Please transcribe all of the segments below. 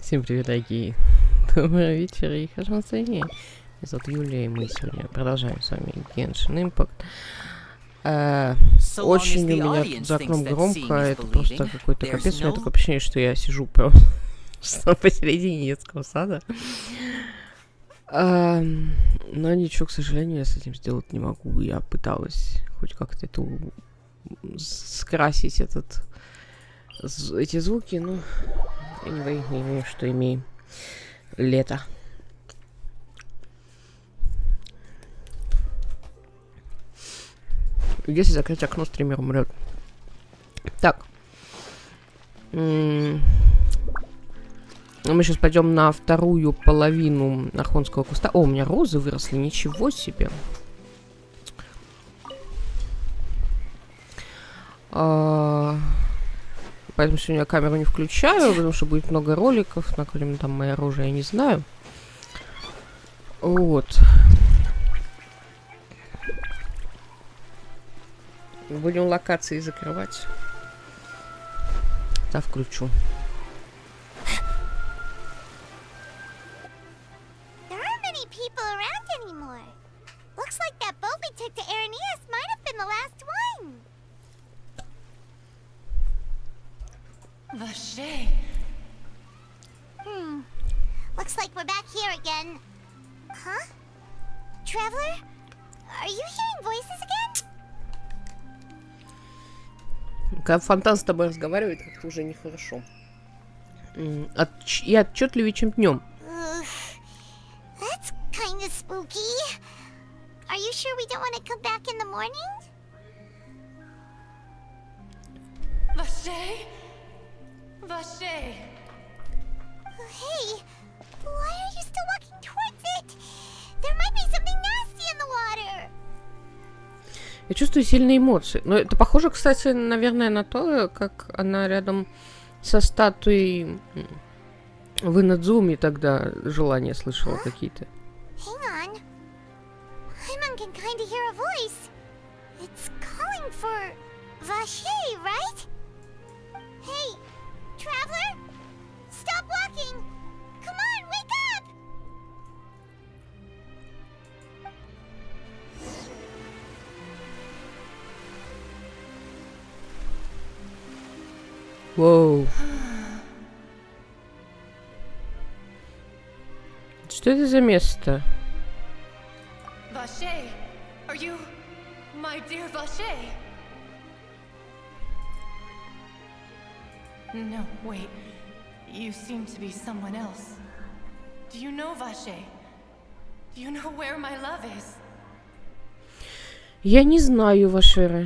Всем привет, дорогие. Добрый вечер и хорошего настроения. Меня зовут Юлия, и мы сегодня продолжаем с вами Genshin Impact. Очень у меня тут за окном громко, это просто какой-то капец. У меня такое ощущение, что я сижу просто посередине детского сада. Но ничего, к сожалению, я с этим сделать не могу. Я пыталась хоть как-то скрасить эти звуки, но anyway, мы имеем, что имеем. Лето. Если закрыть окно, стример умрет. Так. Мы сейчас пойдем на вторую половину Архонского куста. О, у меня розы выросли, ничего себе. Поэтому сегодня я камеру не включаю, потому что будет много роликов, на котором там мое оружие, я не знаю. Вот. Будем локации закрывать. Да, включу. Vache. Looks like we're back here again. Huh? Traveler? Are you hearing voices again? Когда Фонтан с тобой разговаривает, как-то уже нехорошо. И отчетливее, чем днем. That's kind of spooky. Are you sure we don't want to come back in the morning? Vache? Vache! Hey, why are you still walking towards it? There might be something nasty in the water. Я чувствую сильные эмоции. Но это похоже, кстати, наверное, на то, как она рядом со статуей в Инадзуме тогда желания слышала какие-то. Hang on. Paimon can kind of hear a voice. It's calling for Vache, right? Hey, Traveler? Stop walking! Come on, wake up! Воу. Что это за место? Vache! Are you my dear Vache? No, wait. You seem to be someone else. Do you know Vache? Do you know where my love is? Я не знаю, Вашера.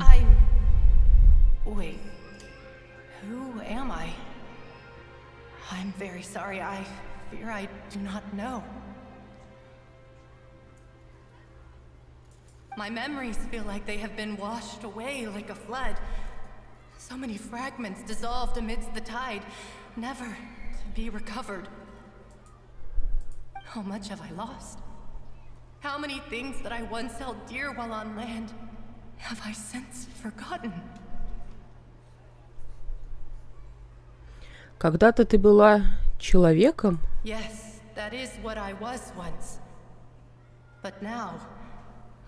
Wait. Who am I? I'm very sorry. I fear I do not know. My memories feel like they have been washed away like a flood. So many fragments dissolved amidst the tide, never to be recovered. How much have I lost? How many things that I once held dear while on land have I since forgotten? Когда-то ты была человеком? Yes, that is what I was once. But now,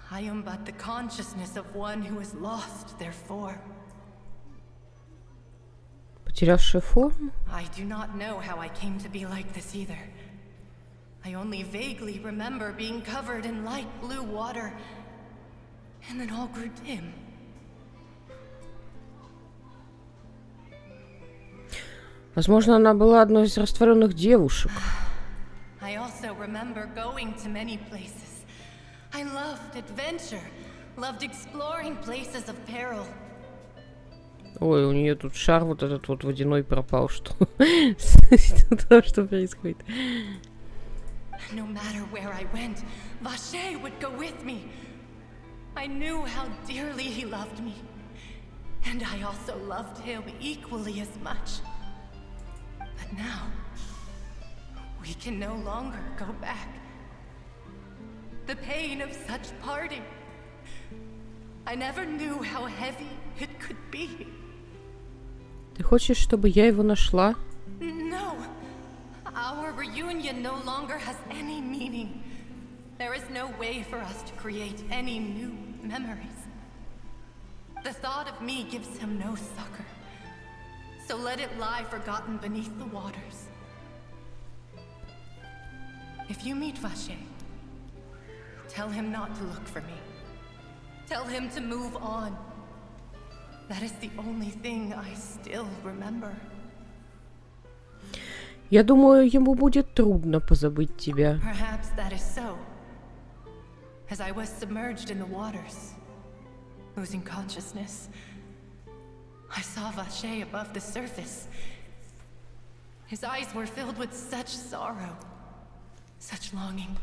I am but the consciousness of one who is lost, therefore. Потерявшая форму? I do not know how I came to be like this either. I only vaguely remember being covered in light blue water, and then all grew dim. Возможно, она была одной из растворенных девушек. I also remember going to many places. I loved adventure, loved exploring places of peril. Ой, у нее тут шар вот этот вот водяной пропал, что что происходит? No matter where I went, Vache would go with me. I knew how dearly he loved me, and I also loved him equally as much. But now, we can no longer go back. The pain of such parting. I never knew how heavy it could be. Ты хочешь, чтобы я его нашла? No. union no longer has any meaning. There is no way for us to create any new memories. The thought of me gives him no succor. So let it lie forgotten beneath the waters. If you meet Vache, tell him not to look for me. Tell him to move on. That is the only thing I still remember. Я думаю, ему будет трудно позабыть тебя. Perhaps that is so. As I was submerged in the waters, losing consciousness, I saw Vache above the surface. His eyes were filled with such sorrow, such longing.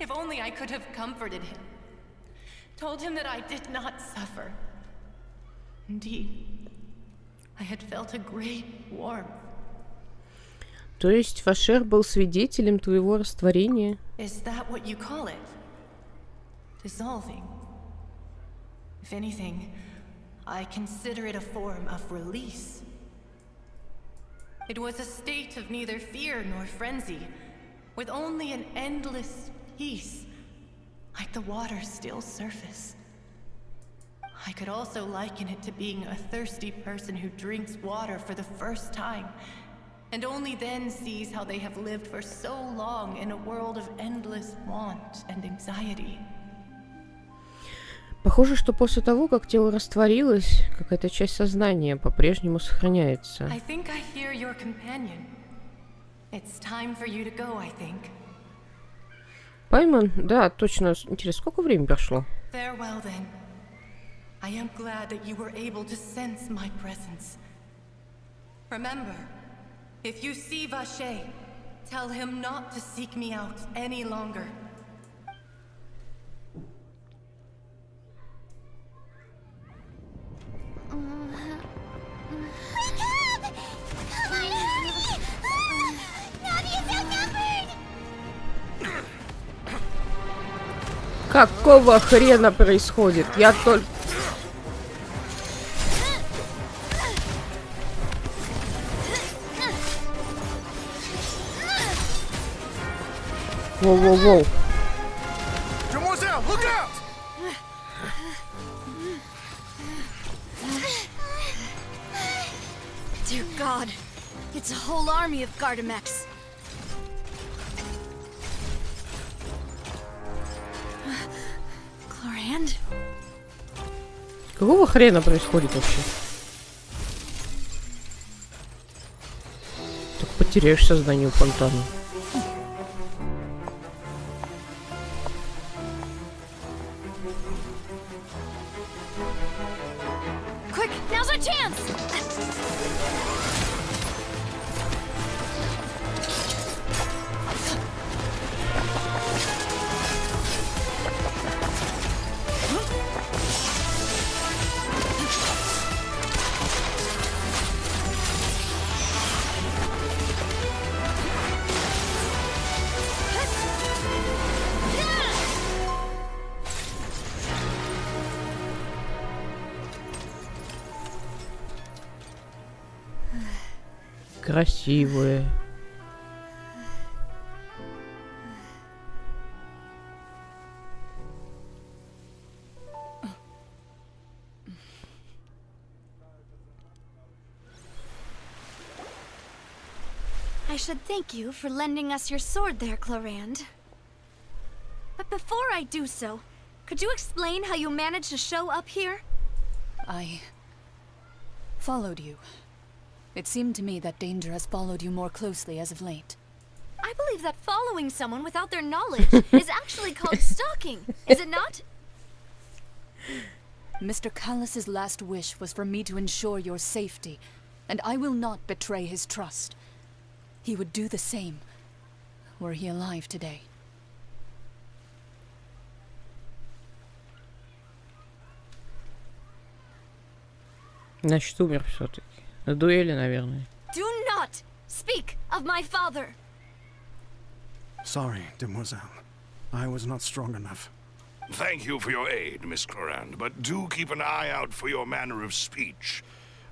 If only I could have comforted him, told him that I did not suffer. Indeed, I had felt a great warmth. То есть Фашер был свидетелем твоего растворения? Is that what you call it? Dissolving? If anything, I consider it a form of release. It was a state of neither fear nor frenzy, with only an endless peace, like the water's still surface. I could also liken it to being a thirsty person who drinks water for the first time, and only then sees how they have lived for so long in a world of endless want and anxiety. Похоже, что после того, как тело растворилось, какая-то часть сознания по-прежнему сохраняется. I think I hear your companion. It's time for you to go, I think. Пайман? Да, точно. Интересно, сколько времени прошло? Farewell then. I am glad that you were able to sense my presence. Remember, if you see Vache, tell him not to seek me out any longer. Wake up! Come on, hurry! Navia's outnumbered! Какого хрена происходит? Я только... Воу-воу-воу. Demoiselle, look out! Dear God, it's a whole army of Gardamex. Chlorand? Какого хрена происходит вообще? Так потеряешь сознание у фонтана. Quick, now's our chance! Красивые. I should thank you for lending us your sword there, Chlorand. But before I do so, could you explain how you managed to show up here? I followed you. It seemed to me that danger has followed you more closely as of late. I believe that following someone without their knowledge is actually called stalking, is it not? Mr. Callus's last wish was for me to ensure your safety, and I will not betray his trust. He would do the same, were he alive today. Значит, умер все-таки. На дуэли, наверное. Do not speak of my father! Sorry, demoiselle. I was not strong enough. Thank you for your aid, Miss Clorand, but do keep an eye out for your manner of speech.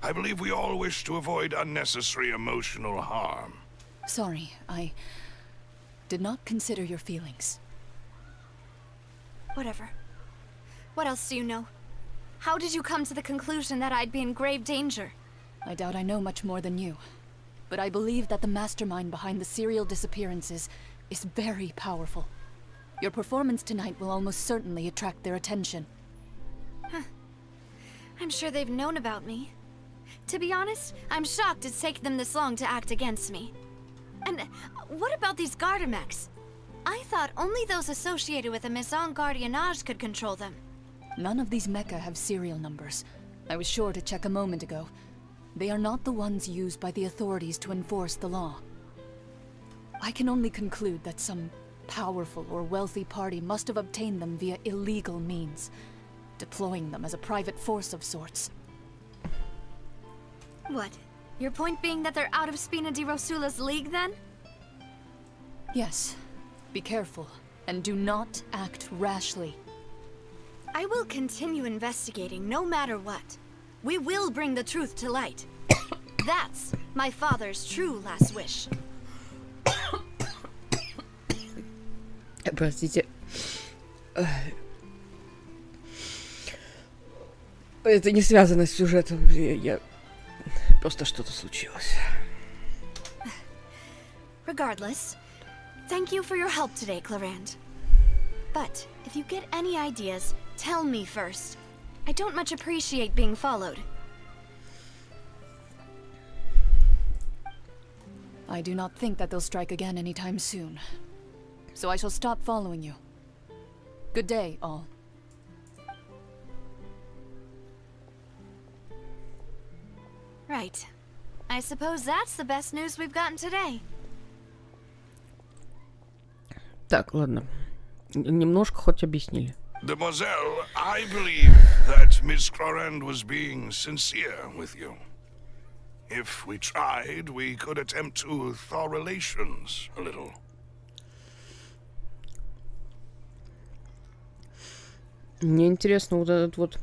I believe we all wish to avoid unnecessary emotional harm. Sorry, I did not consider your feelings. Whatever. What else do you know? How did you come to the conclusion that I'd be in grave danger? I doubt I know much more than you. But I believe that the mastermind behind the serial disappearances is very powerful. Your performance tonight will almost certainly attract their attention. I'm sure they've known about me. To be honest, I'm shocked it's taken them this long to act against me. And what about these Gardamex? I thought only those associated with the Maison Gardiennage could control them. None of these mecha have serial numbers. I was sure to check a moment ago. They are not the ones used by the authorities to enforce the law. I can only conclude that some powerful or wealthy party must have obtained them via illegal means, deploying them as a private force of sorts. What? Your point being that they're out of Spina di Rosula's league, then? Yes. Be careful, and do not act rashly. I will continue investigating no matter what. We will bring the truth to light. That's my father's true last wish. Простите. Это не связано с сюжетом. Я... Просто что-то случилось. Regardless, thank you for your help today, Clarand. But if you get any ideas, tell me first. I don't much appreciate being followed. I do not think that they'll strike again anytime soon. So I shall stop following you. Good day, all. Right. I suppose that's the best news we've gotten today. Так, ладно. Немножко хоть объяснили. Demoiselle, I believe that Miss Clarand was being sincere with you. If we tried, we could attempt to thaw relations a little. Мне интересно, вот этот вот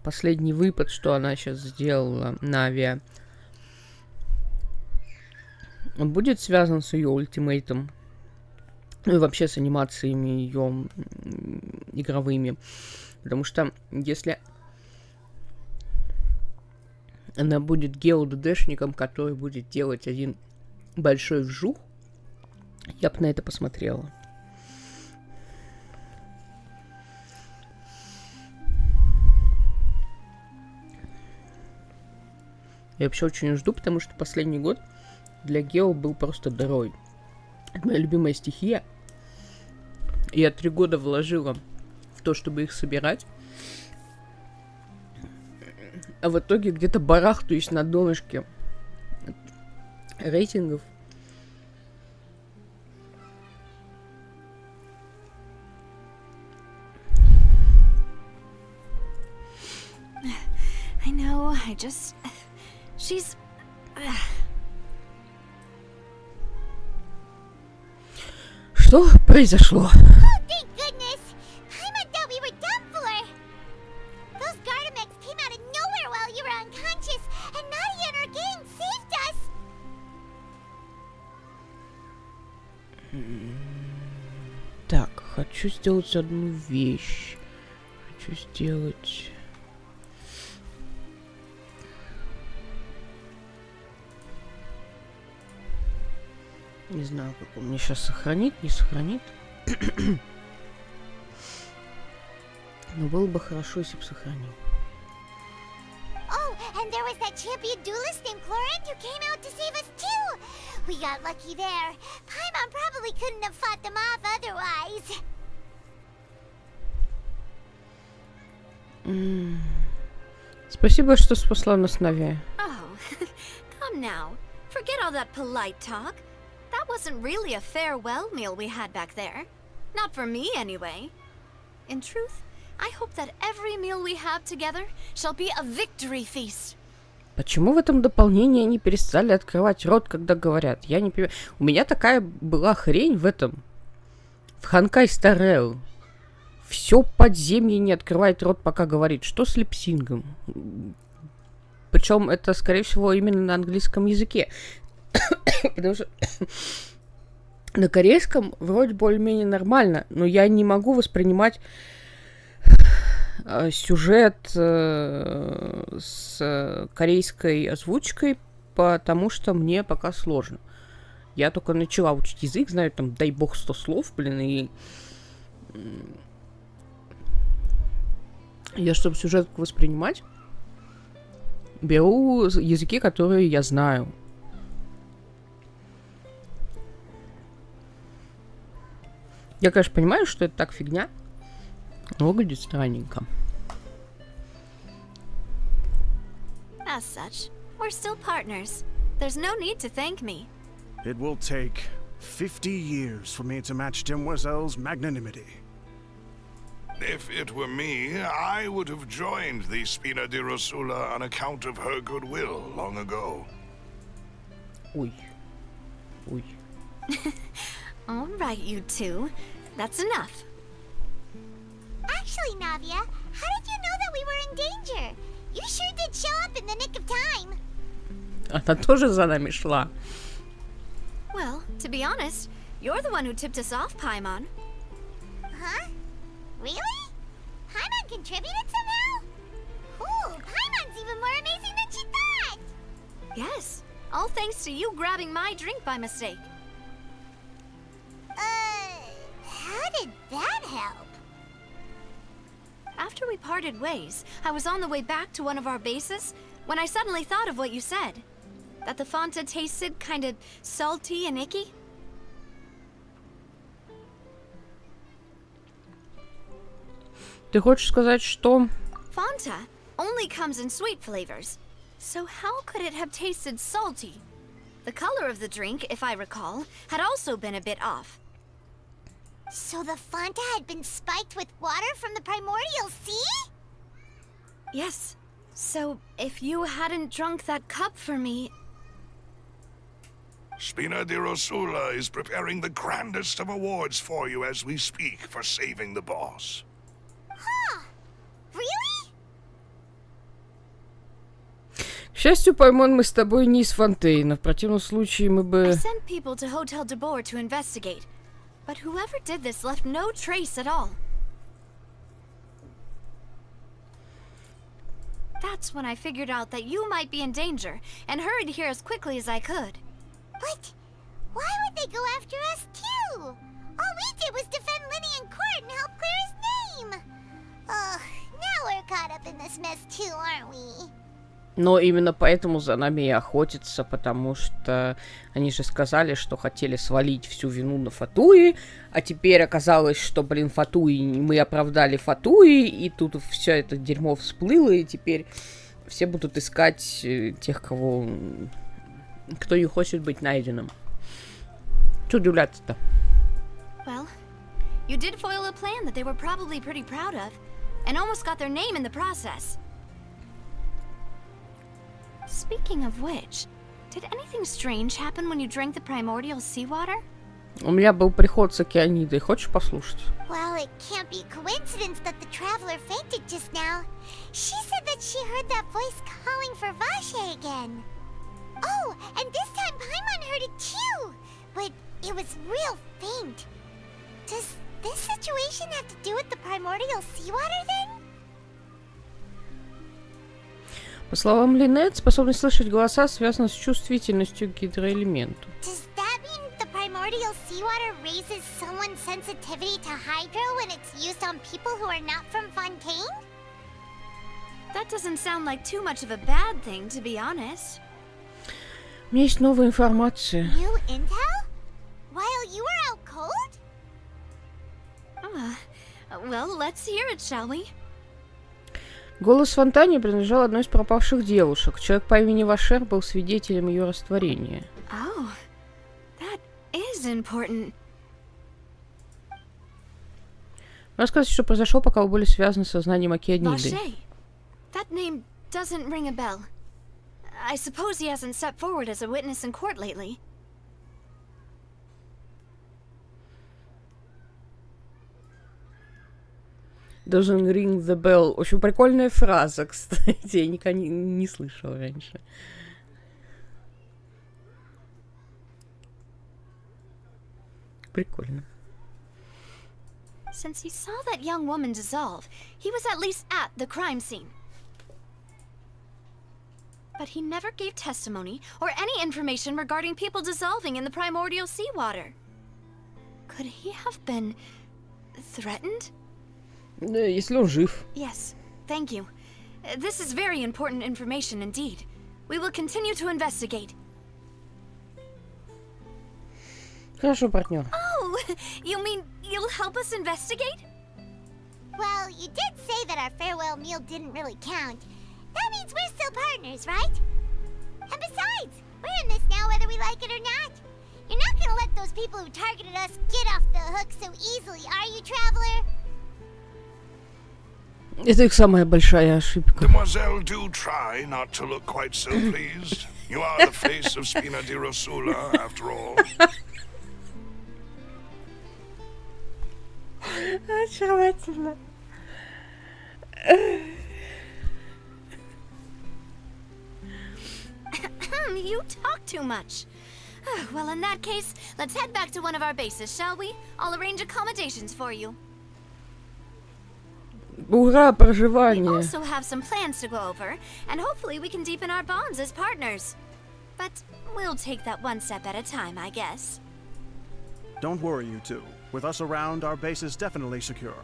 последний выпад, что она сейчас сделала на авиа, он будет связан с ее ультимейтом? Ну и вообще с анимациями ее игровыми. Потому что если она будет гео-ДДшником, который будет делать один большой вжух, я бы на это посмотрела. Я вообще очень жду, потому что последний год для гео был просто дырой. Это моя любимая стихия. Я 3 года вложила в то, чтобы их собирать. А в итоге где-то барахтаюсь на донышке рейтингов. I know, I just... She's... Что произошло? Oh, thank goodness! Paimon thought we were done for! Those Gardamex came out of nowhere while you were unconscious, and Nadia and her gang saved us! Так, хочу сделать одну вещь. Хочу сделать... Не знаю, как он мне сейчас сохранит, не сохранит. Но было бы хорошо, если бы сохранил. Oh, and there was that champion duelist named Clarand who came out to save us too! We got lucky there. Paimon probably couldn't have fought them off otherwise. Спасибо, что спасла нас на авиа. Oh, come now. Forget all that polite talk. That wasn't really a farewell meal we had back there. Not for me, anyway. In truth, I hope that every meal we have together shall be a victory feast. Почему в этом дополнении они перестали открывать рот, когда говорят? Я не понимаю. У меня такая была хрень в этом. В Ханкай Стар Рэйл. Все подземье не открывает рот, пока говорит. Что с липсингом? Причем это, скорее всего, именно на английском языке. Потому что на корейском вроде более-менее нормально, но я не могу воспринимать сюжет с корейской озвучкой, потому что мне пока сложно. Я только начала учить язык, знаю там, дай бог, 100 слов, блин, и я, чтобы сюжет воспринимать, беру языки, которые я знаю. Я, конечно, понимаю, что это так фигня, но выглядит странненько. As such, we're still partners. There's no need to thank me. It will take 50 years for me to match Demoiselle's magnanimity. If it were me, I would have joined the Spina di Rosula on account of her goodwill long ago. Ой. Ой. All right, you two. That's enough. Actually, Navia, how did you know that we were in danger? You sure did show up in the nick of time. Она тоже за нами шла. Well, to be honest, you're the one who tipped us off, Paimon. Huh? Really? Paimon contributed somehow? Ooh, Paimon's even more amazing than she thought! Yes, all thanks to you grabbing my drink by mistake. How did that help? After we parted ways, I was on the way back to one of our bases when I suddenly thought of what you said. That the Fanta tasted kind of salty and icky. Ты хочешь сказать, что... Fanta only comes in sweet flavors. So how could it have tasted salty? The color of the drink, if I recall, had also been a bit off. So the Fanta had been spiked with water from the primordial sea? Yes. So if you hadn't drunk that cup for me... Spina di Rosula is preparing the grandest of awards for you as we speak for saving the boss. Huh. Really? К счастью, Паймон, мы с тобой не из Фонтейна. В противном случае мы I бы... sent people to Hotel de Boer to investigate. But whoever did this left no trace at all. That's when I figured out that you might be in danger and hurried here as quickly as I could. But why would they go after us too? All we did was defend Linny in court and help clear his name. Ugh, now we're caught up in this mess too, aren't we? Но именно поэтому за нами и охотятся, потому что они же сказали, что хотели свалить всю вину на Фатуи, а теперь оказалось, что, блин, Фатуи, мы оправдали Фатуи, и тут все это дерьмо всплыло, и теперь все будут искать тех, кто не хочет быть найденным. Чё удивляться-то? Well, you did foil a plan that they were probably pretty proud of, and almost got their name in the process. Speaking of which, did anything strange happen when you drank the primordial seawater? У меня был приход с океанидой. Хочешь послушать? Well, it can't be coincidence that the traveler fainted just now. She said that she heard that voice calling for Vache again. Oh, and this time Paimon heard it too, but it was real faint. Does this situation have to do with the primordial seawater then? По словам Линет, способность слышать голоса связана с чувствительностью к гидроэлементу. Does that mean the primordial seawater raises someone's sensitivity to hydro when it's used on people who are not from Fontaine? That doesn't sound like too much of a bad thing, to be honest. У меня есть новая информация. New intel? While you were out cold? Well, let's hear it, shall we? Голос в фонтане принадлежал одной из пропавших девушек. Человек по имени Вашер был свидетелем ее растворения. Oh, that is important. Рассказывайте, что произошло, пока вы были связаны со знанием океаниды. Vache. That name doesn't ring a bell. I suppose he hasn't stepped forward as a witness in court lately. Doesn't ring the bell. Очень прикольная фраза, кстати. Я никогда не слышала раньше. Прикольно. Since he saw that young woman dissolve, he was at least at the crime scene. But he never gave testimony or any information regarding people dissolving in the primordial seawater. Could he have been threatened? Да, если он жив. Yes, thank you. This is very important information indeed. We will continue to investigate. Хорошо, партнер. Oh, you mean you'll help us investigate? Well, you did say that our farewell meal didn't really count. That means we're still partners, right? And besides, we're in this now whether we like it or not. You're not gonna let those people who targeted us get off the hook so easily, are you, Traveler? Это их самая большая ошибка. Demoiselle, do try not to look quite so pleased. You are the face of Spina di Rosula, after all. Очаровательно. You talk too much. Well, in that case, let's head back to one of our bases, shall we? I'll arrange accommodations for you. Ура, We проживание. also have some plans to go over, and hopefully we can deepen our bonds as partners. But we'll take that one step at a time, I guess. Don't worry, you two. With us around, our base is definitely secure.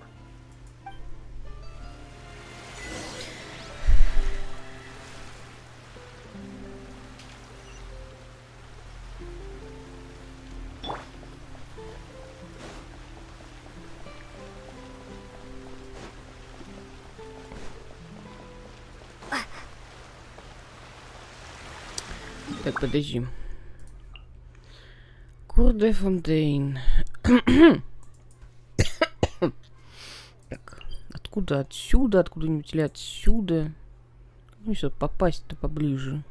Так, подожди. Курде Фонтейн. Так, откуда? Отсюда? Откуда-нибудь или отсюда? Как мне сюда попасть-то поближе?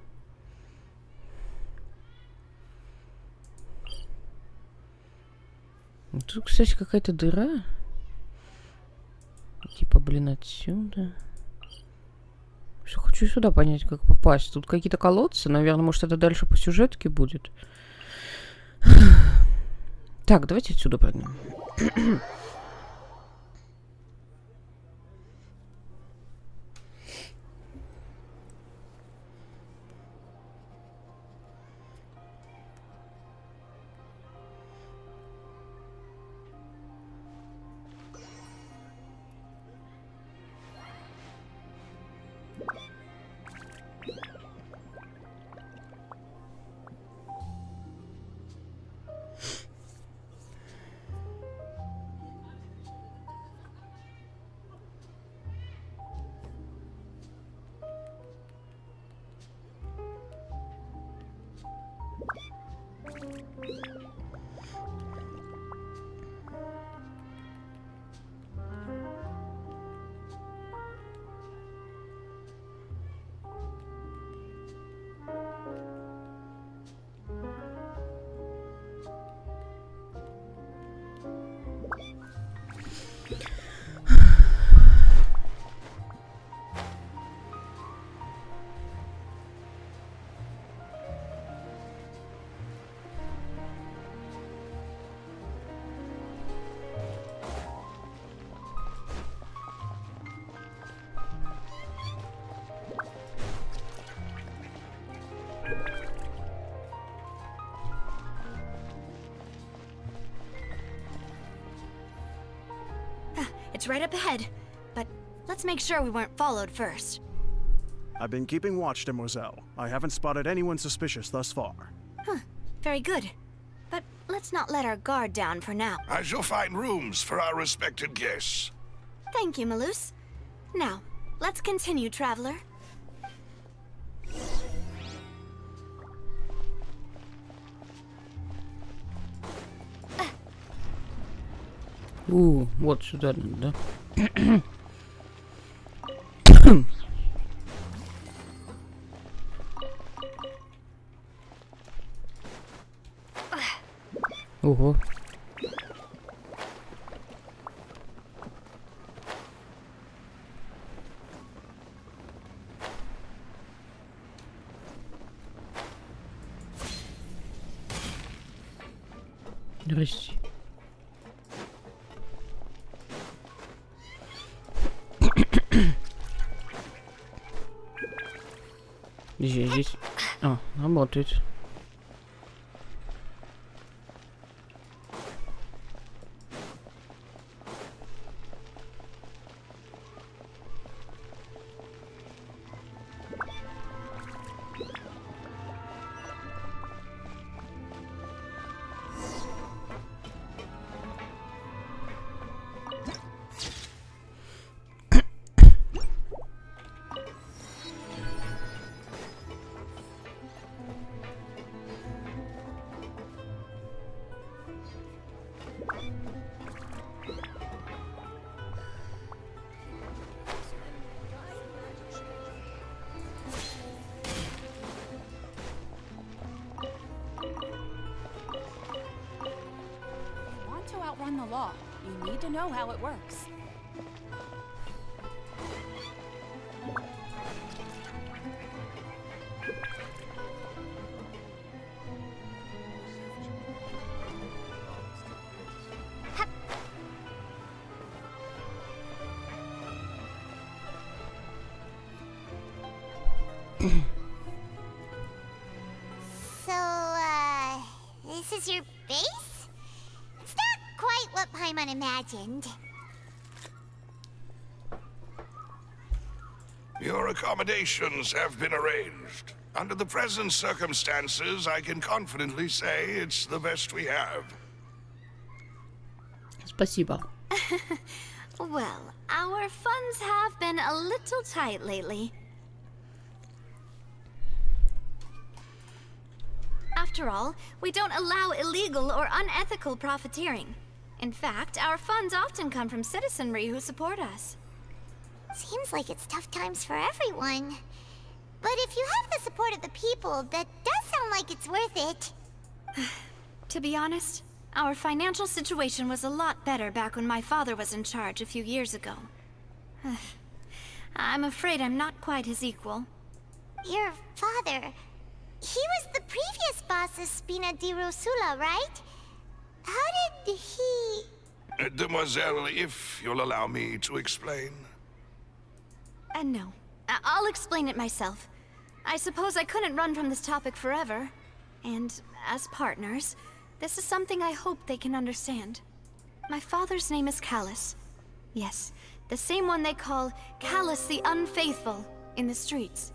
Тут, кстати, какая-то дыра. Типа, блин, отсюда. Все хочу сюда понять, как попасть. Тут какие-то колодцы. Наверное, может, это дальше по сюжетке будет. Так, давайте отсюда прыгнем. It's right up ahead, but let's make sure we weren't followed first. I've been keeping watch, Demoiselle. I haven't spotted anyone suspicious thus far. Huh, very good. But let's not let our guard down for now. I shall find rooms for our respected guests. Thank you, Malus. Now, let's continue, Traveler. Вот сюда надо, да? Ого. Здрасте. Здесь. А, работает. Outrun the law. You need to know how it works. So, this is your base? It's not quite what Paimon imagined. Your accommodations have been arranged. Under the present circumstances, I can confidently say it's the best we have. Спасибо. Well, our funds have been a little tight lately. After all, we don't allow illegal or unethical profiteering. In fact, our funds often come from citizenry who support us. Seems like it's tough times for everyone. But if you have the support of the people, that does sound like it's worth it. To be honest, our financial situation was a lot better back when my father was in charge a few years ago. I'm afraid I'm not quite his equal. Your father... he was the previous boss of Spina di Rosula, right? How did he... Demoiselle, if you'll allow me to explain. No. I'll explain it myself. I suppose I couldn't run from this topic forever. And as partners, this is something I hope they can understand. My father's name is Callus. Yes, the same one they call Callus the Unfaithful in the streets.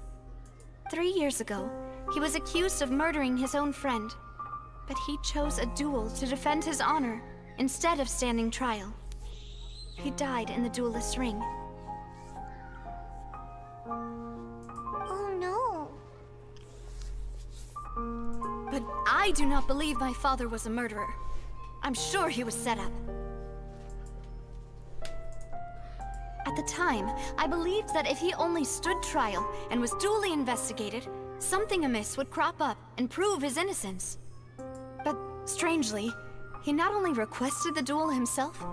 3 years ago, he was accused of murdering his own friend. But he chose a duel to defend his honor instead of standing trial. He died in the duelist's ring. Oh no. But I do not believe my father was a murderer. I'm sure he was set up. At the time, I believed that if he only stood trial and was duly investigated, something amiss would crop up and prove his innocence. But strangely, he not only requested the duel himself,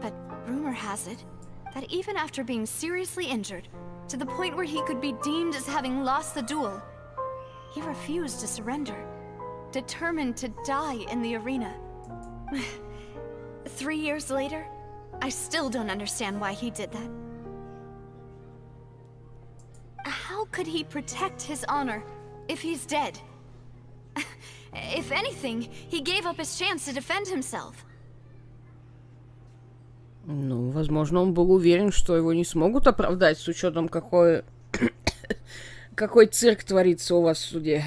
but rumor has it that even after being seriously injured, to the point where he could be deemed as having lost the duel, he refused to surrender, determined to die in the arena. 3 years later, I still don't understand why he did that. How could he protect his honor if he's dead? If anything, he gave up his chance to defend himself. Ну, возможно, он был уверен, что его не смогут оправдать с учетом какой цирк творится у вас в суде.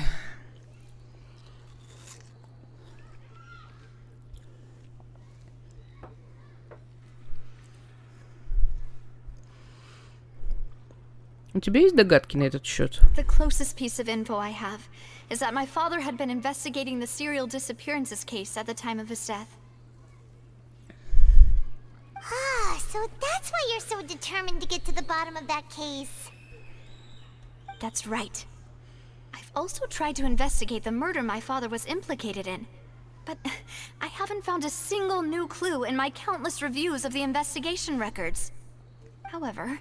У тебя есть догадки на этот счет? The closest piece of info I have is that my father had been investigating the serial disappearances case at the time of his death. Ah, so that's why you're so determined to get to the bottom of that case. That's right. I've also tried to investigate the murder my father was implicated in, but I haven't found a single new clue in my countless reviews of the investigation records. However,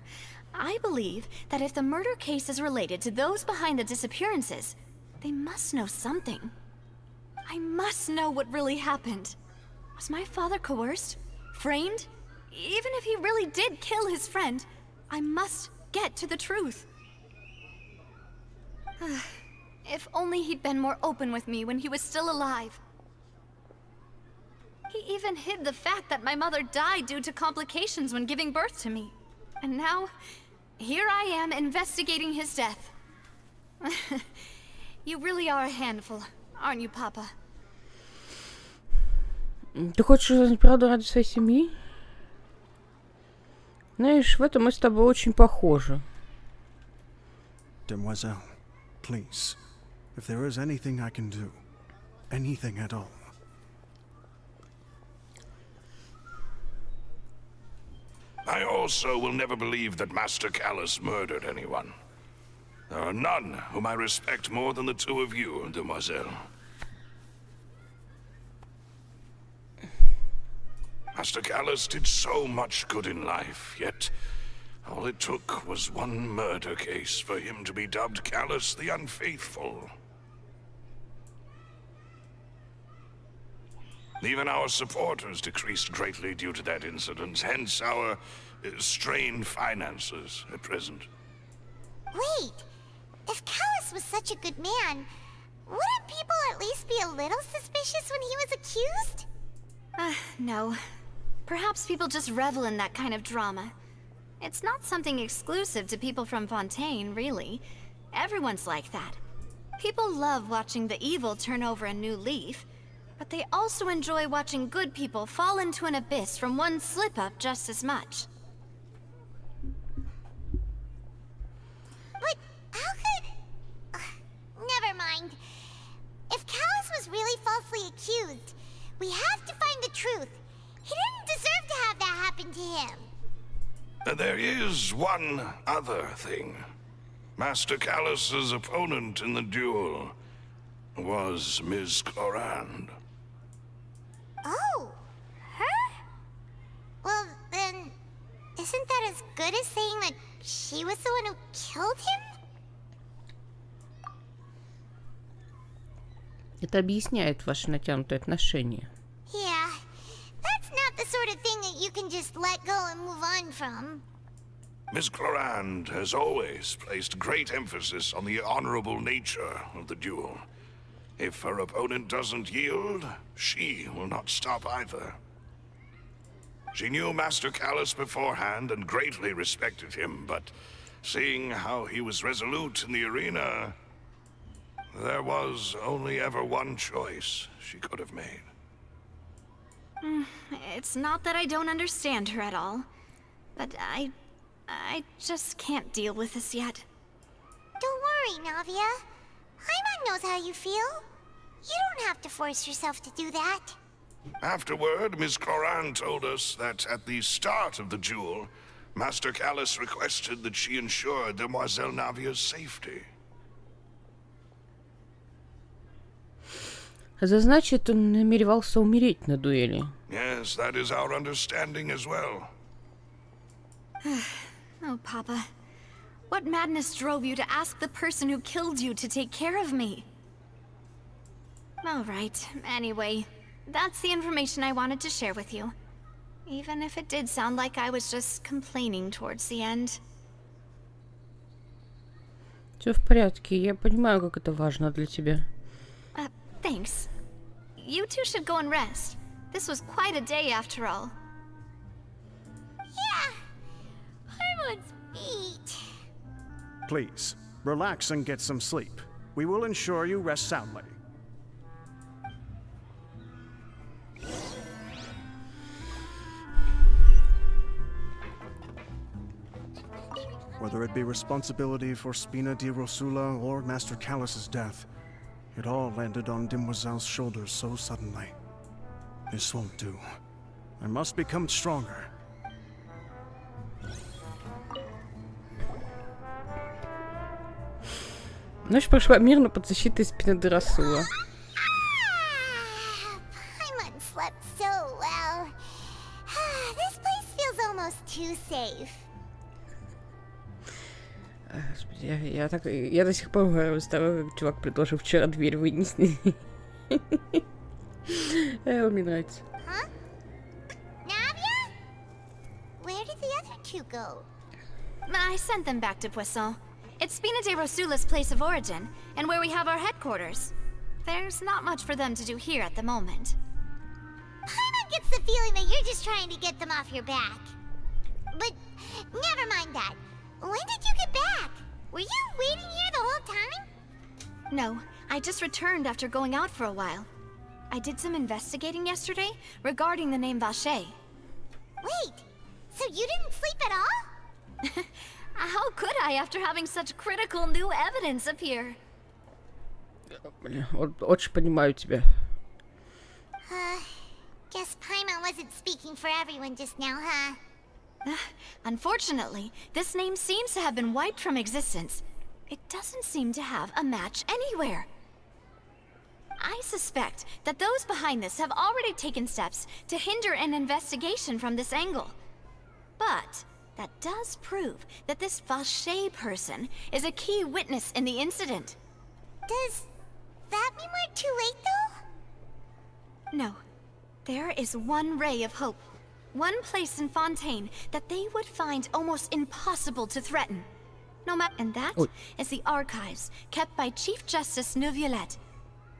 I believe that if the murder case is related to those behind the disappearances, they must know something. I must know what really happened. Was my father coerced? Framed? Even if he really did kill his friend, I must get to the truth. If only he'd been more open with me when he was still alive. He even hid the fact that my mother died due to complications when giving birth to me. And now, here I am investigating his death. You really are a handful, aren't you, Papa? Ты хочешь узнать правду ради своей семьи? Знаешь, в этом мы с тобой очень похожи. Demoiselle, please, if there is anything I can do, anything at all. I also will never believe that Master Callus murdered anyone. There are none whom I respect more than the two of you, Demoiselle. Master Callus did so much good in life, yet all it took was one murder case for him to be dubbed Callus the Unfaithful. Even our supporters decreased greatly due to that incident, hence our strained finances at present. Wait, if Callus was such a good man, wouldn't people at least be a little suspicious when he was accused? No. Perhaps people just revel in that kind of drama. It's not something exclusive to people from Fontain, really. Everyone's like that. People love watching the evil turn over a new leaf, but they also enjoy watching good people fall into an abyss from one slip-up just as much. But how could... never mind. If Callus was really falsely accused, we have to find the truth. He didn't deserve to have that happen to him. There is one other thing. Master Callus's opponent in the duel was Ms. Clorand. Oh, her? Well, then, isn't that as good as saying that she was the one who killed him? Это объясняет ваши натянутые отношения. Yeah, that's not the sort of thing that you can just let go and move on from. Ms. Clorand has always placed great emphasis on the honorable nature of the duel. If her opponent doesn't yield, she will not stop either. She knew Master Callus beforehand and greatly respected him, but seeing how he was resolute in the arena, there was only ever one choice she could have made. It's not that I don't understand her at all, but I just can't deal with this yet. Don't worry, Navia. Paimon knows how you feel. You don't have to force yourself to do that. Afterward, Ms. Clorand told us that at the start of the duel, Master Callus requested that she ensure Demoiselle Navia's safety. Это значит, он намеревался умереть на дуэли. Yes, that is our understanding as well. Oh, Papa. What madness drove you to ask the person who killed you to take care of me? All right, anyway, that's the information I wanted to share with you. Even if it did sound like I was just complaining towards the end. Все в порядке, я понимаю, как это важно для тебя. Thanks. You two should go and rest. This was quite a day after all. Yeah, Paimon's beat. Please, relax and get some sleep. We will ensure you rest soundly. Whether it be responsibility for Spina di Rosula or Master Callus's death, it all landed on Demoiselle's shoulders so suddenly. This won't do. I must become stronger. Ночь прошла мирно под защитой Спины де Расула. Paimon slept so well. This place feels almost too safe. Господи, я до сих пор говорю с того, как чувак предложил вчера дверь вынести. Мне нравится. Huh? two go? I sent them back to Poisson. It's Spina de Rosula's place of origin, and where we have our headquarters. There's not much for them to do here at the moment. Paimon gets the feeling that you're just trying to get them off your back. But never mind that. When did you get back? Were you waiting here the whole time? No, I just returned after going out for a while. I did some investigating yesterday regarding the name Vache. Wait, so you didn't sleep at all? How could I after having such critical new evidence appear? Очень понимаю тебя. Guess Paimon wasn't speaking for everyone just now, huh? Unfortunately, this name seems to have been wiped from existence. It doesn't seem to have a match anywhere. I suspect that those behind this have already taken steps to hinder an investigation from this angle. But that does prove that this Vache person is a key witness in the incident. Does that mean we're too late, though? No. There is one ray of hope. One place in Fontaine that they would find almost impossible to threaten. No matter, and that is the archives kept by Chief Justice Neuvillette.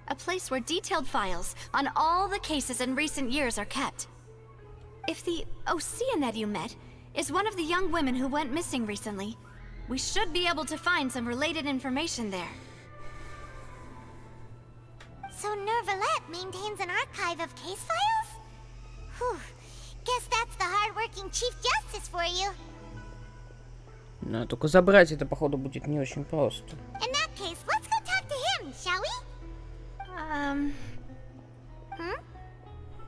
A place where detailed files on all the cases in recent years are kept. If the Oceanette you met is one of the young women who went missing recently, we should be able to find some related information there. So Neuvillette maintains an archive of case files? Whew. Guess that's the hard-working Chief Justice for you. Но только забрать это, походу, будет не очень просто. In that case, let's go talk to him, shall we?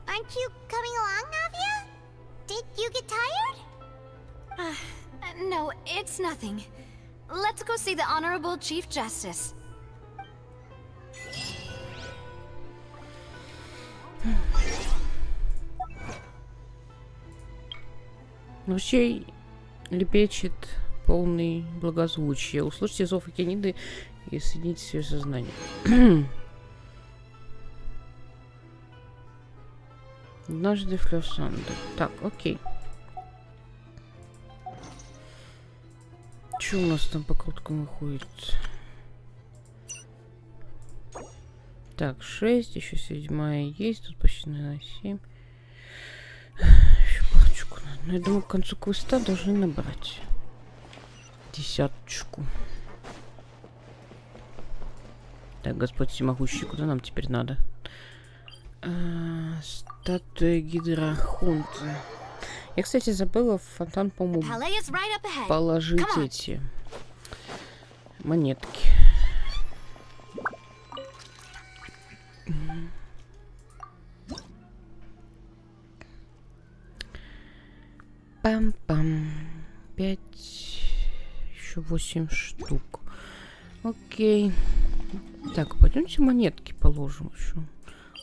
Aren't you coming along, Navia? Did you get tired? No, it's nothing. Let's go see the Honorable Chief Justice. Вообще лепечет полный благозвучия. Услышьте зов Акениды и соедините свое сознание. Однажды Флёсандер. Так, окей. Что у нас там по круткам выходит? Так, 6, еще 7 есть. Тут почти на 7. Еще парочку надо. Но я думаю, к концу квеста должны набрать 10. Так, Господь всемогущий, куда нам теперь надо? Статуя Гидрахунта. Я, кстати, забыла в фонтан, по-моему, положить эти монетки. Пам-пам. 5. Еще 8 штук. Окей. Так, пойдемте монетки положим еще.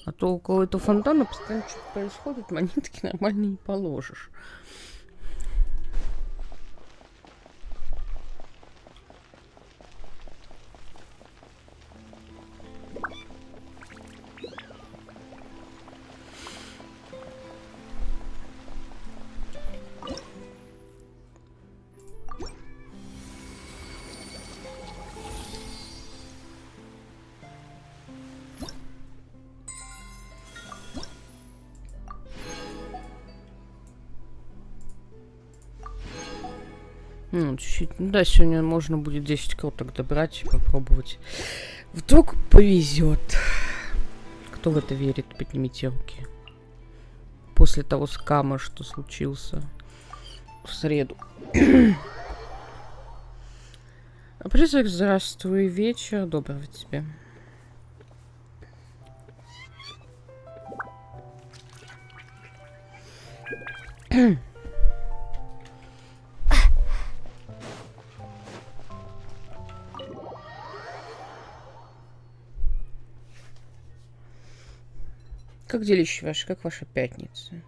А то около этого фонтана постоянно что-то происходит, монетки нормально не положишь. Ну, чуть-чуть. Ну да, сегодня можно будет 10 круток добрать и попробовать. Вдруг повезет. Кто в это верит, поднимите руки. После того скама, что случился в среду. Призрак, здравствуй, вечер. Доброго тебе. Как делище ваше? Как ваша пятница?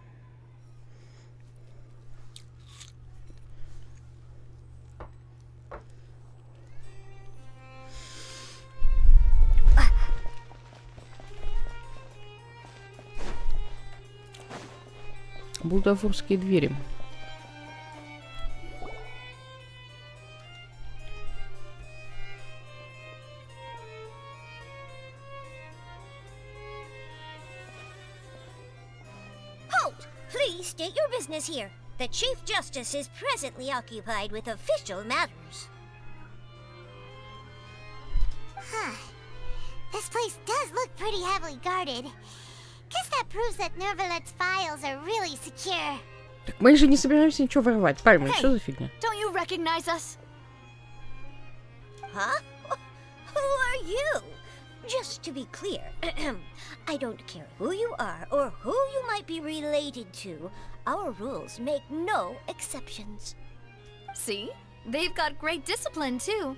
Булдафорские двери. Please state your business here. The Chief Justice is presently occupied with official matters. Huh. This place does look pretty heavily guarded. Guess that proves that Nervalet's files are really secure. Так мы же не собираемся ничего воровать. Пальма, что за фигня? Don't you recognize us? Huh? Who are you? Just to be clear, I don't care who you are or who you might be related to. Our rules make no exceptions. See? They've got great discipline, too.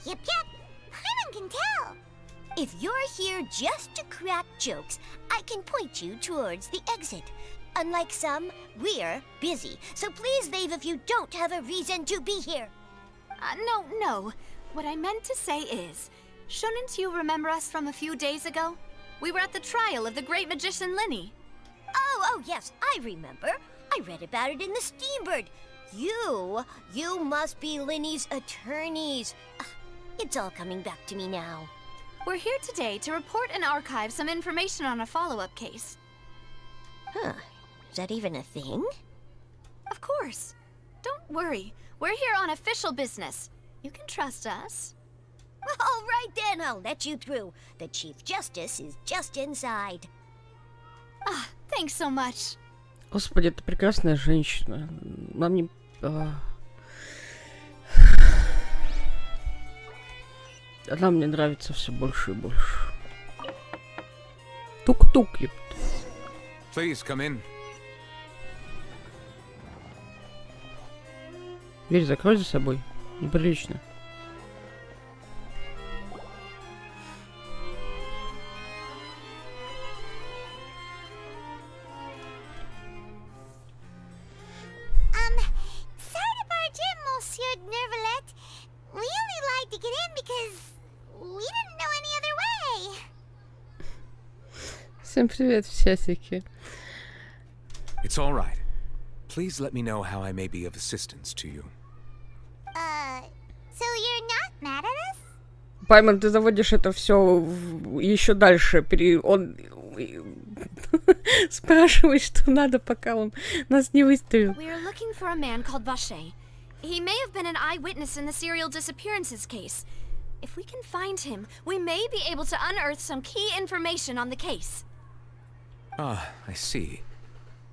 Yep. Paimon can tell. If you're here just to crack jokes, I can point you towards the exit. Unlike some, we're busy, so please leave if you don't have a reason to be here. No. What I meant to say is, shouldn't you remember us from a few days ago? We were at the trial of the great magician Linny. Oh, yes, I remember. I read about it in the Steambird. You must be Linny's attorneys. It's all coming back to me now. We're here today to report and archive some information on a follow-up case. Huh. Is that even a thing? Of course. Don't worry. We're here on official business. You can trust us. All right then, I'll let you through. The Chief Justice is just inside. Thanks so much. Господи, это прекрасная женщина. Нам не... Она мне нравится все больше и больше. Тук-тук, ёпт. Please come in. Дверь закрой за собой. Неприлично. Sorry to barge in, Monsieur Nervalet. We only lied to get in because we didn't know any other way. Всем привет, часики. It's all right. Please let me know how I may be of assistance to you. So you're not mad at us? Паймон, ты заводишь это все еще дальше. Он спрашивает, что надо, пока он нас не выставил. We are looking for a man called Vache. He may have been an eyewitness in the serial disappearances case. If we can find him, we may be able to unearth some key information on the case. Ah, I see.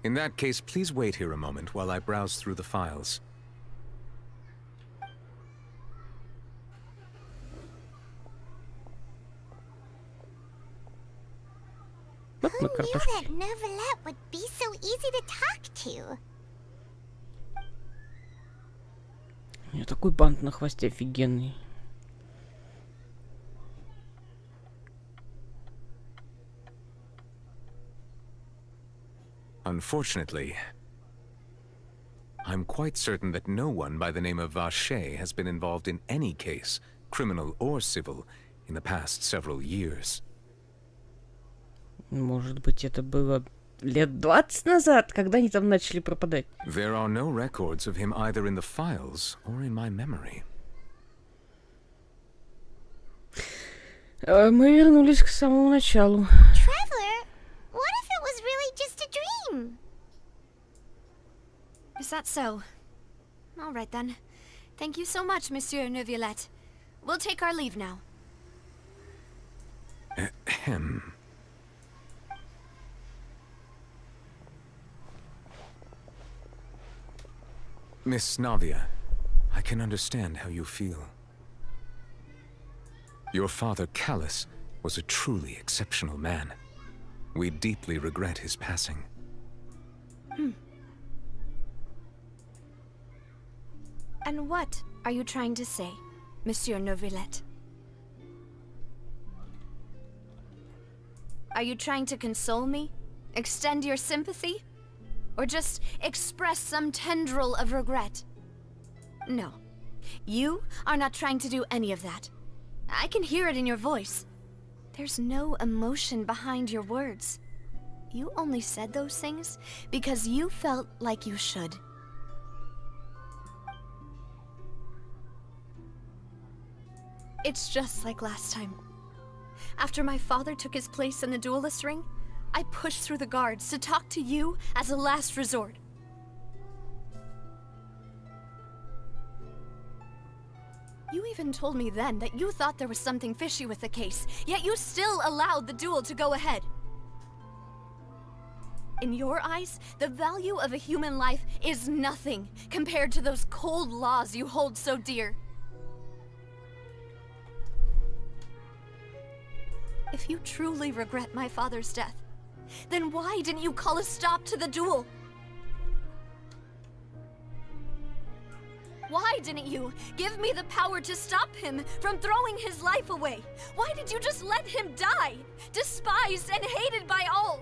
In that case, please wait here a moment while I browse through the files. Who knew that Nervalet would be so easy to talk to? У нее такой бант на хвосте офигенный. Unfortunately, I'm quite certain that no one by the name of Vache has been involved in any case, criminal or civil, in the past several years. Может быть, это было лет 20 назад, когда они там начали пропадать. There are no records of him either in the files or in my memory. Мы вернулись к самому началу. Traveler, what if it was really just a dream? Is that so? All right then. Thank you so much, Monsieur Neuvillette. We'll take our leave now. Ahem. Miss Navia, I can understand how you feel. Your father, Callus, was a truly exceptional man. We deeply regret his passing. And what are you trying to say, Monsieur Neuvillette? Are you trying to console me? Extend your sympathy? Or just express some tendril of regret? No. You are not trying to do any of that. I can hear it in your voice. There's no emotion behind your words. You only said those things because you felt like you should. It's just like last time. After my father took his place in the duelist ring, I pushed through the guards to talk to you as a last resort. You even told me then that you thought there was something fishy with the case, yet you still allowed the duel to go ahead. In your eyes, the value of a human life is nothing compared to those cold laws you hold so dear. If you truly regret my father's death, then why didn't you call a stop to the duel? Why didn't you give me the power to stop him from throwing his life away? Why did you just let him die, despised and hated by all?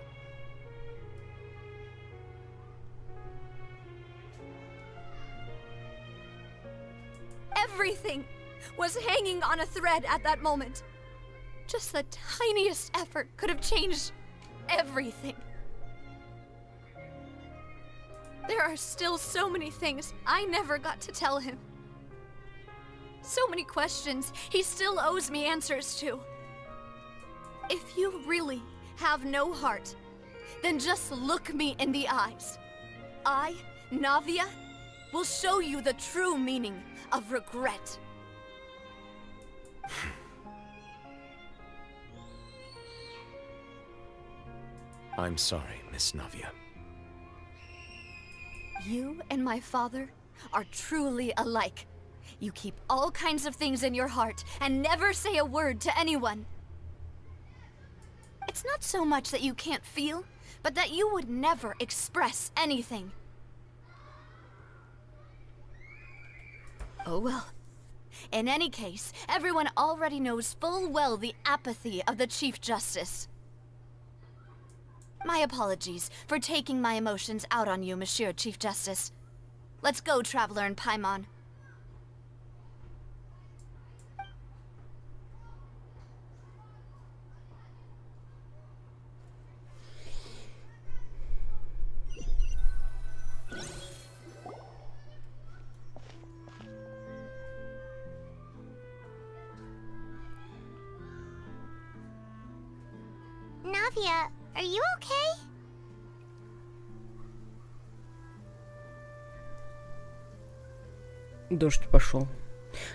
Everything was hanging on a thread at that moment. Just the tiniest effort could have changed everything. There are still so many things I never got to tell him. So many questions he still owes me answers to. If you really have no heart, then just look me in the eyes. I, Navia, will show you the true meaning of regret. I'm sorry, Miss Navia. You and my father are truly alike. You keep all kinds of things in your heart and never say a word to anyone. It's not so much that you can't feel, but that you would never express anything. Oh well. In any case, everyone already knows full well the apathy of the Chief Justice. My apologies for taking my emotions out on you, Monsieur Chief Justice. Let's go, Traveler and Paimon. Navia, are you okay? Дождь пошел.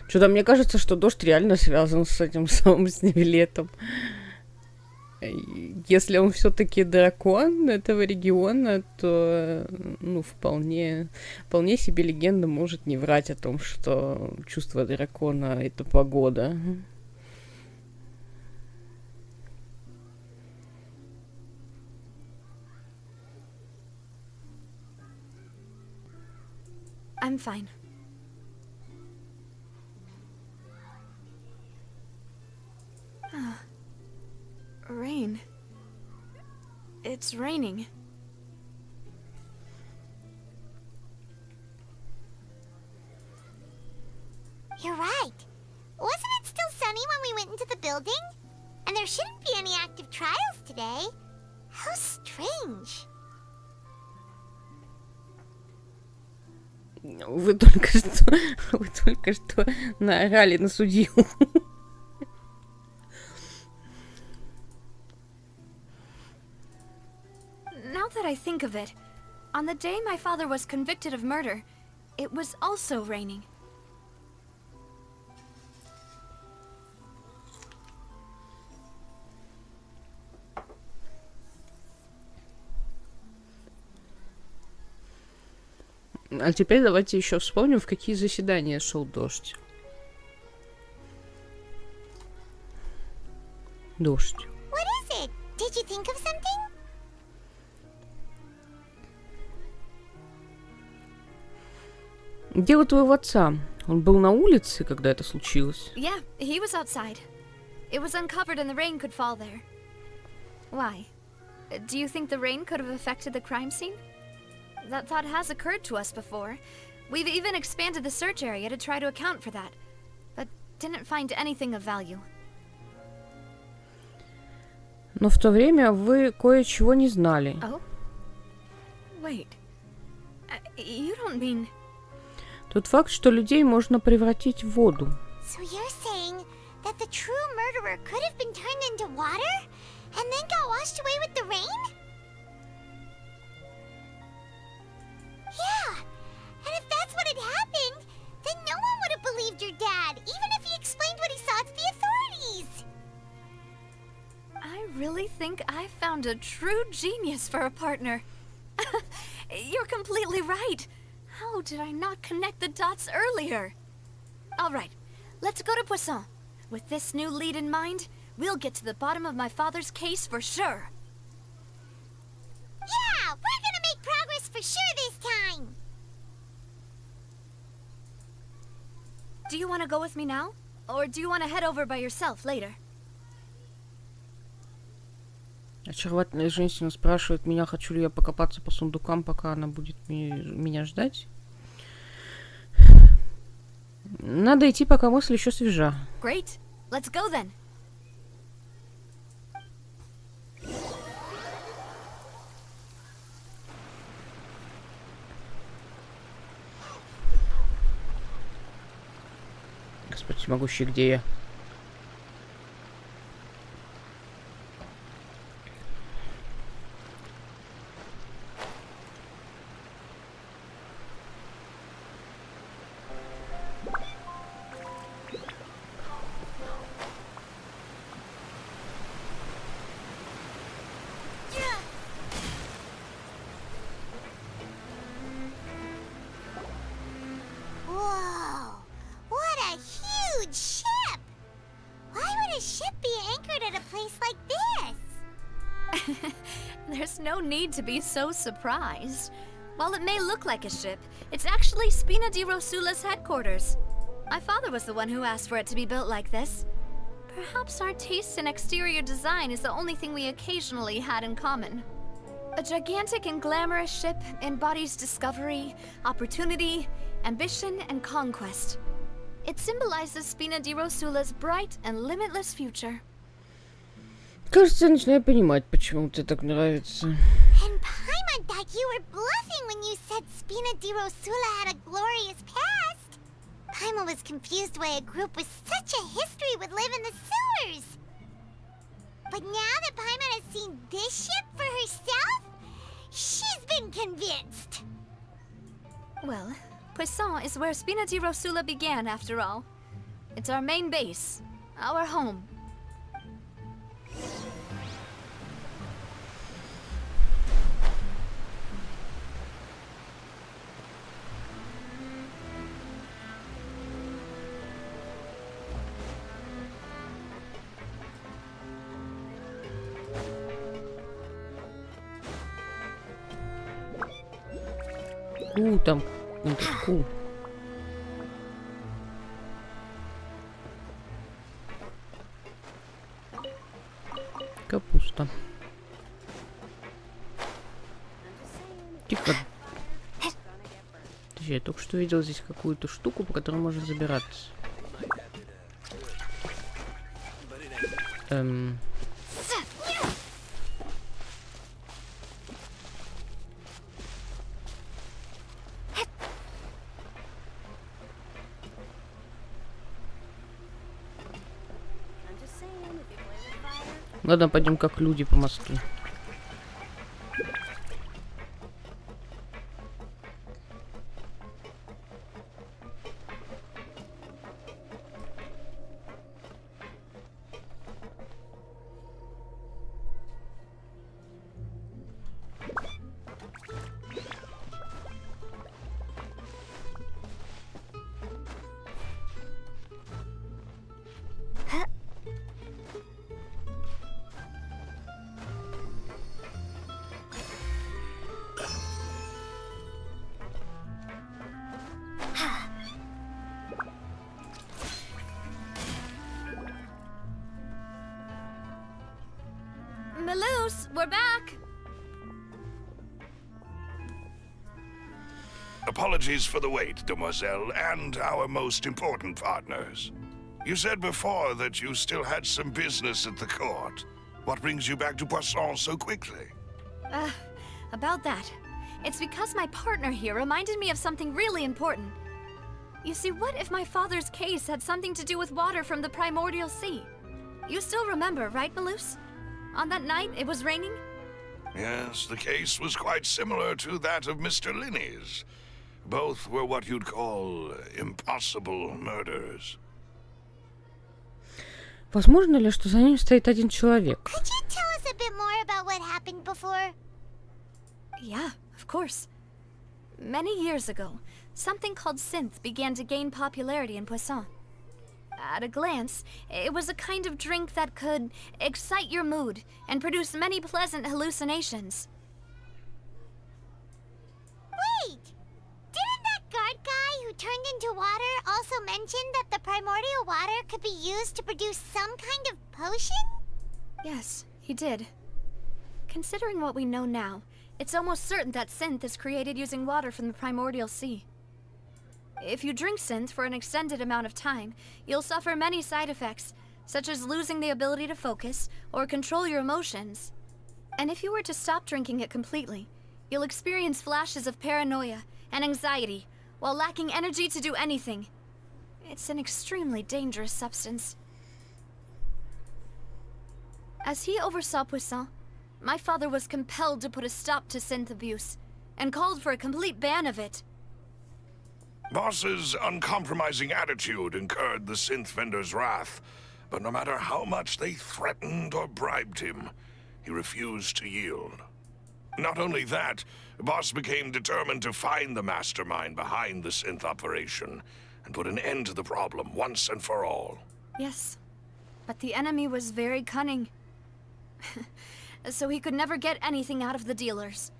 Что-то мне кажется, что дождь реально связан с этим самым сневилетом. Если он все-таки дракон этого региона, то ну, вполне себе легенда может не врать о том, что чувство дракона — это погода. I'm fine. Rain. It's raining. You're right. Wasn't it still sunny when we went into the building? And there shouldn't be any active trials today. How strange. Вы только что наорали на судью. Now that I think of it, on the day my father was convicted of murder, it was also raining. А теперь давайте еще вспомним, в какие заседания шел дождь. Дождь. What is it? Did you think of something? Дело твоего отца. Он был на улице, когда это случилось. Yeah, he was outside. It was uncovered and the rain could fall there. Why? Do you think the rain could have affected the crime scene? That thought has occurred to us before. We've even expanded the search area to try to account for that, but didn't find anything of value. Но в то время вы кое-чего не знали. Oh? Wait. You don't mean... Тот факт, что людей можно превратить в воду. So you're saying that the true murderer could have been turned into water and then got washed away with the rain? really think I found a true genius for a partner. You're completely right. How did I not connect the dots earlier? All right, let's go to Poisson. With this new lead in mind, we'll get to the bottom of my father's case for sure. Yeah, we're gonna make progress for sure this time. Do you want to go with me now? Or do you want to head over by yourself later? Очаровательная женщина спрашивает меня, хочу ли я покопаться по сундукам, пока она будет меня ждать. Надо идти, пока мысль еще свежа. Great. Let's go then. Господи всемогущий, где я? Whoa, what a huge ship! Why would a ship be anchored at a place like this? There's no need to be so surprised. While it may look like a ship, it's actually Spina di Rosula's headquarters. My father was the one who asked for it to be built like this. Perhaps our taste in exterior design is the only thing we occasionally had in common. A gigantic and glamorous ship embodies discovery, opportunity, ambition, and conquest. It symbolizes Spina di Rosula's bright and limitless future. Кажется, я начинаю понимать, почему тебе так нравится. And Paimon thought you were bluffing when you said Spina di Rosula had a glorious past. Paimon was confused why a group with such a history would live in the sewers. But now that Paimon has seen this ship for herself, she's been convinced. Well, Poisson is where Spina di Rosula began, after all. It's our main base, our home. Там ку. Капуста. Тихо. Я только что видел здесь какую-то штуку, по которой можно забираться. Ладно, пойдем как люди по мосту. Maloose, we're back! Apologies for the wait, demoiselle, and our most important partners. You said before that you still had some business at the court. What brings you back to Poisson so quickly? About that. It's because my partner here reminded me of something really important. You see, what if my father's case had something to do with water from the primordial sea? You still remember, right, Maloose? On that night, it was raining? Yes, the case was quite similar to that of Mr. Linney's. Both were what you'd call impossible murders. Возможно ли, что за ним стоит один человек? Could you tell us a bit more about what happened before? Yeah, of course. Many years ago, something called synth began to gain popularity in Poisson. At a glance, it was a kind of drink that could excite your mood and produce many pleasant hallucinations. Wait! Didn't that guard guy who turned into water also mention that the primordial water could be used to produce some kind of potion? Yes, he did. Considering what we know now, it's almost certain that synth is created using water from the primordial sea. If you drink synth for an extended amount of time, you'll suffer many side effects, such as losing the ability to focus or control your emotions. And if you were to stop drinking it completely, you'll experience flashes of paranoia and anxiety while lacking energy to do anything. It's an extremely dangerous substance. As he oversaw Poisson, my father was compelled to put a stop to synth abuse and called for a complete ban of it. Boss's uncompromising attitude incurred the synth vendor's wrath, but no matter how much they threatened or bribed him, he refused to yield. Not only that, Boss became determined to find the mastermind behind the synth operation and put an end to the problem once and for all. Yes, but the enemy was very cunning. So he could never get anything out of the dealers,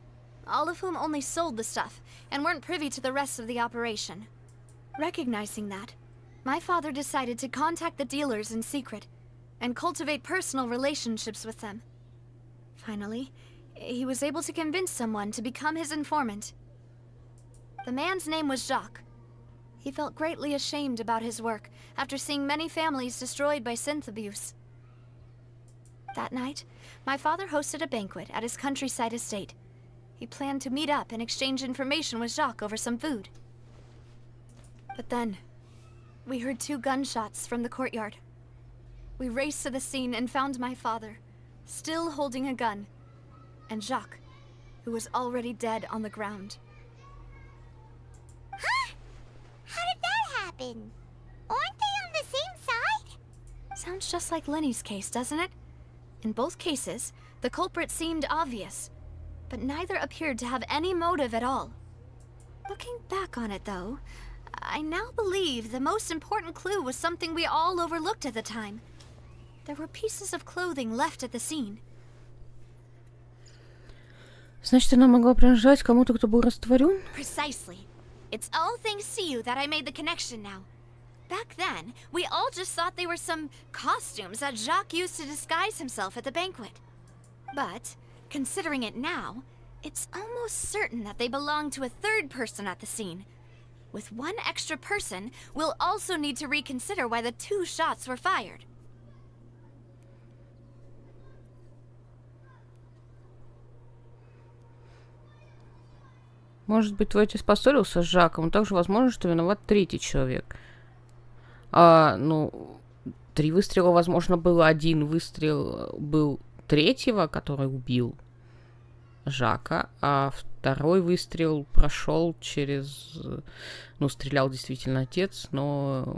all of whom only sold the stuff and weren't privy to the rest of the operation. Recognizing that, my father decided to contact the dealers in secret and cultivate personal relationships with them. Finally, he was able to convince someone to become his informant. The man's name was Jacques. He felt greatly ashamed about his work after seeing many families destroyed by synth abuse. That night, my father hosted a banquet at his countryside estate. He planned to meet up and exchange information with Jacques over some food. But then, we heard 2 gunshots from the courtyard. We raced to the scene and found my father, still holding a gun, and Jacques, who was already dead on the ground. Huh? How did that happen? Aren't they on the same side? Sounds just like Lenny's case, doesn't it? In both cases, the culprit seemed obvious, but neither appeared to have any motive at all. Looking back on it, though, I now believe the most important clue was something we all overlooked at the time. There were pieces of clothing left at the scene. Значит, она могла принадлежать кому-то, кто был растворен? Precisely. It's all thanks to you that I made the connection now. Back then, we all just thought they were some costumes that Jacques used to disguise himself at the banquet. But, considering it now, it's almost certain that they belong to a third person at the scene. With one extra person, we'll also need to reconsider why the 2 shots were fired. Может быть, твой отец поссорился с Жаком, но также возможно, что виноват 3-й человек. 3 выстрела, возможно, было. 1 выстрел был 3-го, который убил Жака, а 2-й выстрел прошел через... стрелял действительно отец, но...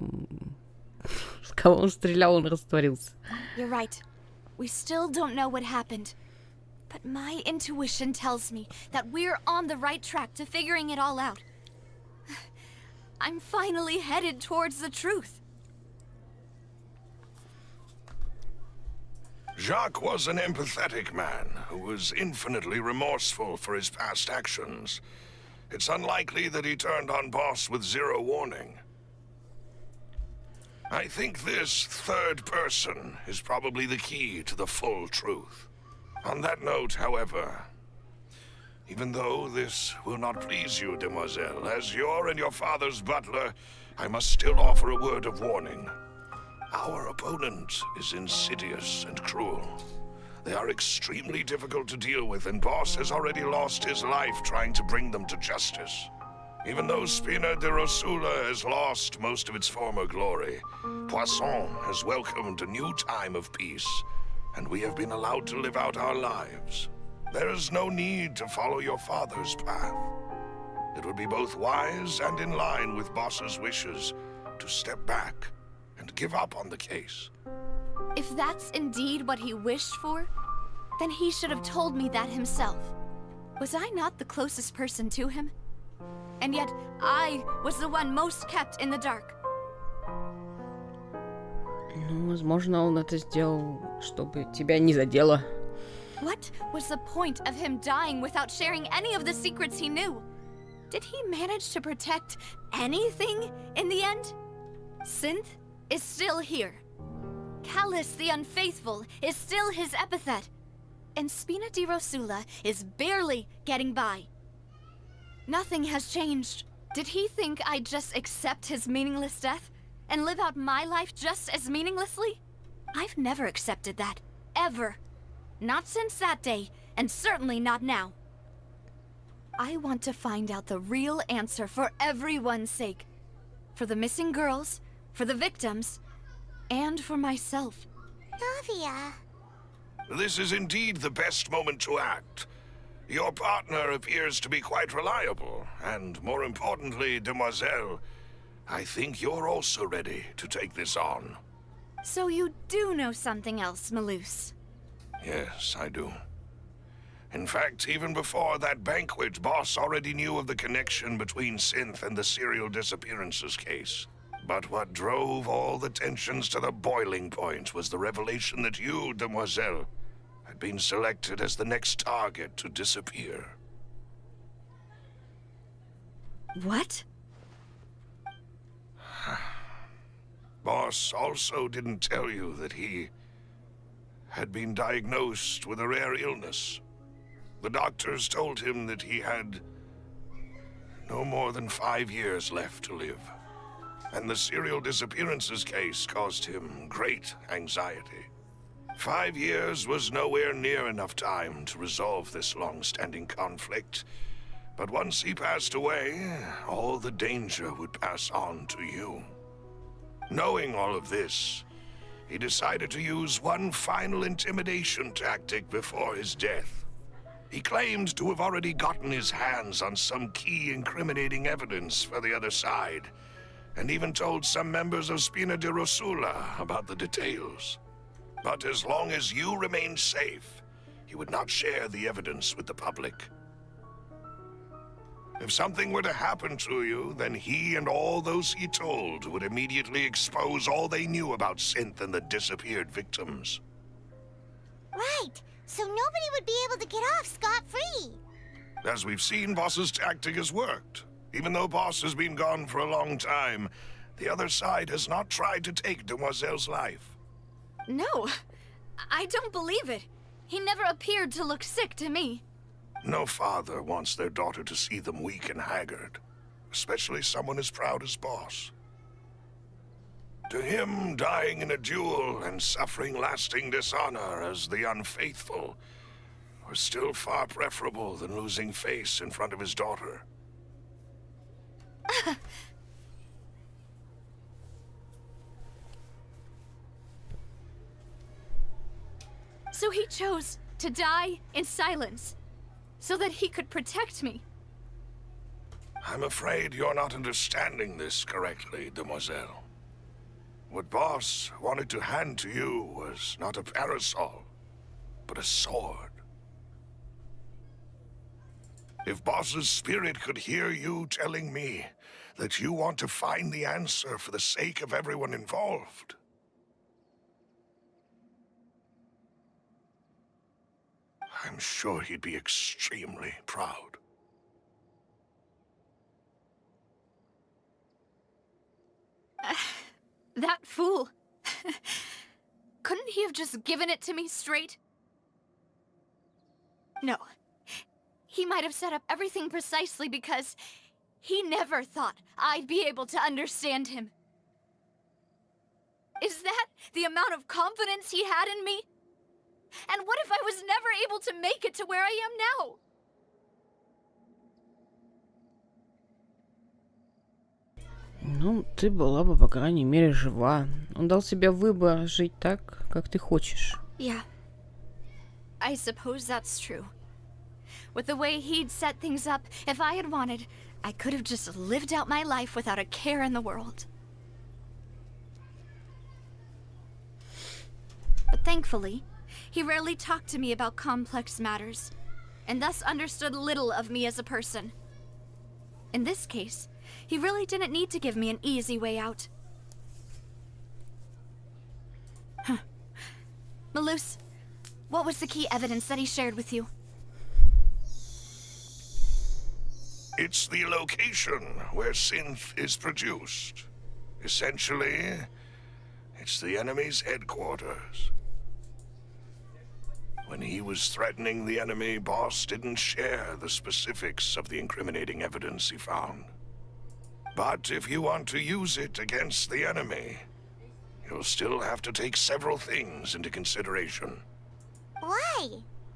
В кого он стрелял, он растворился. You're right. We still don't know what happened. But my intuition tells me that we're on the right track to figuring it all out. I'm finally headed towards the truth. Jacques was an empathetic man who was infinitely remorseful for his past actions. It's unlikely that he turned on Boss with 0 warning. I think this third person is probably the key to the full truth. On that note, however, even though this will not please you, demoiselle, as your and your father's butler, I must still offer a word of warning. Our opponent is insidious and cruel. They are extremely difficult to deal with, and Boss has already lost his life trying to bring them to justice. Even though Spina de Rosula has lost most of its former glory, Poisson has welcomed a new time of peace, and we have been allowed to live out our lives. There is no need to follow your father's path. It would be both wise and in line with Boss's wishes to step back and give up on the case. If that's indeed what he wished for, Then he should have told me that himself. Was I not the closest person to him? And yet, I was the one most kept in the dark. Ну, возможно, он это сделал, чтобы тебя не задело. What was the point of him dying without sharing any of the secrets he knew? Did he manage to protect anything in the end? Synth is still here. Callus the Unfaithful is still his epithet. And Spina di Rosula is barely getting by. Nothing has changed. Did he think I'd just accept his meaningless death and live out my life just as meaninglessly? I've never accepted that. Ever. Not since that day, and certainly not now. I want to find out the real answer for everyone's sake. For the missing girls, for the victims, and for myself. Navia. This is indeed the best moment to act. Your partner appears to be quite reliable, and more importantly, Demoiselle, I think you're also ready to take this on. So you do know something else, Malus? Yes, I do. In fact, even before that banquet, Boss already knew of the connection between Synth and the serial disappearances case. But what drove all the tensions to the boiling point was the revelation that you, Demoiselle, had been selected as the next target to disappear. What? Boss also didn't tell you that he had been diagnosed with a rare illness. The doctors told him that he had no more than 5 years left to live. And the serial disappearances case caused him great anxiety. 5 years was nowhere near enough time to resolve this long-standing conflict. But once he passed away, all the danger would pass on to you. Knowing all of this, he decided to use one final intimidation tactic before his death. He claimed to have already gotten his hands on some key incriminating evidence for the other side, and even told some members of Spina di Rosula about the details. But as long as you remained safe, he would not share the evidence with the public. If something were to happen to you, then he and all those he told would immediately expose all they knew about Synth and the disappeared victims. Right. So nobody would be able to get off scot-free. As we've seen, Boss's tactic has worked. Even though Boss has been gone for a long time, the other side has not tried to take Demoiselle's life. No, I don't believe it. He never appeared to look sick to me. No father wants their daughter to see them weak and haggard, especially someone as proud as Boss. To him, dying in a duel and suffering lasting dishonor as the Unfaithful was still far preferable than losing face in front of his daughter. So he chose to die in silence, so that he could protect me. I'm afraid you're not understanding this correctly, Demoiselle. What Boss wanted to hand to you was not a parasol, but a sword. If Boss's spirit could hear you telling me that you want to find the answer for the sake of everyone involved, I'm sure he'd be extremely proud. That fool. Couldn't he have just given it to me straight? No. He might have set up everything precisely because he never thought I'd be able to understand him. Is that the amount of confidence he had in me? And what if I was never able to make it to where I am now? Ну, ты была бы, по крайней мере, жива. Он дал тебе выбор жить так, как ты хочешь. Yeah. I suppose that's true. With the way he'd set things up, if I had wanted, I could have just lived out my life without a care in the world. But thankfully, he rarely talked to me about complex matters, and thus understood little of me as a person. In this case, he really didn't need to give me an easy way out. Malus, what was the key evidence that he shared with you? It's the location where synth is produced. Essentially, it's the enemy's headquarters. When he was threatening the enemy, Boss didn't share the specifics of the incriminating evidence he found. But if you want to use it against the enemy, you'll still have to take several things into consideration. Why?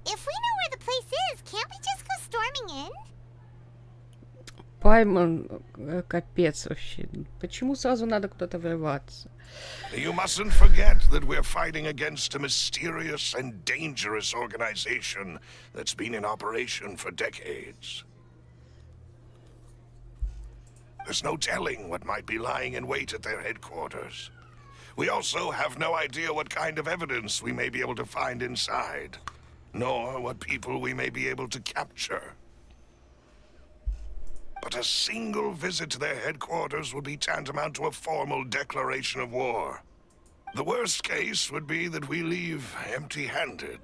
If we know where the place is, can't we just go storming in? Пайман, капец вообще. Почему сразу надо куда-то врываться? You mustn't forget that we're fighting against a mysterious and dangerous organization that's been in operation for decades. There's no telling what might be lying in wait at their headquarters. We also have no idea what kind of evidence we may be able to find inside, nor what people we may be able to capture. But a single visit to their headquarters would be tantamount to a formal declaration of war. The worst case would be that we leave empty-handed,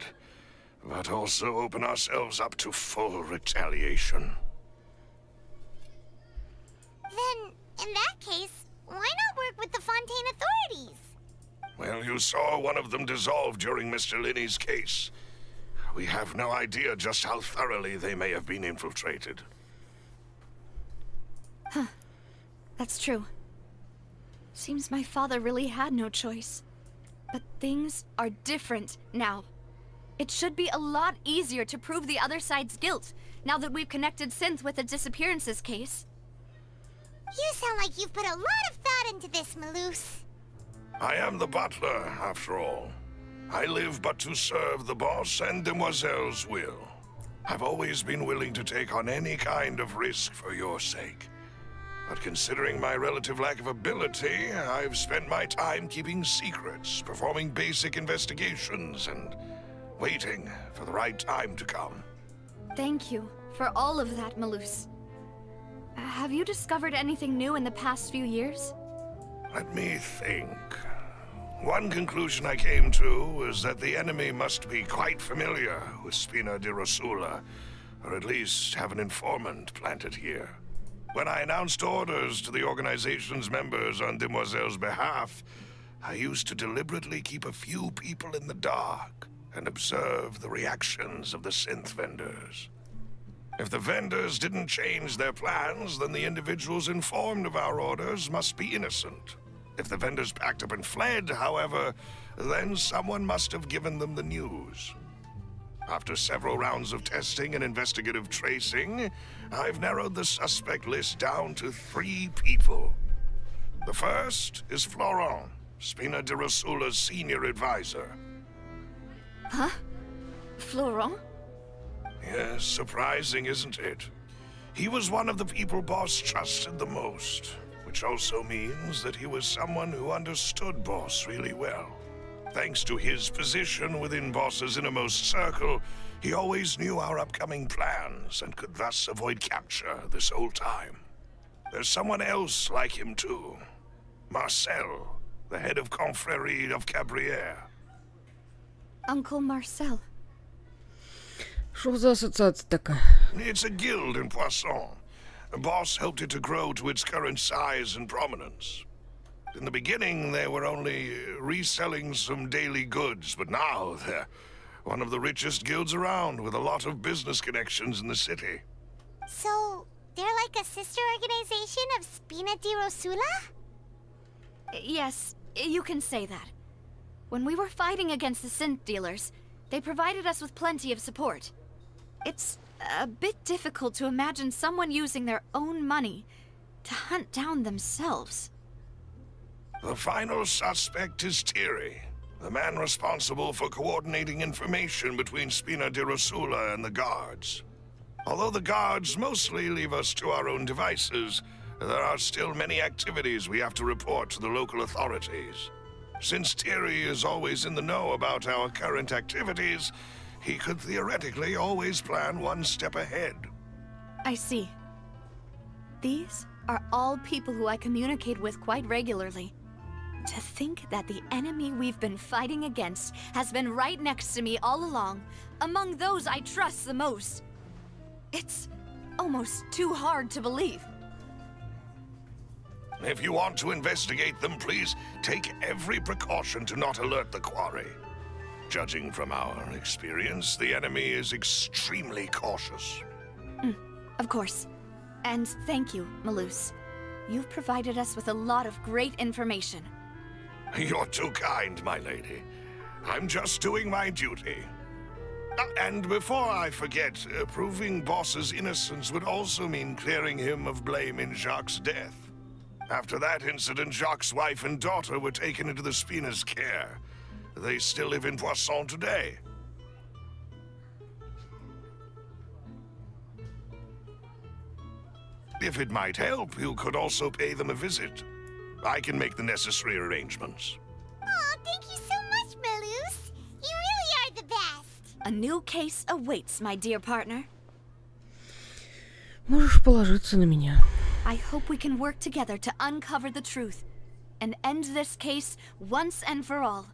but also open ourselves up to full retaliation. Then, in that case, why not work with the Fontaine authorities? Well, you saw one of them dissolve during Mr. Linney's case. We have no idea just how thoroughly they may have been infiltrated. Huh. That's true. Seems my father really had no choice. But things are different now. It should be a lot easier to prove the other side's guilt, now that we've connected Synth with the disappearances case. You sound like you've put a lot of thought into this, Malus. I am the butler, after all. I live but to serve the boss and Demoiselle's will. I've always been willing to take on any kind of risk for your sake. But considering my relative lack of ability, I've spent my time keeping secrets, performing basic investigations, and waiting for the right time to come. Thank you for all of that, Malus. Have you discovered anything new in the past few years? Let me think. One conclusion I came to was that the enemy must be quite familiar with Spina di Rosula, or at least have an informant planted here. When I announced orders to the organization's members on Demoiselle's behalf, I used to deliberately keep a few people in the dark and observe the reactions of the synth vendors. If the vendors didn't change their plans, then the individuals informed of our orders must be innocent. If the vendors packed up and fled, however, then someone must have given them the news. After several rounds of testing and investigative tracing, I've narrowed the suspect list down to 3 people. The first is Florent, Spina di Rosula's senior advisor. Huh? Florent? Yes, surprising, isn't it? He was one of the people Boss trusted the most, which also means that he was someone who understood Boss really well. Thanks to his position within Boss's innermost circle, he always knew our upcoming plans and could thus avoid capture this whole time. There's someone else like him too. Marcel, the head of Confrérie of Cabrières. Uncle Marcel. Что за ассоциация такая? It's a guild in Poisson. Boss helped it to grow to its current size and prominence. In the beginning, they were only reselling some daily goods, but now they're one of the richest guilds around, with a lot of business connections in the city. So, they're like a sister organization of Spina di Rosula? Yes, you can say that. When we were fighting against the synth dealers, they provided us with plenty of support. It's a bit difficult to imagine someone using their own money to hunt down themselves. The final suspect is Thierry, the man responsible for coordinating information between Spina di Rosula and the guards. Although the guards mostly leave us to our own devices, there are still many activities we have to report to the local authorities. Since Thierry is always in the know about our current activities, he could theoretically always plan one step ahead. I see. These are all people who I communicate with quite regularly. To think that the enemy we've been fighting against has been right next to me all along, among those I trust the most. It's almost too hard to believe. If you want to investigate them, please take every precaution to not alert the quarry. Judging from our experience, the enemy is extremely cautious. Of course. And thank you, Malus. You've provided us with a lot of great information. You're too kind, my lady. I'm just doing my duty. And before I forget, proving Boss's innocence would also mean clearing him of blame in Jacques' death. After that incident, Jacques' wife and daughter were taken into the Spina's care. They still live in Poisson today. If it might help, you could also pay them a visit. I can make the necessary arrangements. Oh, thank you so much, Malus. You really are the best. A new case awaits, my dear partner. Можешь положиться на меня. I hope we can work together to uncover the truth and end this case once and for all.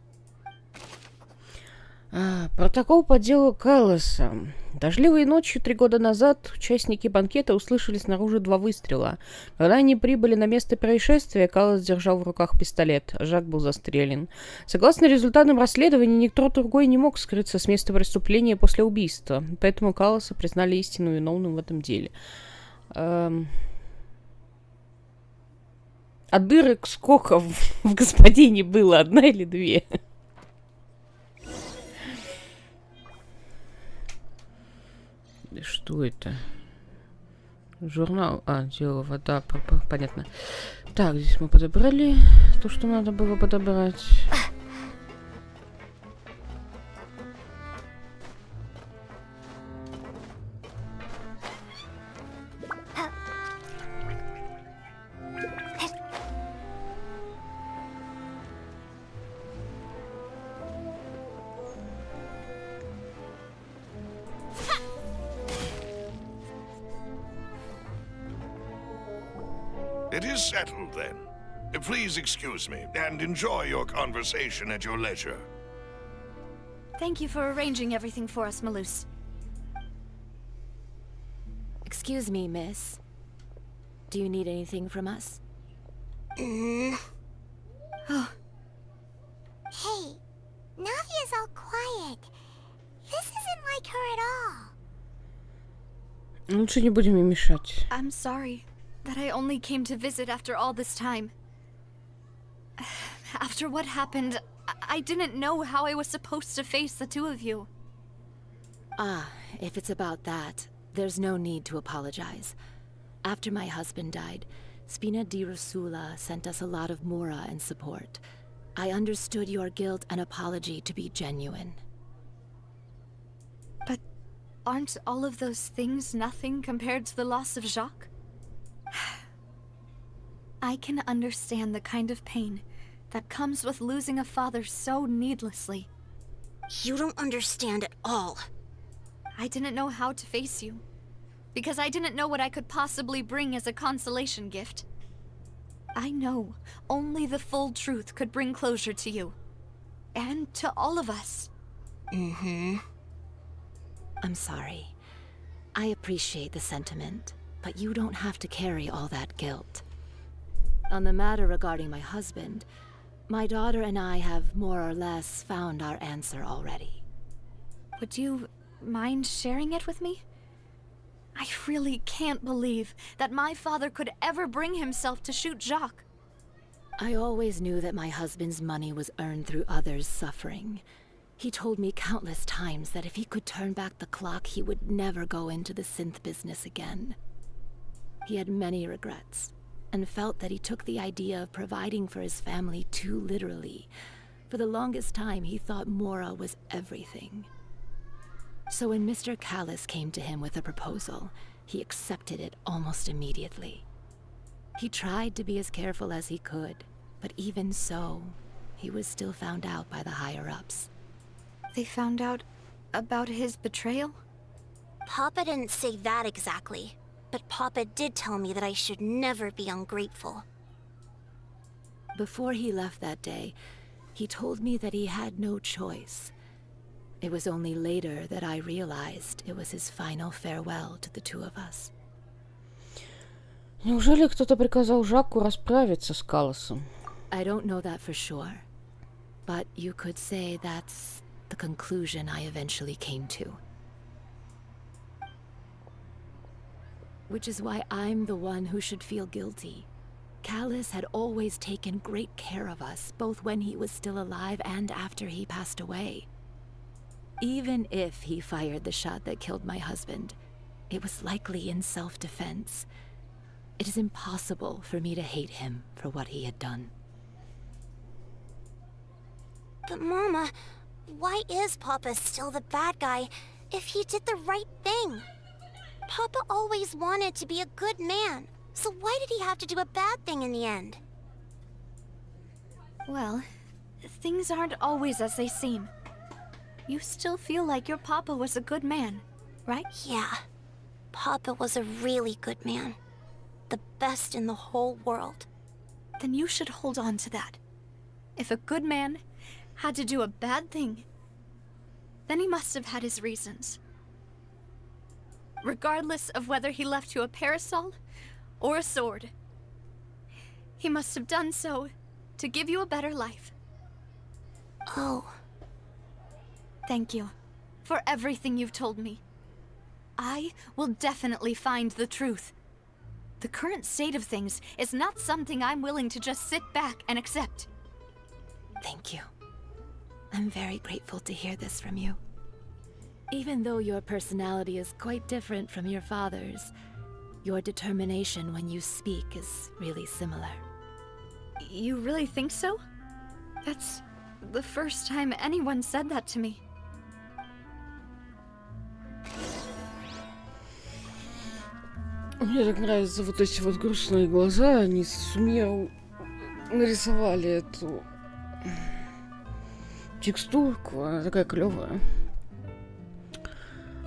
Протокол по делу Кайлоса. Дождливой ночью 3 года назад участники банкета услышали снаружи 2 выстрела. Когда они прибыли на место происшествия, Кайлос держал в руках пистолет, а Жак был застрелен. Согласно результатам расследования, никто другой не мог скрыться с места преступления после убийства, поэтому Кайлоса признали истинно виновным в этом деле. А дырок сколько в господине было? 1 или 2? Что это? Журнал. Дело вода. Понятно. Так, здесь мы подобрали то, что надо было подобрать. It is settled, then. Please excuse me, and enjoy your conversation at your leisure. Thank you for arranging everything for us, Malus. Excuse me, miss. Do you need anything from us? Hey, Navia's all quiet. This isn't like her at all. Лучше не будем им мешать. I'm sorry that I only came to visit after all this time. After what happened, I didn't know how I was supposed to face the two of you. If it's about that, there's no need to apologize. After my husband died, Spina di Rosula sent us a lot of mora and support. I understood your guilt and apology to be genuine. But aren't all of those things nothing compared to the loss of Jacques? I can understand the kind of pain that comes with losing a father so needlessly. You don't understand at all. I didn't know how to face you, because I didn't know what I could possibly bring as a consolation gift. I know only the full truth could bring closure to you, and to all of us. I'm sorry. I appreciate the sentiment, but you don't have to carry all that guilt. On the matter regarding my husband, my daughter and I have more or less found our answer already. Would you mind sharing it with me? I really can't believe that my father could ever bring himself to shoot Jacques. I always knew that my husband's money was earned through others' suffering. He told me countless times that if he could turn back the clock, he would never go into the synth business again. He had many regrets, and felt that he took the idea of providing for his family too literally. For the longest time, he thought Mora was everything. So when Mr. Callis came to him with a proposal, he accepted it almost immediately. He tried to be as careful as he could, but even so, he was still found out by the higher-ups. They found out about his betrayal? Papa didn't say that exactly, but Papa did tell me that I should never be ungrateful. Before he left that day, he told me that he had no choice. It was only later that I realized it was his final farewell to the two of us. Неужели кто-то приказал Жаку расправиться с Калосом? I don't know that for sure, but you could say that's the conclusion I eventually came to. Which is why I'm the one who should feel guilty. Callus had always taken great care of us, both when he was still alive and after he passed away. Even if he fired the shot that killed my husband, it was likely in self-defense. It is impossible for me to hate him for what he had done. But Mama, why is Papa still the bad guy if he did the right thing? Papa always wanted to be a good man, so why did he have to do a bad thing in the end? Well, things aren't always as they seem. You still feel like your papa was a good man, right? Yeah, Papa was a really good man. The best in the whole world. Then you should hold on to that. If a good man had to do a bad thing, then he must have had his reasons. Regardless of whether he left you a parasol or a sword, he must have done so to give you a better life. Oh. Thank you for everything you've told me. I will definitely find the truth. The current state of things is not something I'm willing to just sit back and accept. Thank you. I'm very grateful to hear this from you. Even though your personality is quite different from your father's, your determination when you speak is really similar. You really think so? That's the first time anyone said that to me. Мне так нравятся вот эти вот грустные глаза. Они с умело нарисовали эту текстурку. Она такая клевая.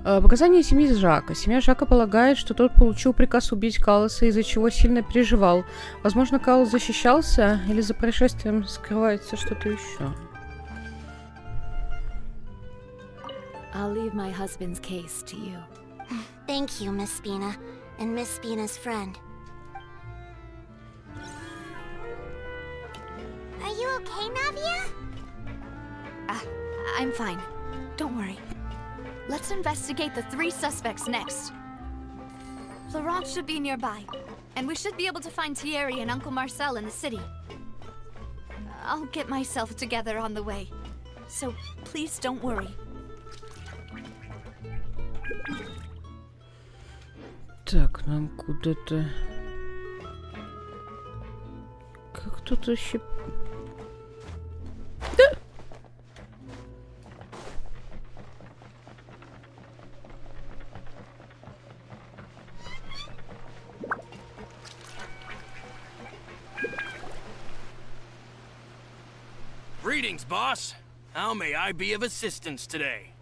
Показания семьи Жака. Семья Жака полагает, что тот получил приказ убить Калоса, из-за чего сильно переживал. Возможно, Калос защищался, или за происшествием скрывается что-то еще. I'll leave my husband's case to you. Thank you, Miss Spina, and Miss Spina's friend. Are you okay, Navia? I'm fine. Don't worry. Let's investigate the 3 suspects next. Laurent should be nearby, and we should be able to find Thierry and Uncle Marcel in the city. I'll get myself together on the way, so please don't worry. Так, нам куда-то... Как тут вообще... Да! Greetings, boss. How may I be of assistance today?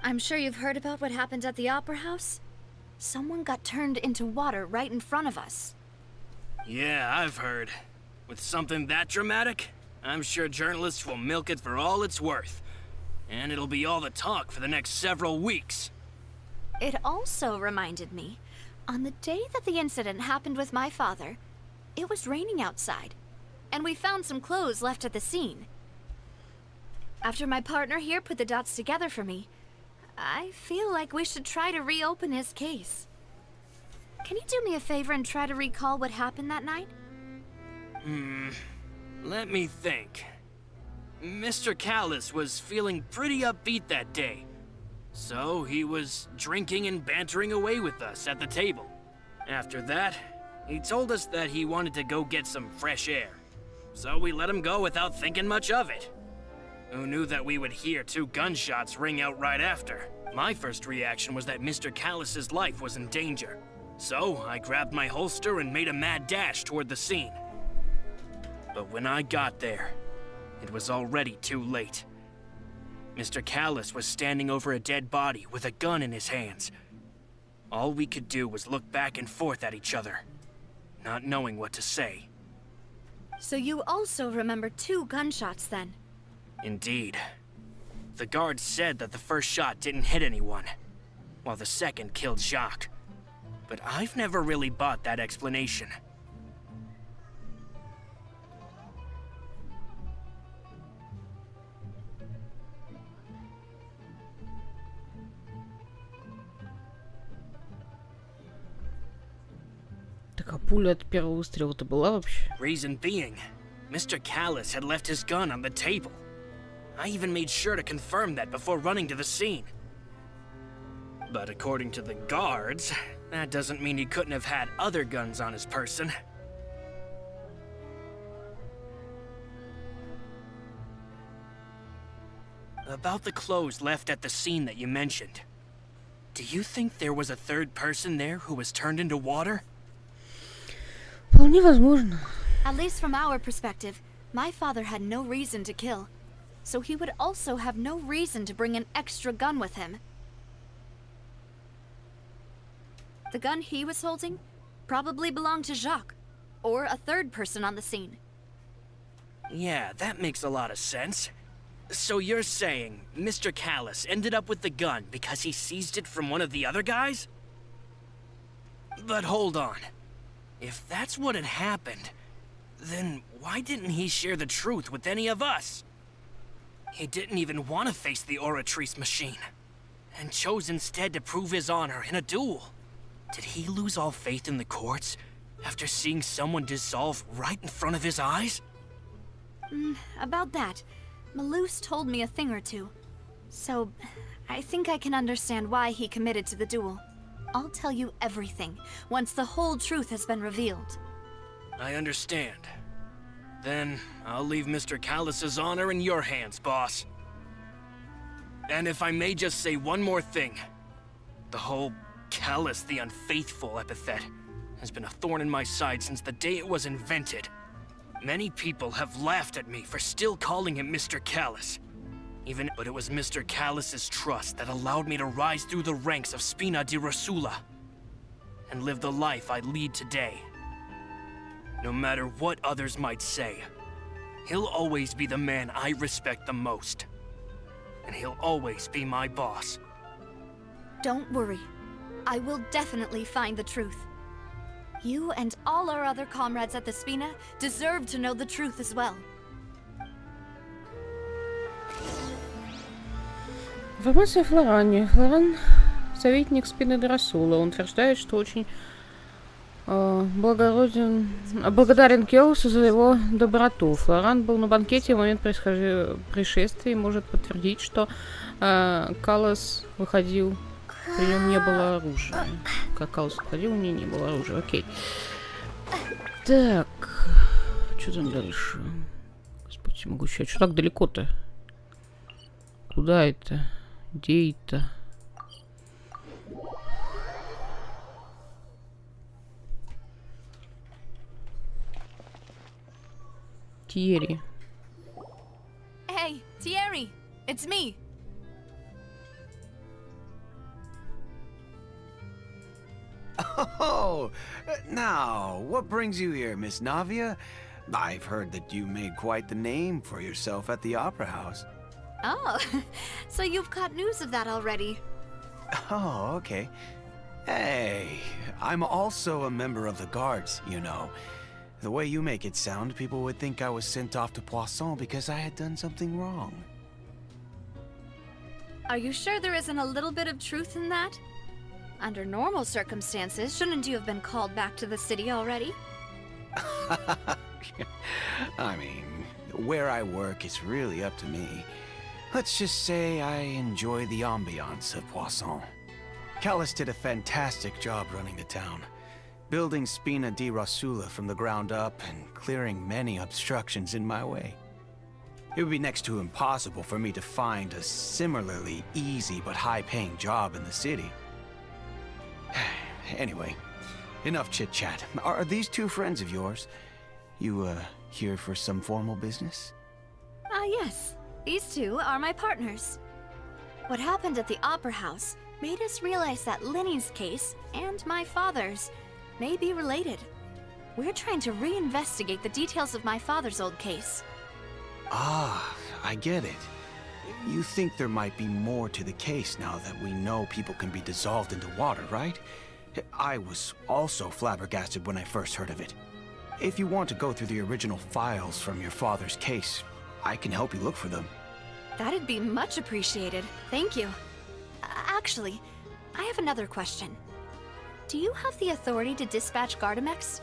I'm sure you've heard about what happened at the Opera House. Someone got turned into water right in front of us. Yeah, I've heard. With something that dramatic, I'm sure journalists will milk it for all it's worth. And it'll be all the talk for the next several weeks. It also reminded me, on the day that the incident happened with my father, it was raining outside, and we found some clothes left at the scene. After my partner here put the dots together for me, I feel like we should try to reopen his case. Can you do me a favor and try to recall what happened that night? Let me think. Mr. Callus was feeling pretty upbeat that day. So he was drinking and bantering away with us at the table. After that, he told us that he wanted to go get some fresh air. So we let him go without thinking much of it. Who knew that we would hear 2 gunshots ring out right after? My first reaction was that Mr. Callus's life was in danger. So I grabbed my holster and made a mad dash toward the scene. But when I got there, it was already too late. Mr. Callus was standing over a dead body with a gun in his hands. All we could do was look back and forth at each other, not knowing what to say. So you also remember 2 gunshots then? Indeed. The guard said that the first shot didn't hit anyone, while the second killed Jacques. But I've never really bought that explanation. Так а пуля от первого выстрела-то была вообще? Reason being, Mr. Callus had left his gun on the table. I even made sure to confirm that before running to the scene. But according to the guards, that doesn't mean he couldn't have had other guns on his person. About the clothes left at the scene that you mentioned. Do you think there was a third person there who was turned into water? Вполне возможно. At least from our perspective, my father had no reason to kill. So he would also have no reason to bring an extra gun with him. The gun he was holding probably belonged to Jacques, or a third person on the scene. Yeah, that makes a lot of sense. So you're saying Mr. Callus ended up with the gun because he seized it from one of the other guys? But hold on. If that's what had happened, then why didn't he share the truth with any of us? He didn't even want to face the Oratrice machine, and chose instead to prove his honor in a duel. Did he lose all faith in the courts after seeing someone dissolve right in front of his eyes? About that, Malus told me a thing or two. So, I think I can understand why he committed to the duel. I'll tell you everything, once the whole truth has been revealed. I understand. Then, I'll leave Mr. Callus's honor in your hands, boss. And if I may just say one more thing. The whole Callus the Unfaithful epithet has been a thorn in my side since the day it was invented. Many people have laughed at me for still calling him Mr. Callus. But it was Mr. Callus's trust that allowed me to rise through the ranks of Spina di Rosula and live the life I lead today. No matter what others might say, he'll always be the man I respect the most. And he'll always be my boss. Don't worry. I will definitely find the truth. You and all our other comrades at the Spina deserve to know the truth as well. Информация о Флоране. Флоран — советник Спины де Расула. Он утверждает, что очень благодарен Келусу за его доброту. Флоран был на банкете в момент происшествия и может подтвердить, что Каллас выходил, при нем не было оружия. Как Каллас выходил, у нее не было оружия. Окей. Так, что там дальше? Господи, могучая, что так далеко-то? Куда это? Где это? Thierry. Hey, Thierry, it's me. Oh, now, what brings you here, Miss Navia? I've heard that you made quite the name for yourself at the Opera House. Oh, so you've got news of that already. Oh, okay. Hey, I'm also a member of the guards, you know. The way you make it sound, people would think I was sent off to Poisson because I had done something wrong. Are you sure there isn't a little bit of truth in that? Under normal circumstances, shouldn't you have been called back to the city already? I mean, where I work is really up to me. Let's just say I enjoy the ambiance of Poisson. Callus did a fantastic job running the town, building Spina di Rosula from the ground up and clearing many obstructions in my way. It would be next to impossible for me to find a similarly easy but high-paying job in the city. Anyway, enough chit-chat. Are these two friends of yours? You, here for some formal business? Ah, yes. These two are my partners. What happened at the Opera House made us realize that Linny's case and my father's may be related. We're trying to reinvestigate the details of my father's old case. Ah, I get it. You think there might be more to the case now that we know people can be dissolved into water, right? I was also flabbergasted when I first heard of it. If you want to go through the original files from your father's case, I can help you look for them. That'd be much appreciated. Thank you. Actually, I have another question. Do you have the authority to dispatch Gardamex?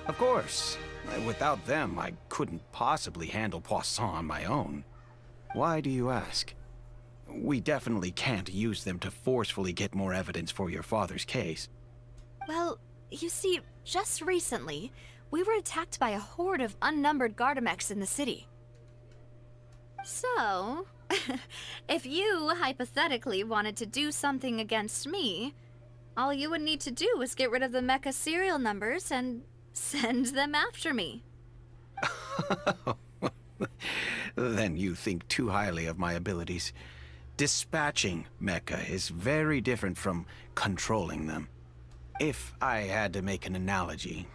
Of course. Without them, I couldn't possibly handle Poisson on my own. Why do you ask? We definitely can't use them to forcefully get more evidence for your father's case. Well, you see, just recently, we were attacked by a horde of unnumbered Gardamex in the city. So, if you hypothetically wanted to do something against me, all you would need to do is get rid of the mecha serial numbers and send them after me. Then you think too highly of my abilities. Dispatching mecha is very different from controlling them. If I had to make an analogy,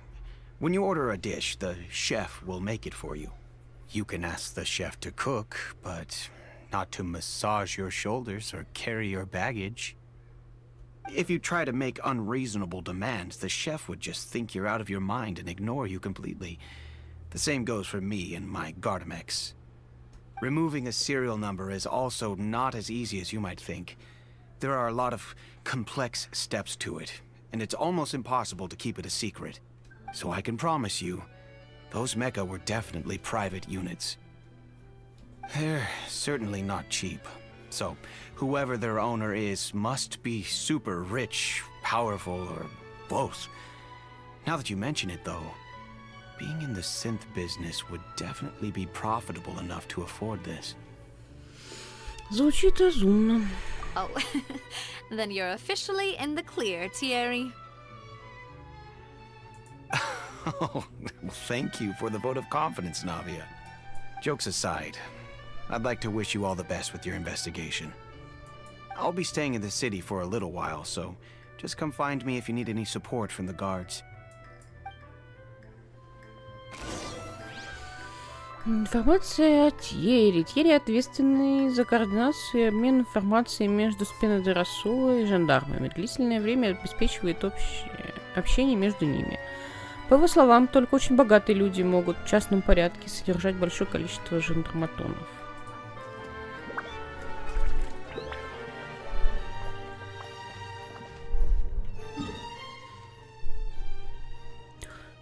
when you order a dish, the chef will make it for you. You can ask the chef to cook, but not to massage your shoulders or carry your baggage. If you try to make unreasonable demands, the chef would just think you're out of your mind and ignore you completely. The same goes for me and my Gardamex. Removing a serial number is also not as easy as you might think. There are a lot of complex steps to it, and it's almost impossible to keep it a secret. So I can promise you, those mecha were definitely private units. They're certainly not cheap. So, whoever their owner is must be super rich, powerful, or both. Now that you mention it, though, being in the synth business would definitely be profitable enough to afford this. Звучит разумно. Oh, then you're officially in the clear, Thierry. Oh, thank you for the vote of confidence, Navia. Jokes aside, I'd like to wish you all the best with your investigation. I'll be staying in the city for a little while, so just come find me if you need any support from the guards. Информация о Тьерри. Тьерри ответственный за координацию и обмен информацией между Спина де Рассула и жандармами. Длительное время обеспечивает общение между ними. По его словам, только очень богатые люди могут в частном порядке содержать большое количество жандарматонов.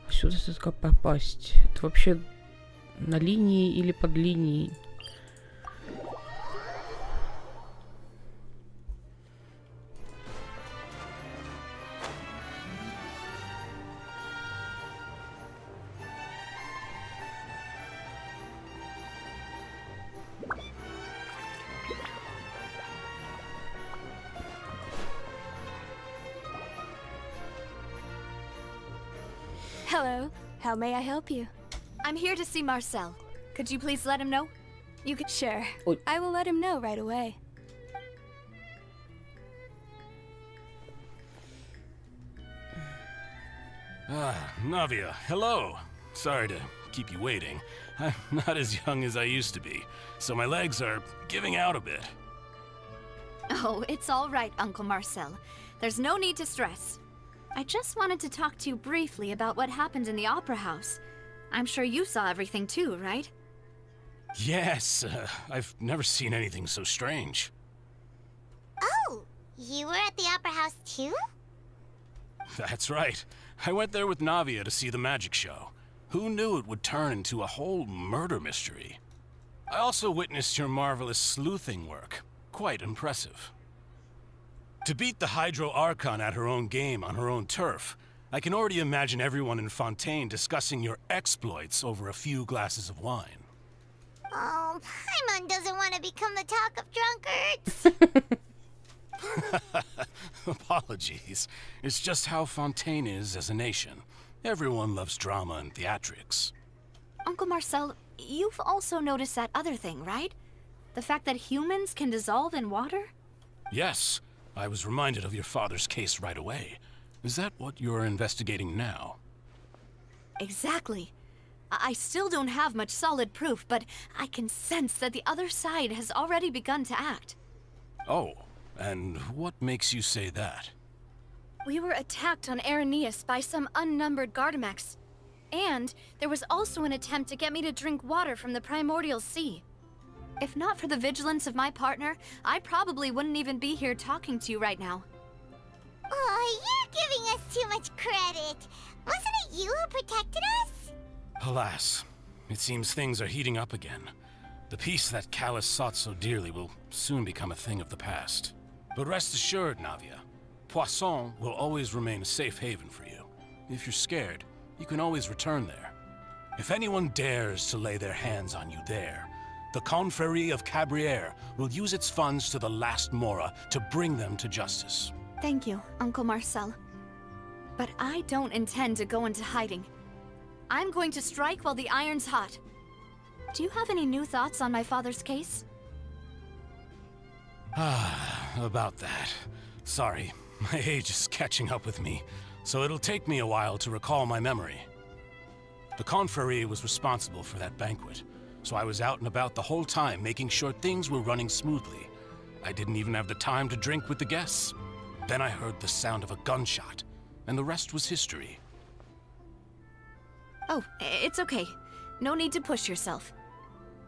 Сюда только попасть. Это вообще на линии или под линией? Hello. How may I help you? I'm here to see Marcel. Could you please let him know? You could... Sure. Ой. I will let him know right away. Navia, hello. Sorry to keep you waiting. I'm not as young as I used to be, so my legs are giving out a bit. Oh, it's all right, Uncle Marcel. There's no need to stress. I just wanted to talk to you briefly about what happened in the Opera House. I'm sure you saw everything too, right? Yes, I've never seen anything so strange. Oh, you were at the Opera House too? That's right. I went there with Navia to see the magic show. Who knew it would turn into a whole murder mystery? I also witnessed your marvelous sleuthing work. Quite impressive. To beat the Hydro Archon at her own game on her own turf, I can already imagine everyone in Fontain discussing your exploits over a few glasses of wine. Oh, Paimon doesn't want to become the talk of drunkards. Apologies. It's just how Fontaine is as a nation. Everyone loves drama and theatrics. Uncle Marcel, you've also noticed that other thing, right? The fact that humans can dissolve in water? Yes, I was reminded of your father's case right away. Is that what you're investigating now? Exactly. I still don't have much solid proof, but I can sense that the other side has already begun to act. Oh, and what makes you say that? We were attacked on Araneus by some unnumbered Gardamex. And there was also an attempt to get me to drink water from the primordial sea. If not for the vigilance of my partner, I probably wouldn't even be here talking to you right now. Oh, you're giving us too much credit. Wasn't it you who protected us? Alas, it seems things are heating up again. The peace that Callus sought so dearly will soon become a thing of the past. But rest assured, Navia, Poisson will always remain a safe haven for you. If you're scared, you can always return there. If anyone dares to lay their hands on you there, the Confrérie of Cabrières will use its funds to the last Mora to bring them to justice. Thank you, Uncle Marcel. But I don't intend to go into hiding. I'm going to strike while the iron's hot. Do you have any new thoughts on my father's case? About that. Sorry, my age is catching up with me, so it'll take me a while to recall my memory. The Confrérie was responsible for that banquet, so I was out and about the whole time making sure things were running smoothly. I didn't even have the time to drink with the guests. Then I heard the sound of a gunshot, and the rest was history. Oh, it's okay. No need to push yourself.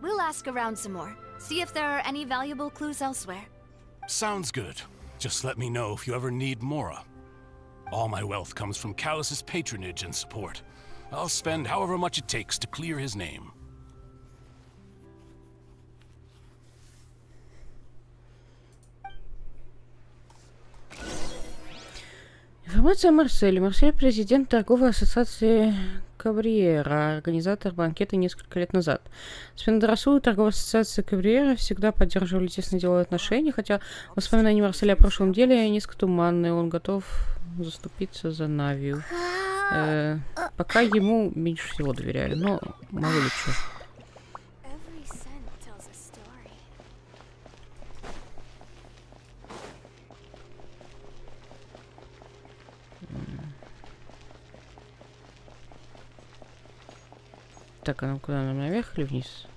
We'll ask around some more, see if there are any valuable clues elsewhere. Sounds good. Just let me know if you ever need Mora. All my wealth comes from Callus's patronage and support. I'll spend however much it takes to clear his name. Информация о Марселе. Марсель – президент торговой ассоциации Кабриера, организатор банкета несколько лет назад. Спиндрасу торговой ассоциации Кабриера всегда поддерживали тесные деловые отношения, хотя воспоминания Марселя о прошлом деле несколько туманные. Он готов заступиться за Навию. Пока ему меньше всего доверяю, но мало ли что. Так, а нам куда? Нам наверх или вниз?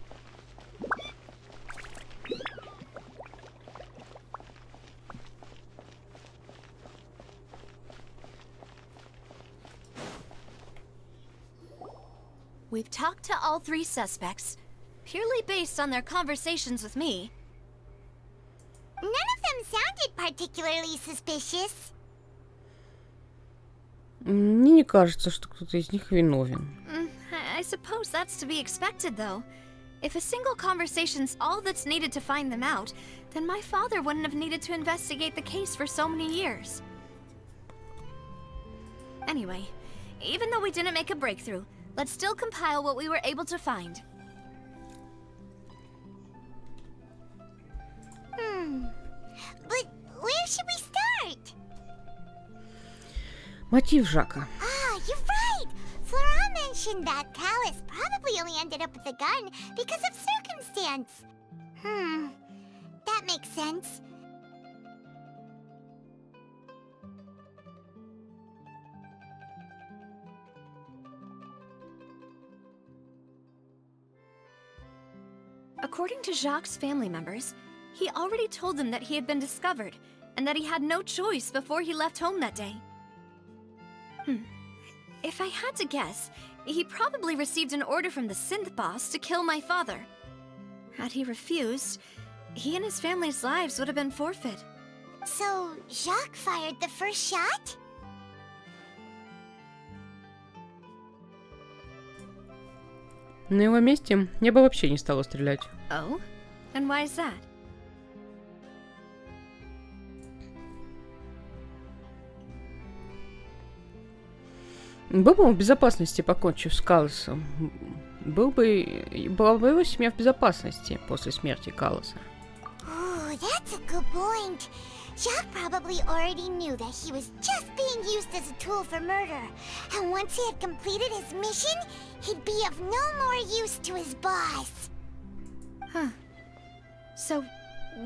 We've talked to all three suspects, purely based on their conversations with me. None of them sounded particularly suspicious. Мне не кажется, что кто-то из них виновен. I suppose that's to be expected, though. If a single conversation's all that's needed to find them out, then my father wouldn't have needed to investigate the case for so many years. Anyway, even though we didn't make a breakthrough, let's still compile what we were able to find. But where should we start? Мотив Жака. Ah, you're right! Flora mentioned that Callus probably only ended up with a gun because of circumstance. That makes sense. According to Jacques' family members, he already told them that he had been discovered, and that he had no choice before he left home that day. If I had to guess, he probably received an order from the synth boss to kill my father. Had he refused, he and his family's lives would have been forfeit. So, Jacques fired the first shot? На его месте я бы вообще не стала стрелять. Oh? And why is that? Был бы он в безопасности, покончив с Калласом. Была бы его семья в безопасности после смерти Калласа. Ooh, that's a good point. Jacques probably already knew that he was just being used as a tool for murder. And once he had completed his mission, he'd be of no more use to his boss. Huh. So,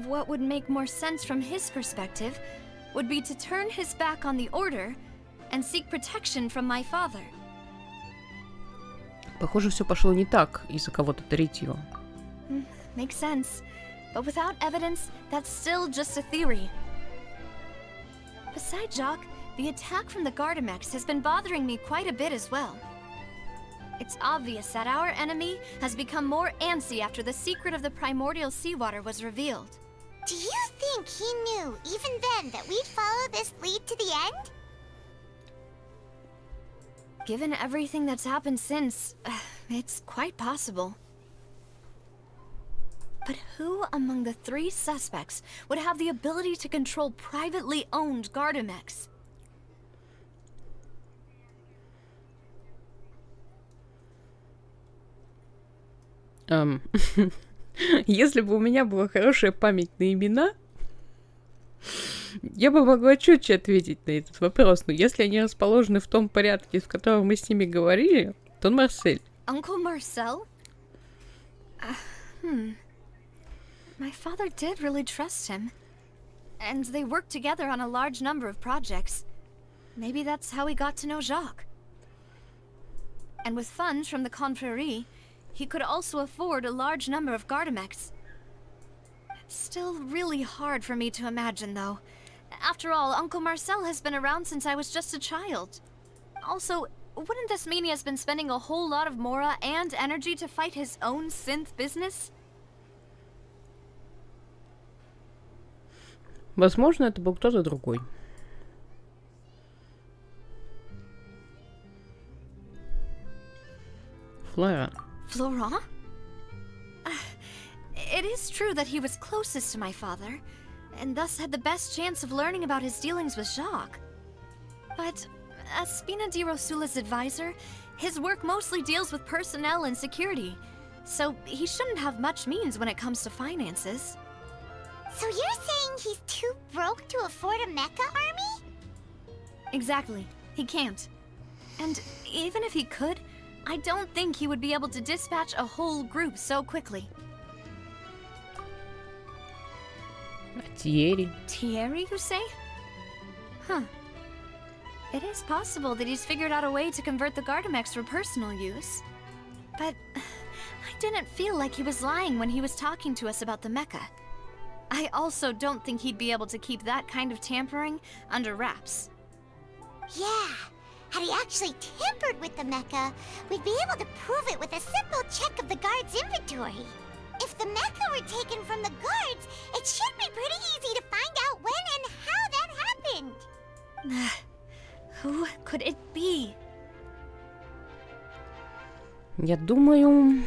what would make more sense from his perspective would be to turn his back on the Order and seek protection from my father. Похоже, все пошло не так из-за кого-то третьего. Makes sense. But without evidence, that's still just a theory. Besides Jacques, the attack from the Gardamex has been bothering me quite a bit as well. It's obvious that our enemy has become more antsy after the secret of the primordial seawater was revealed. Do you think he knew, even then, that we'd follow this lead to the end? Given everything that's happened since, it's quite possible. But who among the 3 suspects would have the ability to control privately owned Gardamex? Если бы у меня была хорошая память на имена, я бы могла четче ответить на этот вопрос. Но если они расположены в том порядке, в котором мы с ними говорили, то Марсель. Uncle Marcel? My father did really trust him. And they worked together on a large number of projects. Maybe that's how he got to know Jacques. And with funds from the Confrérie, he could also afford a large number of Gardamex. It's still really hard for me to imagine, though. After all, Uncle Marcel has been around since I was just a child. Also, wouldn't this mean he has been spending a whole lot of mora and energy to fight his own synth business? Возможно, это был кто-то другой. Флора. Florent? It is true that he was closest to my father, and thus had the best chance of learning about his dealings with Jacques. But as Spina di Rosula's advisor, his work mostly deals with personnel and security, so he shouldn't have much means when it comes to finances. So you're saying he's too broke to afford a mecha army? Exactly. He can't. And even if he could, I don't think he would be able to dispatch a whole group so quickly. Thierry. Thierry, you say? Huh. It is possible that he's figured out a way to convert the Gardamex for personal use. But I didn't feel like he was lying when he was talking to us about the mecha. I also don't think he'd be able to keep that kind of tampering under wraps. Yeah. Had he actually tampered with the mecha, we'd be able to prove it with a simple check of the guard's inventory. If the mecha were taken from the guards, it should be pretty easy to find out when and how that happened. Who could it be? Я думаю...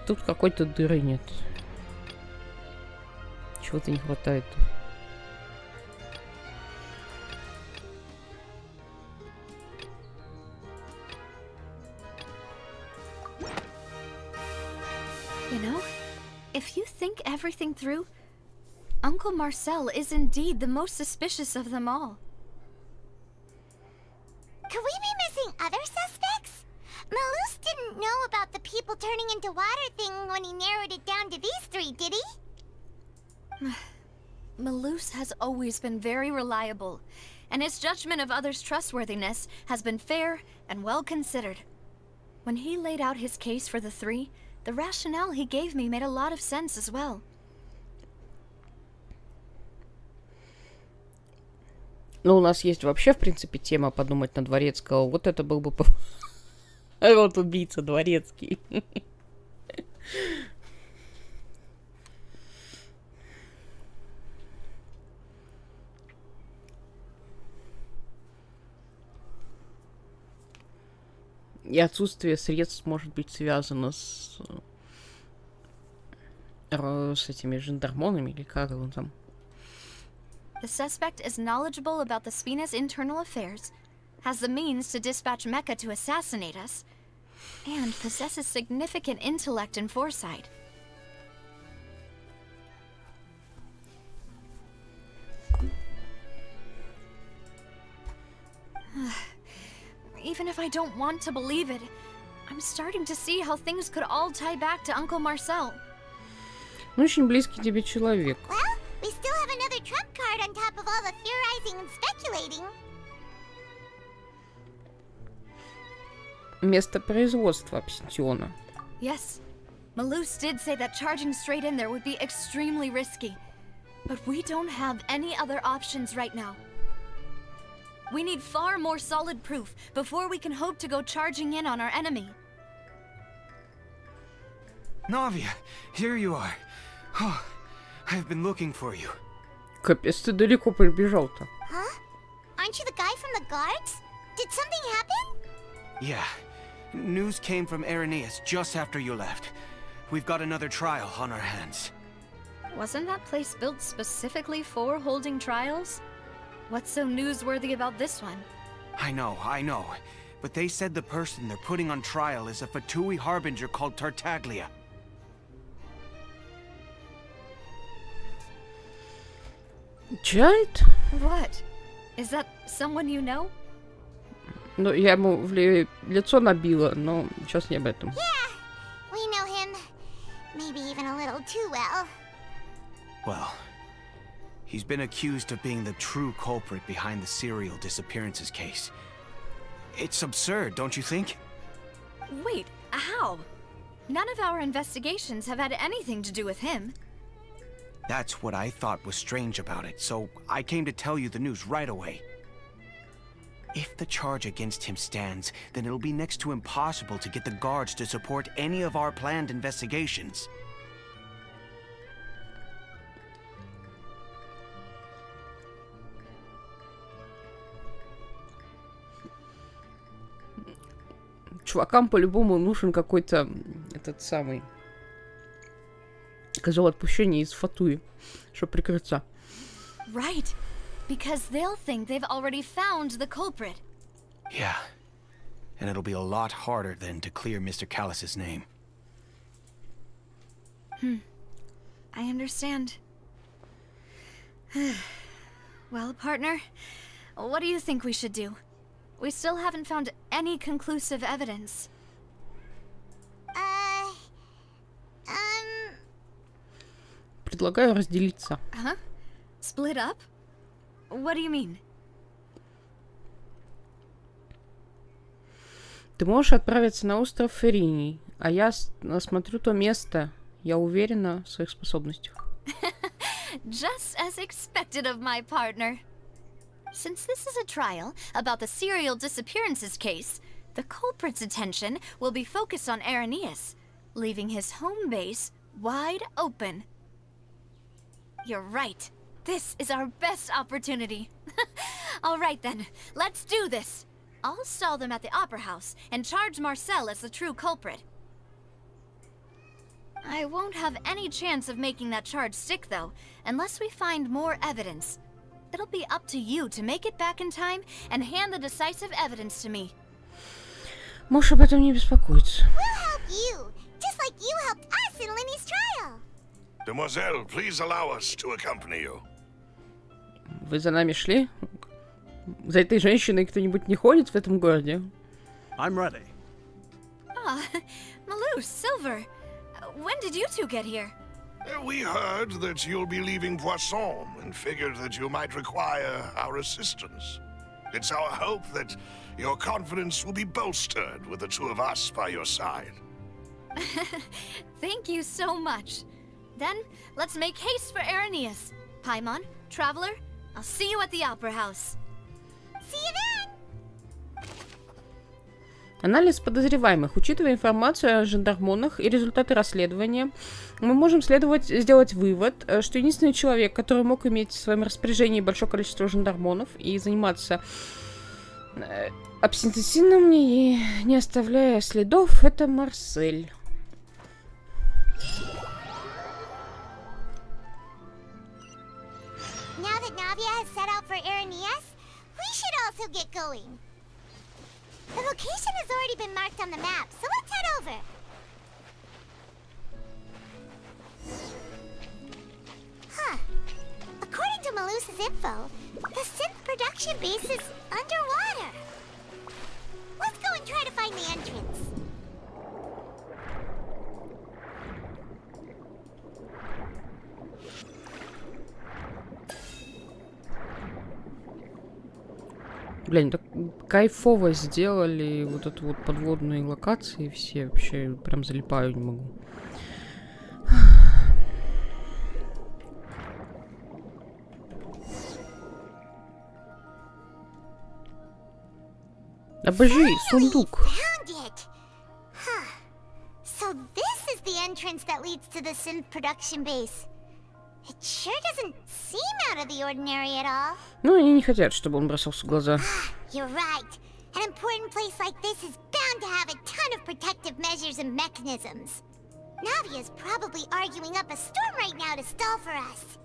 Тут какой-то дыры нет. Чего-то не хватает. You know, if you think everything through, Uncle Marcel is indeed the most suspicious of them all. Could we be missing other suspects? Malus didn't know about the people turning into water thing when he narrowed it down to these 3, did he? Malus has always been very reliable, and his judgment of others' trustworthiness has been fair and well considered. When he laid out his case for the 3, the rationale he gave me made a lot of sense as well. Ну, у нас есть вообще, в принципе, тема подумать на Дворецкого. Вот это был бы... Вот убийца Дворецкий. И отсутствие средств может быть связано с этими жандармонами, или как он там. The suspect is knowledgeable about the Spina's internal affairs, has the means to dispatch Mecha to assassinate us, and possesses significant intellect and foresight. Even if I don't want to believe it, I'm starting to see how things could all tie back to Uncle Marcel. Очень близкий тебе человек. Well, we still have another trump card on top of all the theorizing and speculating. Место производства обсидиана. Yes, Malus did say that charging straight in there would be extremely risky. But we don't have any other options right now. We need far more solid proof before we can hope to go charging in on our enemy. Navia, here you are. Oh, I've been looking for you. Капец, ты далеко прибежал-то. Huh? Aren't you the guy from the guards? Did something happen? Yeah. News came from Irenaeus just after you left. We've got another trial on our hands. Wasn't that place built specifically for holding trials? What's so newsworthy about this one? I know. But they said the person they're putting on trial is a Fatui harbinger called Tartaglia. Child? What? Is that someone you know? Ну, я ему в лицо набила, но сейчас не об этом. Yeah, we know him. Maybe even a little too well. Well, he's been accused of being the true culprit behind the serial disappearances case. It's absurd, don't you think? Wait, how? None of our investigations have had anything to do with him. That's what I thought was strange about it, so I came to tell you the news right away. If the charge against him stands, then it'll be next to impossible to get the guards to support any of our planned investigations. Чувакам по-любому нужен какой-то этот самый козел отпущения из Фатуи, чтобы прикрыться. Right, because they'll think they've already found the culprit. Yeah, and it'll be a lot harder then to clear Mr. Callus's name. I understand. Well, partner, what do you think we should do? We still haven't found any conclusive evidence. Предлагаю разделиться. Huh? Split up? What do you mean? Ты можешь отправиться на остров Фериний, а я осмотрю то место. Я уверена в своих способностях. Just as expected of my partner. Since this is a trial about the serial disappearances case, the culprit's attention will be focused on Irenaeus, leaving his home base wide open. You're right. This is our best opportunity. All right then, let's do this. I'll stall them at the Opera House and charge Marcel as the true culprit. I won't have any chance of making that charge stick, though, unless we find more evidence. It'll be up to you to make it back in time and hand the decisive evidence to me. Можешь об этом не беспокоиться. We'll help you, just like you helped us in Linny's trial. Demoiselle, please allow us to accompany you. Вы за нами шли? За этой женщиной кто-нибудь не ходит в этом городе? I'm ready. Ah, Malus, Silver. When did you two get here? We heard that you'll be leaving Poisson and figured that you might require our assistance. It's our hope that your confidence will be bolstered with the two of us by your side. Thank you so much. Then, let's make haste for Irenaeus. Paimon, Traveler, I'll see you at the Opera House. See you then! Анализ подозреваемых. Учитывая информацию о жандармонах и результаты расследования, мы можем сделать вывод, что единственный человек, который мог иметь в своем распоряжении большое количество жандармонов и заниматься абсинтезином, не оставляя следов, это Марсель. Now that Navia has set out for Aranias, we should also get going. The location has already been marked on the map, so let's head over. Huh. According to Malusa's info, the synth production base is underwater. Let's go and try to find the entrance. Блин, так кайфово сделали вот эту вот подводные локации все. Вообще прям залипаю, не могу. Обожи, сундук. Found it. Huh. So this is the entrance that leads to the synth production base. It sure doesn't seem out of the ordinary at all. Ну, они не хотят, чтобы он бросался в глаза. You're right. An important place like this is bound to have a ton of protective measures and mechanisms. Navia's probably arguing up a storm right now to stall for us.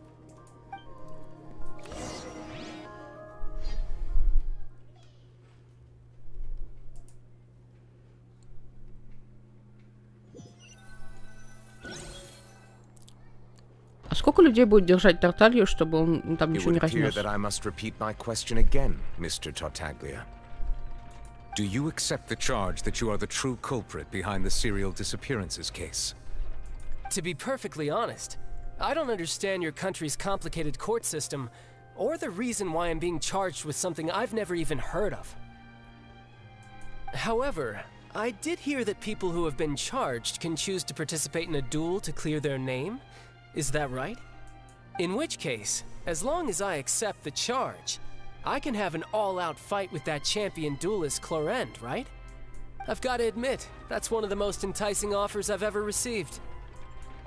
А сколько людей будет держать Тарталью, чтобы он там It ничего не would appear разнес? that I must repeat my question again, Mr. Tartaglia. Do you accept the charge that you are the true culprit behind the serial disappearances case? To be perfectly honest, I don't understand your country's complicated court system, or the reason why I'm being charged with something I've never even heard of. However, I did hear that people who have been charged can choose to participate in a duel to clear their name. Is that right? In which case, as long as I accept the charge, I can have an all-out fight with that champion duelist Clorend, right? I've got to admit, that's one of the most enticing offers I've ever received.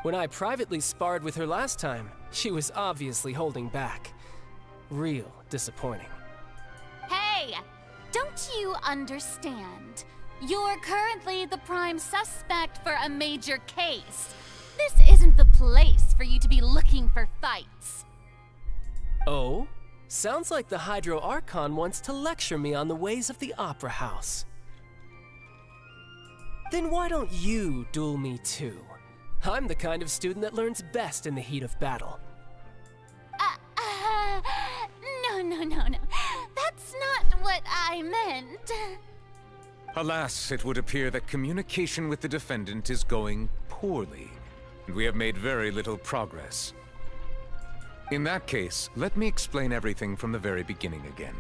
When I privately sparred with her last time, she was obviously holding back. Real disappointing. Hey! Don't you understand? You're currently the prime suspect for a major case. This isn't the place for you to be looking for fights. Oh? Sounds like the Hydro Archon wants to lecture me on the ways of the Opera House. Then why don't you duel me too? I'm the kind of student that learns best in the heat of battle. No. That's not what I meant. Alas, it would appear that communication with the defendant is going poorly, and we have made very little progress. In that case, let me explain everything from the very beginning again.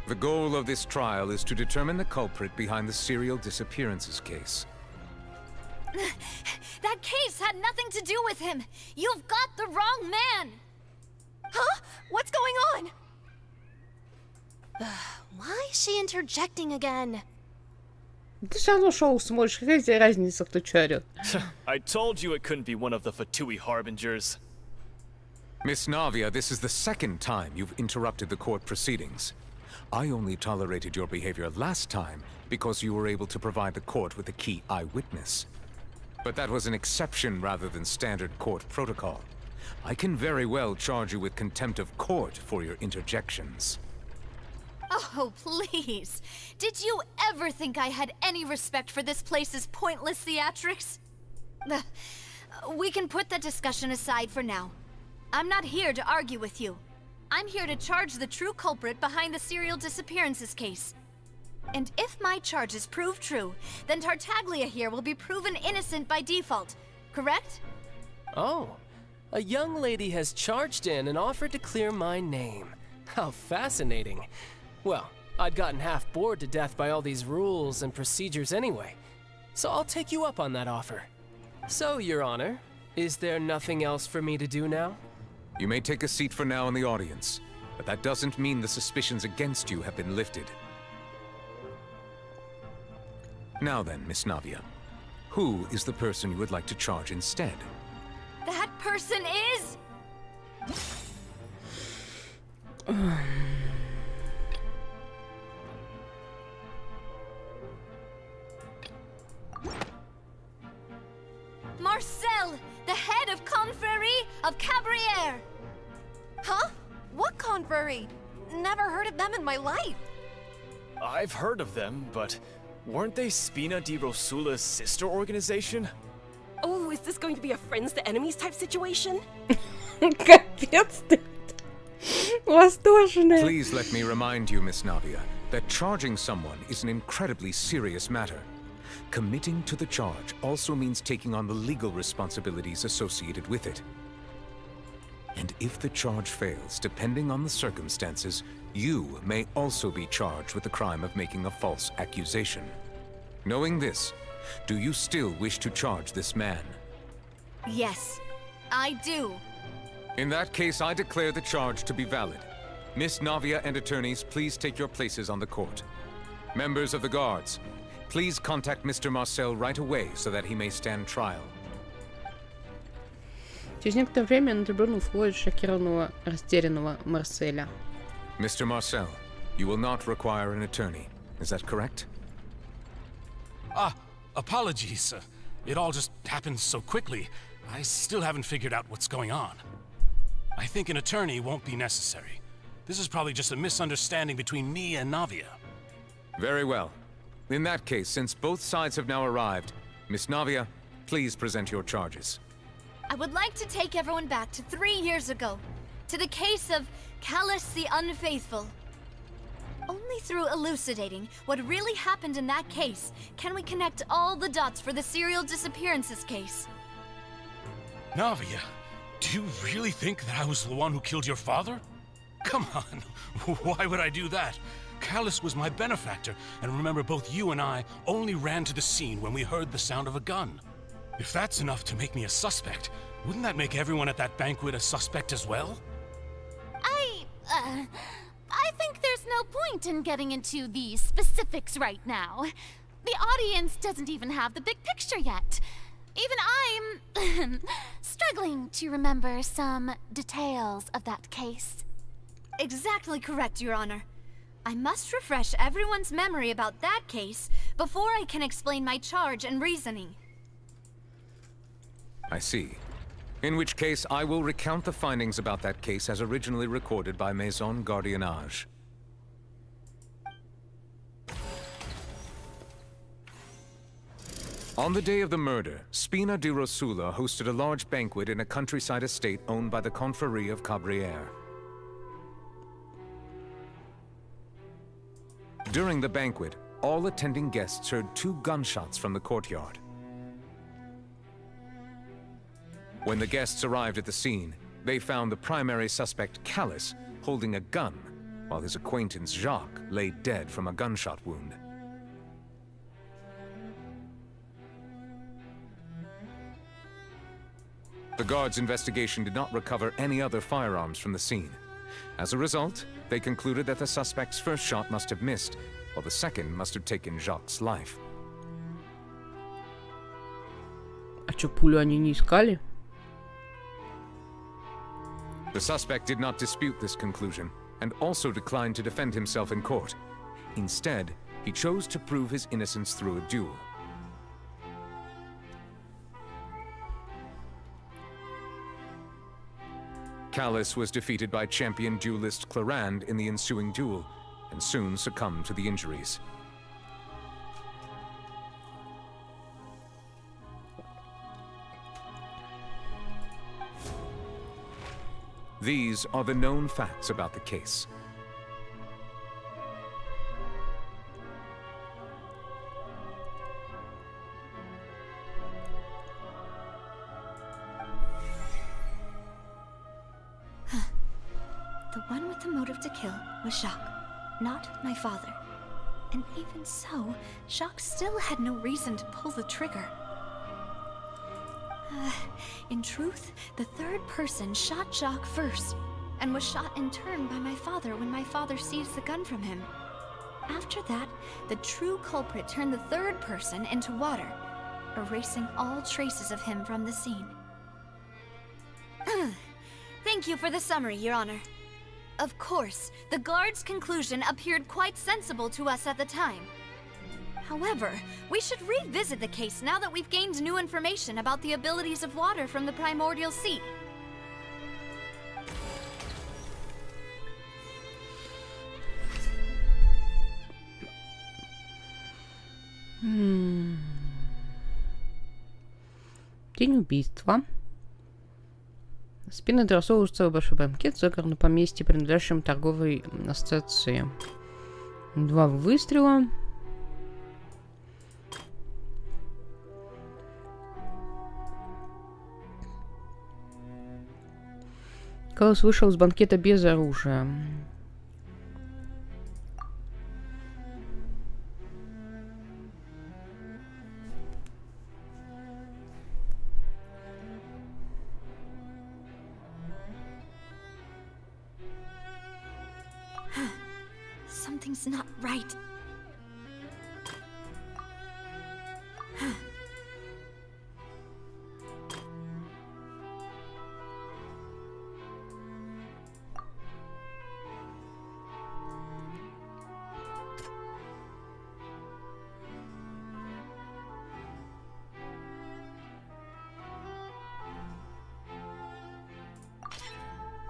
The goal of this trial is to determine the culprit behind the serial disappearances case. That case had nothing to do with him. You've got the wrong man. Huh? What's going on? Why is she interjecting again? Ты все равно шоу смотришь, какая тебе разница, кто чё орёт? I told you it couldn't be one of the Fatui Harbingers. Miss Navia, this is the second time you've interrupted the court proceedings. I only tolerated your behavior last time because you were able to provide the court with a key eyewitness. But that was an exception rather than standard court protocol. I can very well charge you with contempt of court for your interjections. Oh, please. Did you ever think I had any respect for this place's pointless theatrics? We can put that discussion aside for now. I'm not here to argue with you. I'm here to charge the true culprit behind the serial disappearances case. And if my charges prove true, then Tartaglia here will be proven innocent by default, correct? Oh, a young lady has charged in and offered to clear my name. How fascinating. Well, I'd gotten half bored to death by all these rules and procedures anyway, so I'll take you up on that offer. So, Your Honor, is there nothing else for me to do now? You may take a seat for now in the audience, but that doesn't mean the suspicions against you have been lifted. Now then, Miss Navia, who is the person you would like to charge instead? That person is... Marcel, the head of Confrérie of Cabrières. Huh? Confrery. Never heard of them in my life. I've heard of them, but weren't they Spina di Rosula's sister organization? Oh, is this going to be a friends to enemies type situation? Капец ты. Восторженная. Please let me remind you, Miss Navia, that charging someone is an incredibly serious matter. Committing to the charge also means taking on the legal responsibilities associated with it. And if the charge fails, depending on the circumstances, you may also be charged with the crime of making a false accusation. Knowing this, do you still wish to charge this man? Yes, I do. In that case, I declare the charge to be valid. Miss Navia and attorneys, please take your places on the court. Members of the guards, please contact Mr. Marcel right away so that he may stand trial. Через некоторое время на трибуну входит шокированного, растерянного Марселя. Mr. Marcel, you will not require an attorney. Is that correct? Apologies. It all just happened so quickly. I still haven't figured out what's going on. I think an attorney won't be necessary. This is probably just a misunderstanding between me and Navia. Very well. In that case, since both sides have now arrived, Miss Navia, please present your charges. I would like to take everyone back to 3 years ago, to the case of Callus the Unfaithful. Only through elucidating what really happened in that case can we connect all the dots for the serial disappearances case. Navia, do you really think that I was the one who killed your father? Come on, why would I do that? Callus was my benefactor, and remember both you and I only ran to the scene when we heard the sound of a gun. If that's enough to make me a suspect, wouldn't that make everyone at that banquet a suspect as well? I think there's no point in getting into the specifics right now. The audience doesn't even have the big picture yet. Even I'm struggling to remember some details of that case. Exactly correct, Your Honor. I must refresh everyone's memory about that case before I can explain my charge and reasoning. I see. In which case, I will recount the findings about that case as originally recorded by Maison Gardiennage. On the day of the murder, Spina di Rosula hosted a large banquet in a countryside estate owned by the Confrérie of Покоряем. During the banquet, all attending guests heard 2 gunshots from the courtyard. When the guests arrived at the scene, they found the primary suspect, Callus, holding a gun, while his acquaintance, Jacques, lay dead from a gunshot wound. The guards' investigation did not recover any other firearms from the scene. As a result, they concluded that the suspect's first shot must have missed, while the second must have taken Jacques' life. А чё, пулю они не искали? The suspect did not dispute this conclusion, and also declined to defend himself in court. Instead, he chose to prove his innocence through a duel. Callus was defeated by champion duelist Clarand in the ensuing duel, and soon succumbed to the injuries. These are the known facts about the case. The one with the motive to kill was Jacques, not my father. And even so, Jacques still had no reason to pull the trigger. In truth, the third person shot Jacques first, and was shot in turn by my father when my father seized the gun from him. After that, the true culprit turned the third person into water, erasing all traces of him from the scene. Thank you for the summary, Your Honor. Of course, the guard's conclusion appeared quite sensible to us at the time. However, we should revisit the case now that we've gained new information about the abilities of water from the primordial sea. День убийства. Спина Дросова устроила большой банкет в загородном поместье, принадлежащем торговой ассоциации. 2 выстрела. Каллас вышел с банкета без оружия. Something's not right.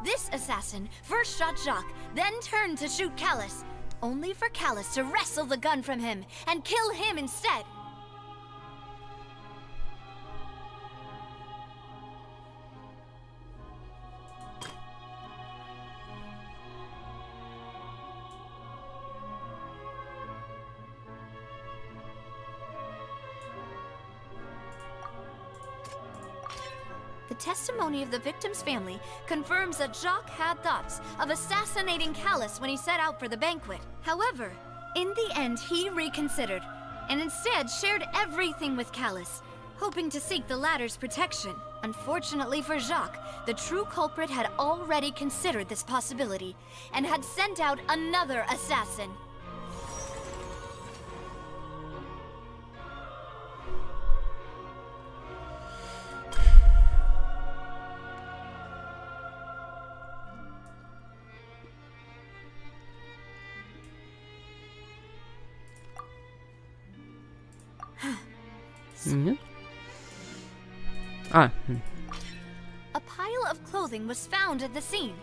This assassin first shot Jacques, then turned to shoot Callus, only for Callus to wrestle the gun from him and kill him instead. The testimony of the victim's family confirms that Jacques had thoughts of assassinating Callus when he set out for the banquet. However, in the end, he reconsidered, and instead shared everything with Callus, hoping to seek the latter's protection. Unfortunately for Jacques, the true culprit had already considered this possibility, and had sent out another assassin. A pile of clothing was found at the scene.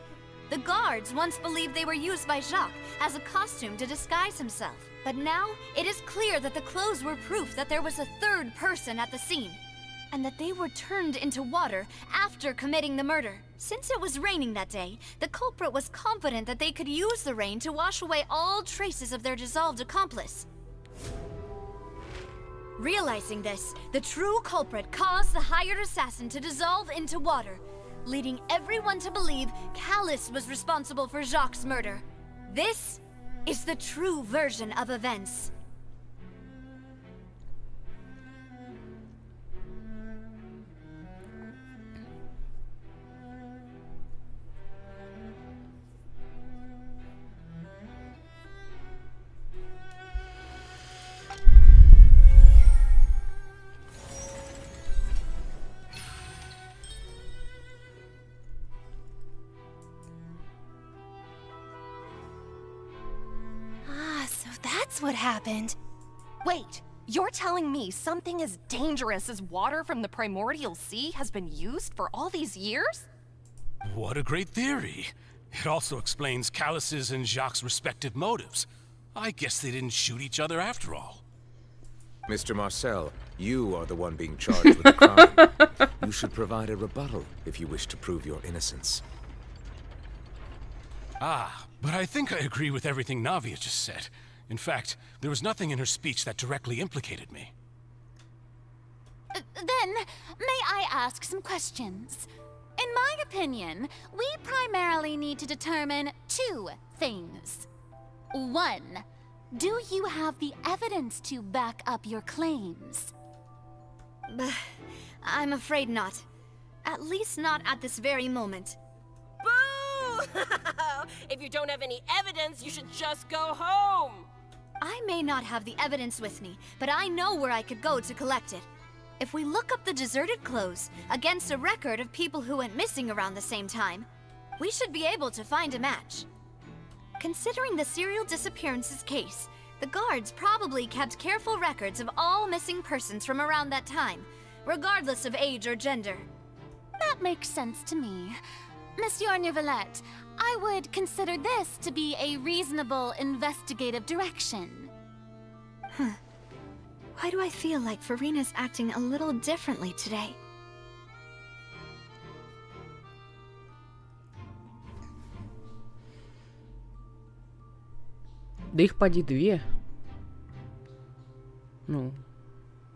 The guards once believed they were used by Jacques as a costume to disguise himself. But now, it is clear that the clothes were proof that there was a third person at the scene, and that they were turned into water after committing the murder. Since it was raining that day, the culprit was confident that they could use the rain to wash away all traces of their dissolved accomplice. Realizing this, the true culprit caused the hired assassin to dissolve into water, leading everyone to believe Callus was responsible for Jacques' murder. This is the true version of events. That's what happened. Wait, you're telling me something as dangerous as water from the primordial sea has been used for all these years? What a great theory. It also explains Callus's and Jacques' respective motives. I guess they didn't shoot each other after all. Mr. Marcel, you are the one being charged with the crime. You should provide a rebuttal if you wish to prove your innocence. Ah, but I think I agree with everything Navia just said. In fact, there was nothing in her speech that directly implicated me. Then, may I ask some questions? In my opinion, we primarily need to determine 2 things. 1, do you have the evidence to back up your claims? I'm afraid not. At least not at this very moment. Boo! If you don't have any evidence, you should just go home! I may not have the evidence with me, but I know where I could go to collect it. If we look up the deserted clothes against a record of people who went missing around the same time, we should be able to find a match. Considering the serial disappearances case, the guards probably kept careful records of all missing persons from around that time, regardless of age or gender. That makes sense to me. Monsieur Neuvillette, I would consider this to be a reasonable investigative direction. Why do I feel like Farina's acting a little differently today? Да их поди 2. Ну,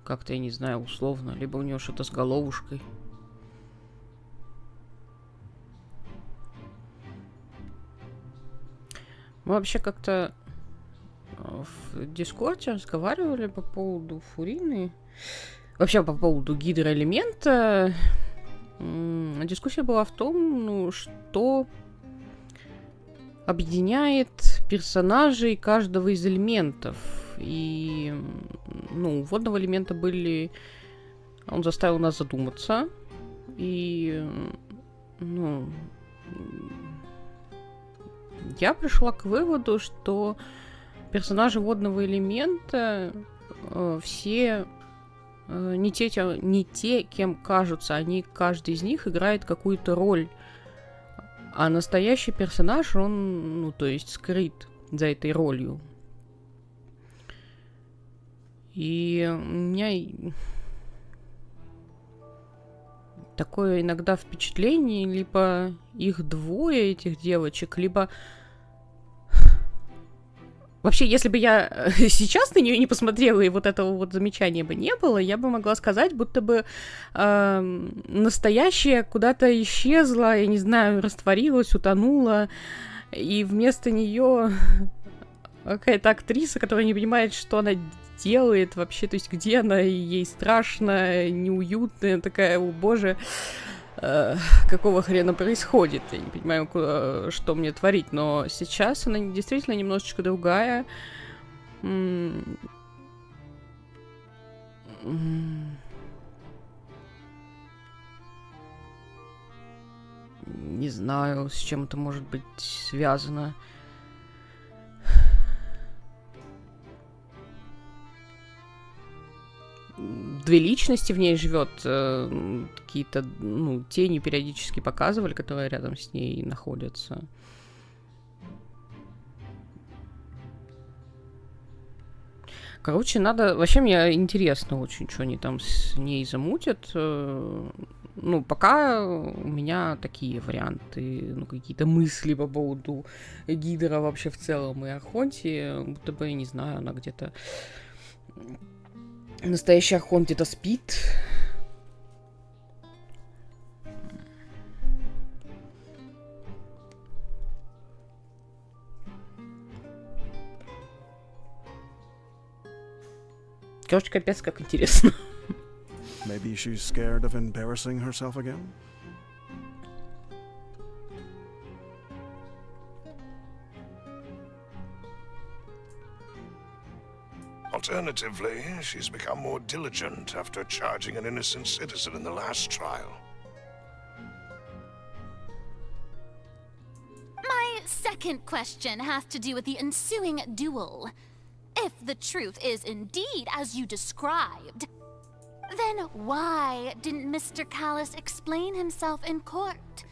как-то, я не знаю, условно. Либо у него что-то с головушкой. Мы вообще как-то в Дискорде разговаривали по поводу фурины. Вообще по поводу гидроэлемента. Дискуссия была в том, ну, что объединяет персонажей каждого из элементов. И, ну, у водного элемента были... Он заставил нас задуматься. И, ну... Я пришла к выводу, что персонажи водного элемента все не те, кем кажутся. Они, каждый из них играет какую-то роль. А настоящий персонаж, он, ну, то есть, скрыт за этой ролью. И у меня такое иногда впечатление, либо их двое, этих девочек, либо... Вообще, если бы я сейчас на нее не посмотрела, и вот этого вот замечания бы не было, я бы могла сказать, будто бы настоящая куда-то исчезла, я не знаю, растворилась, утонула, и вместо нее какая-то актриса, которая не понимает, что она делает вообще, то есть где она, и ей страшно, неуютно, такая, о боже... какого хрена происходит. Я не понимаю, что мне творить, но сейчас она действительно немножечко другая. Не знаю, с чем это может быть связано. Две личности в ней живет, какие-то, ну, тени периодически показывали, которые рядом с ней находятся. Короче, надо... Вообще, мне интересно очень, что они там с ней замутят. Ну, пока у меня такие варианты, ну, какие-то мысли по поводу Гидра вообще в целом и Архонте, будто бы, я не знаю, она где-то... Настоящий Архонт где-то спит. Короче, капец, как интересно. Maybe she's scared of embarrassing herself again? Alternatively, she's become more diligent after charging an innocent citizen in the last trial. My second question has to do with the ensuing duel. If the truth is indeed as you described, then why didn't Mr. Callis explain himself in court?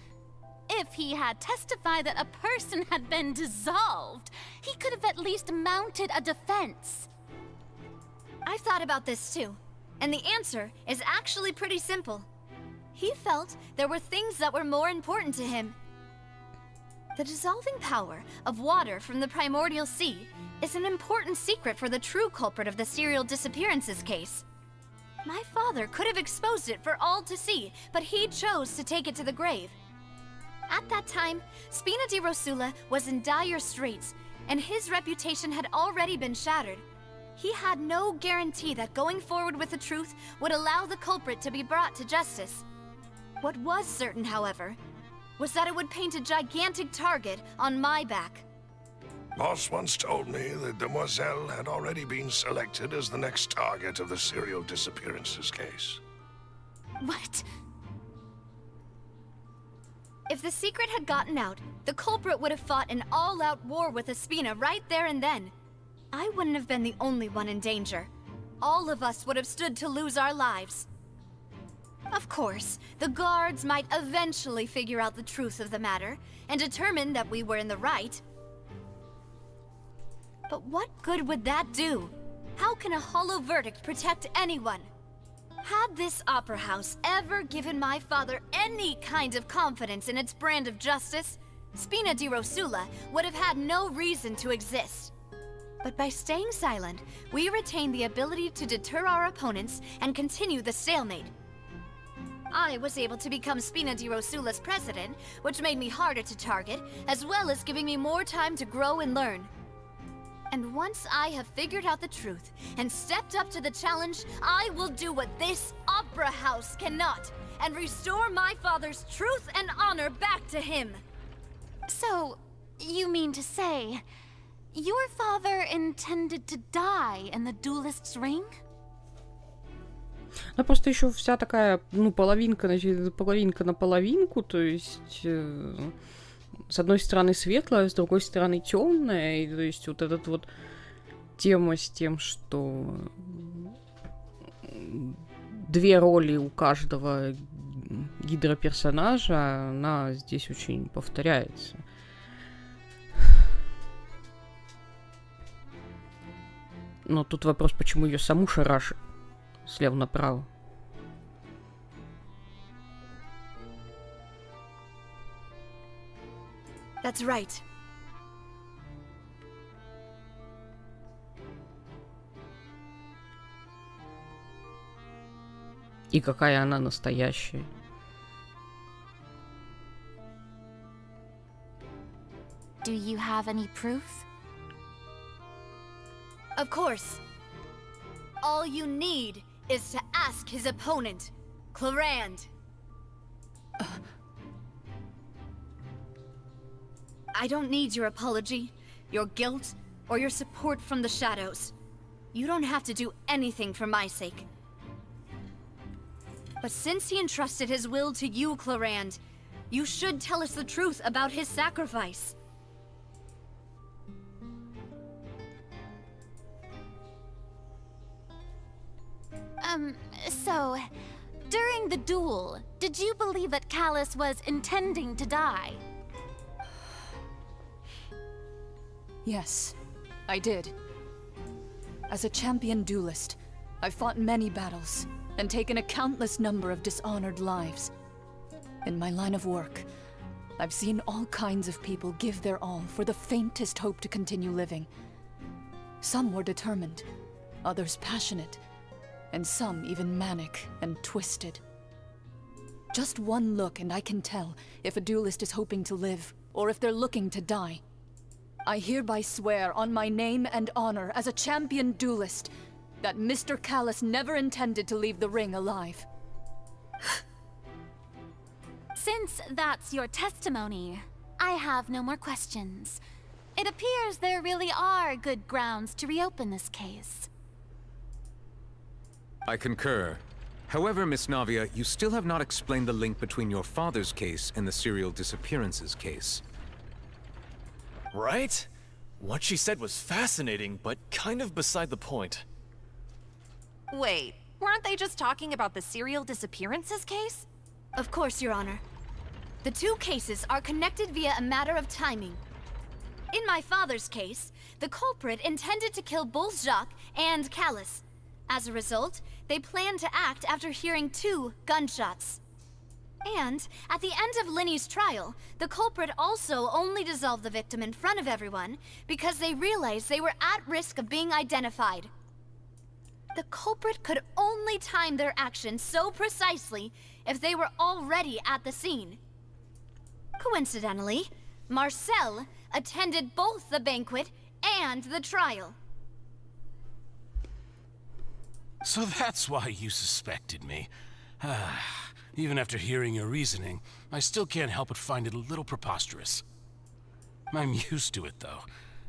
If he had testified that a person had been dissolved, he could have at least mounted a defense. I've thought about this too, and the answer is actually pretty simple. He felt there were things that were more important to him. The dissolving power of water from the primordial sea is an important secret for the true culprit of the serial disappearances case. My father could have exposed it for all to see, but he chose to take it to the grave. At that time, Spina di Rosula was in dire straits, and his reputation had already been shattered. He had no guarantee that going forward with the truth would allow the culprit to be brought to justice. What was certain, however, was that it would paint a gigantic target on my back. Boss once told me that Demoiselle had already been selected as the next target of the serial disappearances case. What? If the secret had gotten out, the culprit would have fought an all-out war with Espina right there and then. I wouldn't have been the only one in danger. All of us would have stood to lose our lives. Of course, the guards might eventually figure out the truth of the matter and determine that we were in the right. But what good would that do? How can a hollow verdict protect anyone? Had this opera house ever given my father any kind of confidence in its brand of justice, Spina di Rosula would have had no reason to exist. But by staying silent, we retain the ability to deter our opponents and continue the stalemate. I was able to become Spina di Rosula's president, which made me harder to target, as well as giving me more time to grow and learn. And once I have figured out the truth and stepped up to the challenge, I will do what this opera house cannot, and restore my father's truth and honor back to him. So, you mean to say, your father intended to die in the duelist's ring? Она просто еще вся такая, ну, половинка на половинку, то есть с одной стороны светлая, с другой стороны темная, и то есть вот эта вот тема с тем, что две роли у каждого гидроперсонажа, она здесь очень повторяется. Но тут вопрос, почему ее саму шарашит слева направо. That's right. И какая она настоящая. Do you have any proof? Of course. All you need is to ask his opponent, Clarand. I don't need your apology, your guilt, or your support from the shadows. You don't have to do anything for my sake. But since he entrusted his will to you, Clarand, you should tell us the truth about his sacrifice. So, during the duel, did you believe that Callus was intending to die? Yes, I did. As a champion duelist, I've fought many battles and taken a countless number of dishonored lives. In my line of work, I've seen all kinds of people give their all for the faintest hope to continue living. Some were determined, others passionate, and some even manic and twisted. Just one look and I can tell if a duelist is hoping to live or if they're looking to die. I hereby swear on my name and honor as a champion duelist that Mr. Callus never intended to leave the ring alive. Since that's your testimony, I have no more questions. It appears there really are good grounds to reopen this case. I concur. However, Miss Navia, you still have not explained the link between your father's case and the serial disappearances case. Right? What she said was fascinating, but kind of beside the point. Wait, weren't they just talking about the serial disappearances case? Of course, Your Honor. The two cases are connected via a matter of timing. In my father's case, the culprit intended to kill both Jacques and Callus. As a result, they planned to act after hearing 2 gunshots. And, at the end of Linny's trial, the culprit also only dissolved the victim in front of everyone because they realized they were at risk of being identified. The culprit could only time their actions so precisely if they were already at the scene. Coincidentally, Marcel attended both the banquet and the trial. So that's why you suspected me. Even after hearing your reasoning, I still can't help but find it a little preposterous. I'm used to it, though.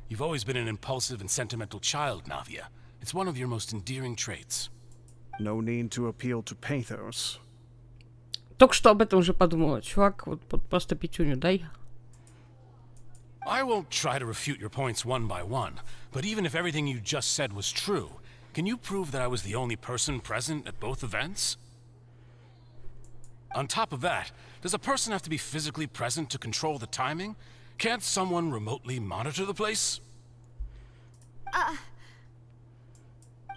You've always been an impulsive and sentimental child, Navia. It's one of your most endearing traits. No need to appeal to pathos. Только что об этом уже подумала. Чувак, вот просто пятюню дай. I won't try to refute your points one by one, but even if everything you just said was true, can you prove that I was the only person present at both events? On top of that, does a person have to be physically present to control the timing? Can't someone remotely monitor the place?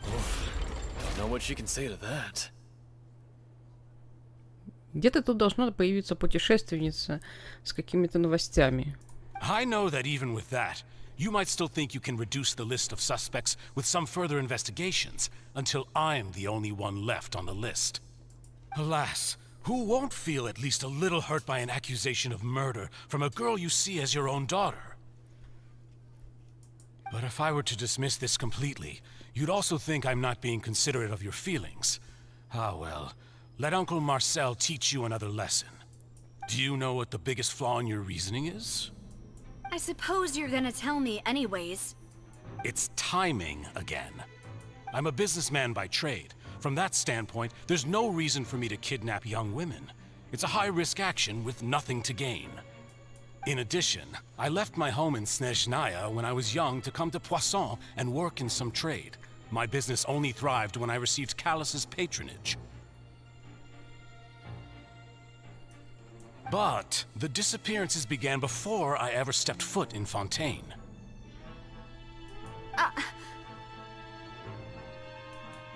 Don't know what she can say to that. Где-то тут должна появиться путешественница с какими-то новостями. I know that even with that, You might still think you can reduce the list of suspects with some further investigations, until I'm the only one left on the list. Alas, who won't feel at least a little hurt by an accusation of murder from a girl you see as your own daughter? But if I were to dismiss this completely, you'd also think I'm not being considerate of your feelings. Ah well, let Uncle Marcel teach you another lesson. Do you know what the biggest flaw in your reasoning is? I suppose you're gonna tell me anyways. It's timing again. I'm a businessman by trade. From that standpoint, there's no reason for me to kidnap young women. It's a high-risk action with nothing to gain. In addition, I left my home in Snezhnaya when I was young to come to Poisson and work in some trade. My business only thrived when I received Callus's patronage. But the disappearances began before I ever stepped foot in Ffontaine.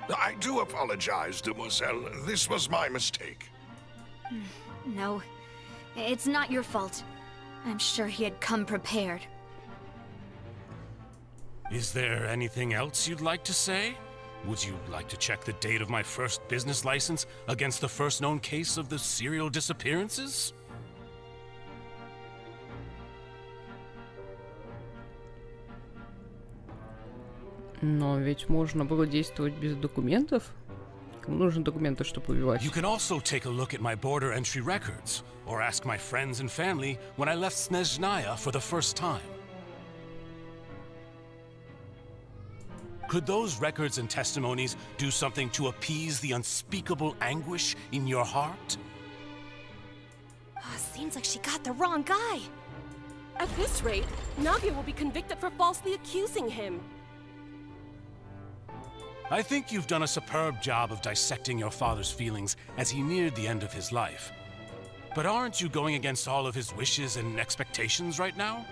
I do apologize, demoiselle. This was my mistake. No, it's not your fault. I'm sure he had come prepared. Is there anything else you'd like to say? Would you like to check the date of my first business license against the first known case of the serial disappearances? Но ведь можно было действовать без документов. Кому нужны документы, чтобы убивать? You can also take a look at my border entry records, or ask my friends and family when I left Snezhnaya for the first time. Could those records and testimonies do something to appease the unspeakable anguish in your heart? Seems like she got the wrong guy. At this rate, Navia will be convicted for falsely accusing him. I think you've done a superb job of dissecting your father's feelings as he neared the end of his life. But aren't you going against all of his wishes and expectations right now?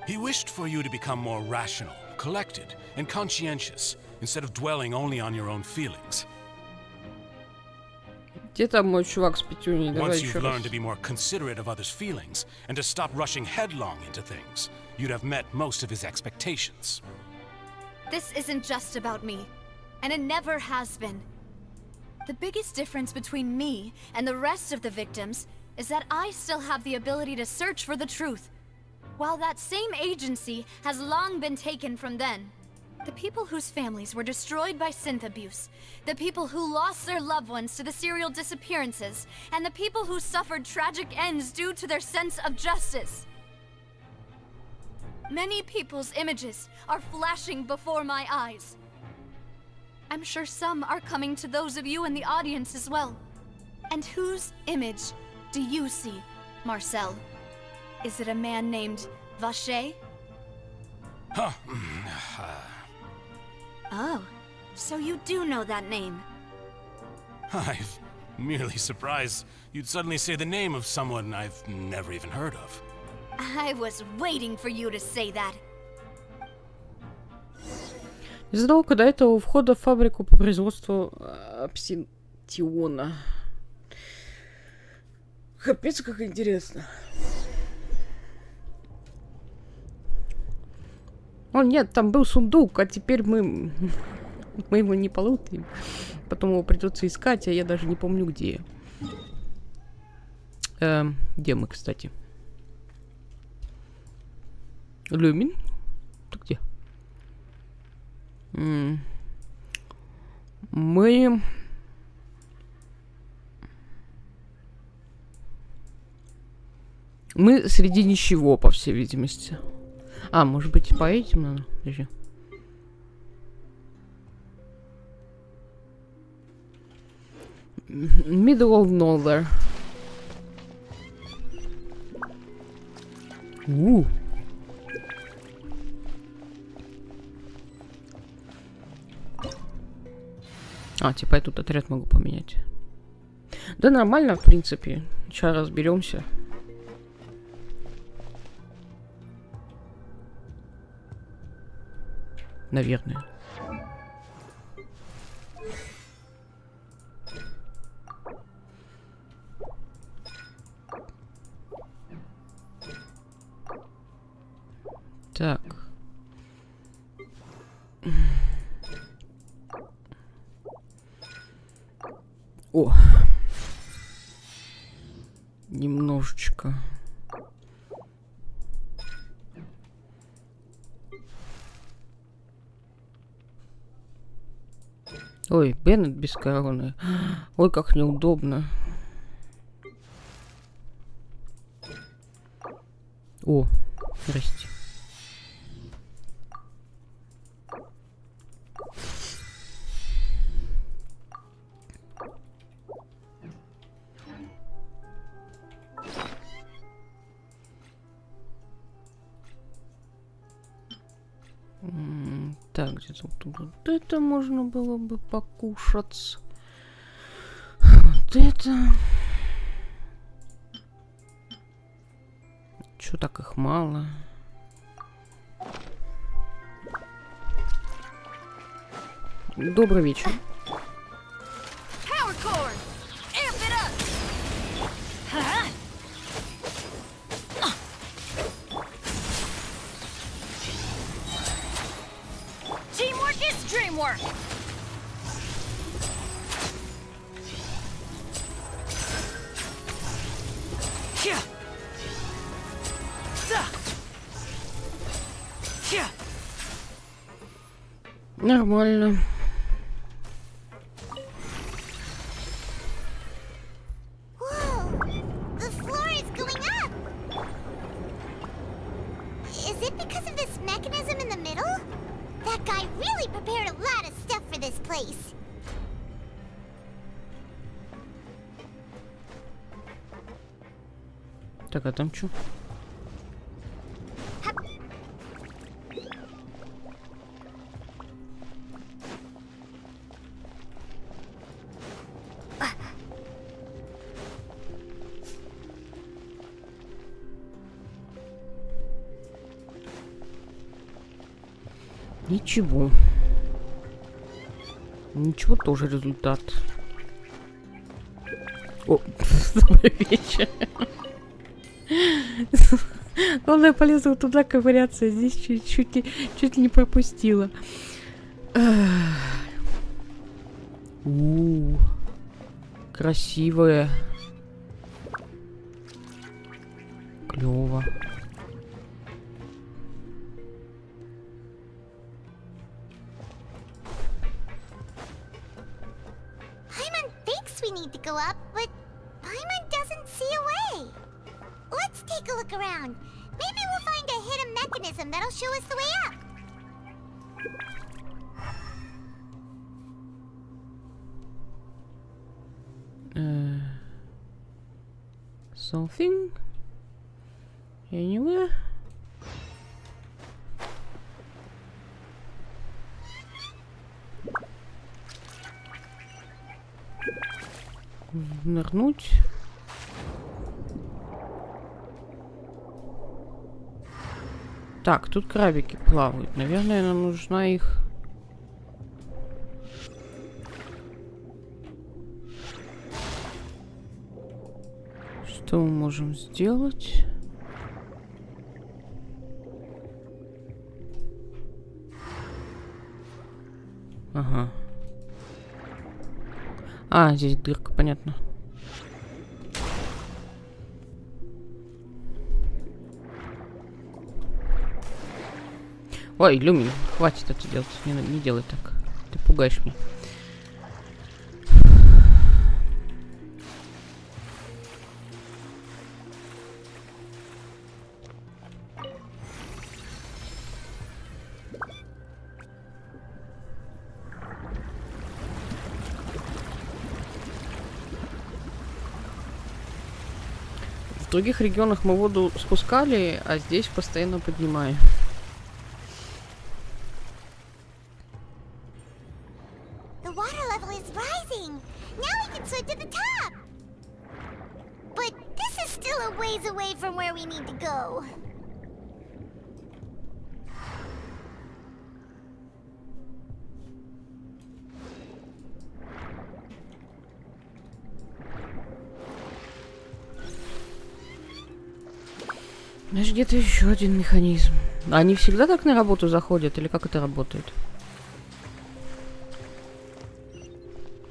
He wished for you to become more rational, collected, and conscientious, instead of dwelling only on your own feelings. Где там мой чувак с пятюней? Давай Once еще you've раз. learned to be more considerate of others' feelings, and to stop rushing headlong into things, you'd have met most of his expectations. This isn't just about me, and it never has been. The biggest difference between me and the rest of the victims is that I still have the ability to search for the truth, while that same agency has long been taken from them. The people whose families were destroyed by synth abuse, the people who lost their loved ones to the serial disappearances, and the people who suffered tragic ends due to their sense of justice. Many people's images are flashing before my eyes. I'm sure some are coming to those of you in the audience as well. And whose image do you see, Marcel? Is it a man named Vacher? Huh. Oh, so you do know that name. I'm merely surprised you'd suddenly say the name of someone I've never even heard of. I was waiting for you to say that. Незадолго до этого у входа в фабрику по производству абсинтиона. Капец, как интересно. О, нет, там был сундук, а теперь мы его не получим. Потом его придется искать, а я даже не помню, где. Где мы, кстати? Люмин? Ты где? Мы... Мы среди ничего, по всей видимости. А, может быть, по этим надо? Подожди. Middle of nowhere. А, типа я тут отряд могу поменять. Да нормально, в принципе. Сейчас разберемся. Наверное. Так. О. Немножечко. Ой, Беннет без короны. Ой, как неудобно. О, здрасте. Так, где-то вот это можно было бы покушать. Вот это. Чё так их мало? Добрый вечер. Dreamwork! Нормально. Так, а там чё? Ничего. Ничего, тоже результат. О, добрый вечер. Главное, полезла туда ковыряться, здесь чуть ли не пропустила. Красивая. Клево. Paimon thinks we need to go up, but Paimon doesn't see a way. Let's take a look around. Maybe we'll find a hidden mechanism that'll show us the way up. Something? Anywhere? Нырнуть. Так, тут крабики плавают. Наверное, нам нужна их... Что мы можем сделать? Ага. А, здесь дырка, понятно. Ой, Люми, хватит это делать. Не делай так. Ты пугаешь меня. В других регионах мы воду спускали, а здесь постоянно поднимаем. The water level is rising. Now we can swim to the top. But this is still a ways away from where we need to go. Значит, где-то еще один механизм. Они всегда так на работу заходят, или как это работает?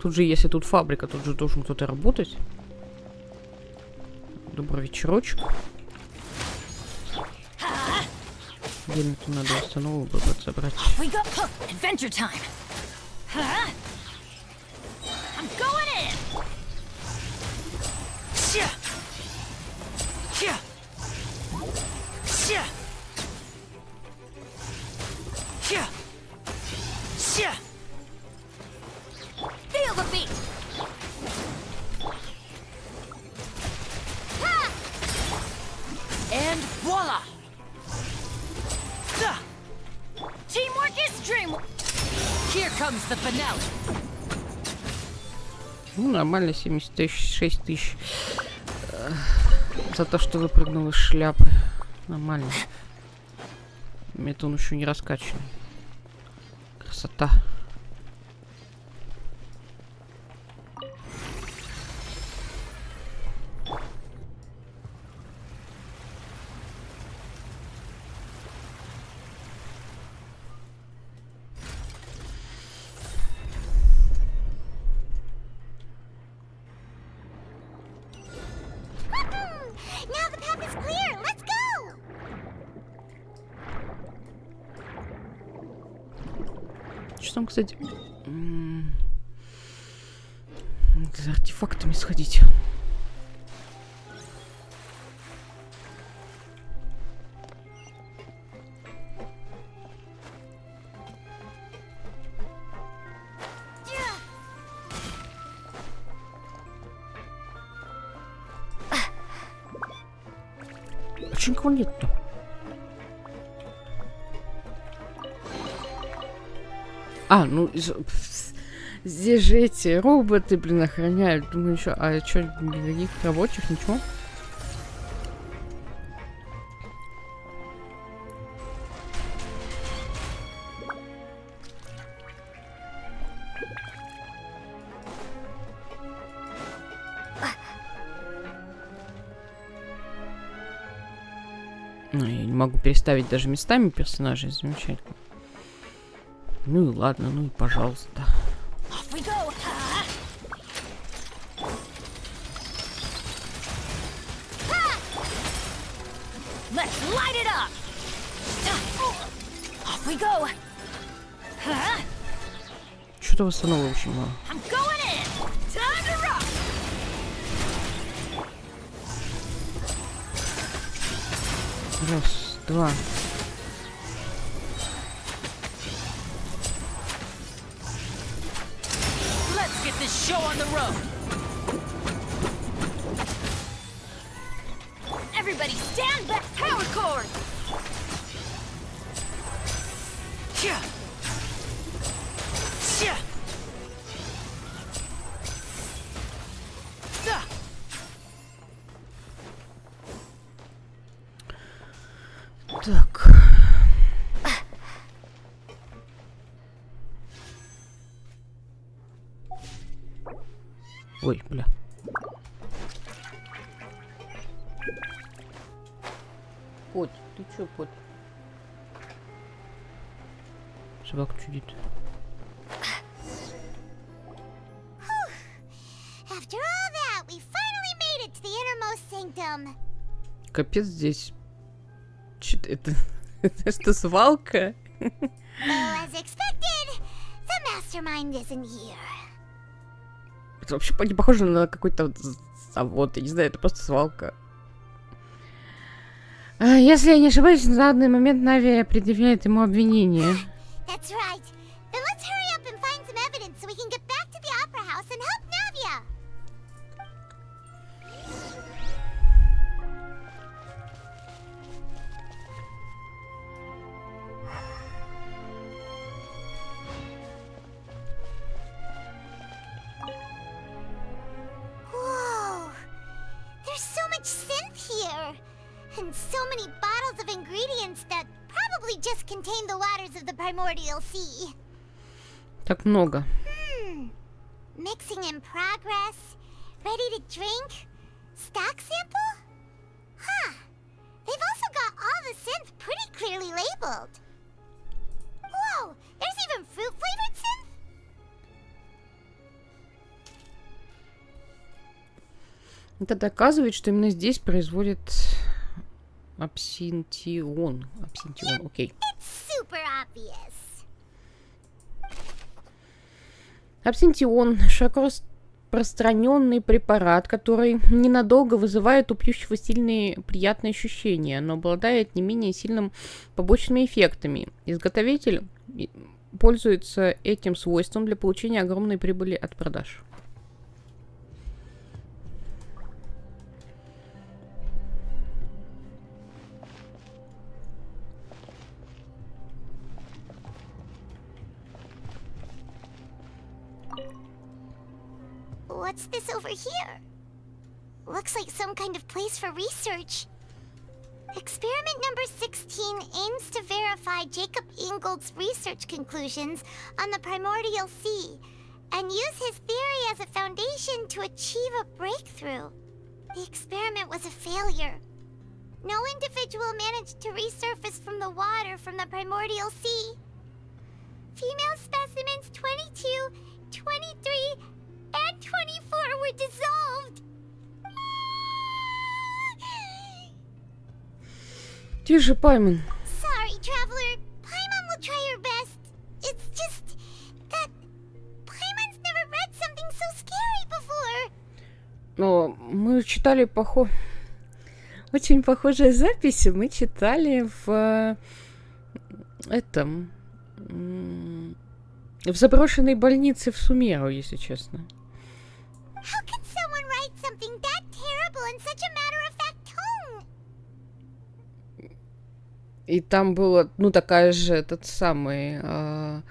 Тут же, если тут фабрика, тут же должен кто-то работать. Добрый вечерочек. Где-нибудь надо установку забрать. Adventure time. I'm going in. Feel the beat. And voila. Teamwork is dreamwork. Here comes the finale. Ну, нормально, 76 тысяч. За то, что выпрыгнул из шляпы. Нормально. Это он еще не раскачанный. Красота. Now the path is clear. Let's go. Что там, кстати? За артефактами сходить. Почему никого нет-то? А, ну здесь же эти роботы, блин, охраняют. Думаю, еще, а что, никаких рабочих, ничего? Ну, я не могу переставить даже местами персонажей, замечательно. Ну и ладно, ну и пожалуйста. Let's light it up. Off we go. Что-то восстановлено очень мало. I'm going in. Time to rock. Раз, два. Let's get this show on the road. Everybody stand back. Power chord. Yeah. Yeah. Так. Ой, бля. Пот, ты чё, пот? Собака чудит. After all that, we finally made it to the innermost sanctum. Капец здесь. Что-то это... Это что, свалка? Though, as expected, the mastermind isn't here. Это вообще не похоже на какой-то завод, я не знаю, это просто свалка. Если я не ошибаюсь, на данный момент Нави предъявляет ему обвинение. That's right. Then let's hurry up and find some evidence so we can get back to the Opera House and help Navia. Whoa! There's so much synth here! And so many bottles of ingredients that probably just contain the waters of the primordial sea. Так много. Mixing in progress. Ready to drink? Stock sample? Huh. They've also got all the synth pretty clearly labeled. Это доказывает, что именно здесь производят абсинтион. Абсинтион, окей. Super obvious. Абсинтион – широко распространенный препарат, который ненадолго вызывает у пьющего сильные приятные ощущения, но обладает не менее сильным побочными эффектами. Изготовитель пользуется этим свойством для получения огромной прибыли от продаж. What's this over here? Looks like some kind of place for research. Experiment number 16 aims to verify Jacob Ingold's research conclusions on the primordial sea and use his theory as a foundation to achieve a breakthrough. The experiment was a failure. No individual managed to resurface from the water from the primordial sea. Female specimens 22, 23, and 24 were dissolved. Тише, Паймон. Sorry, traveler. Paimon will try her best. It's just that Paimon's never read something so scary before. Но мы читали очень похожие записи. Мы читали в этом в заброшенной больнице в Сумеру, если честно. How can someone write something that terrible in such a matter-of-fact tone? И там было, такая же, этот самый, как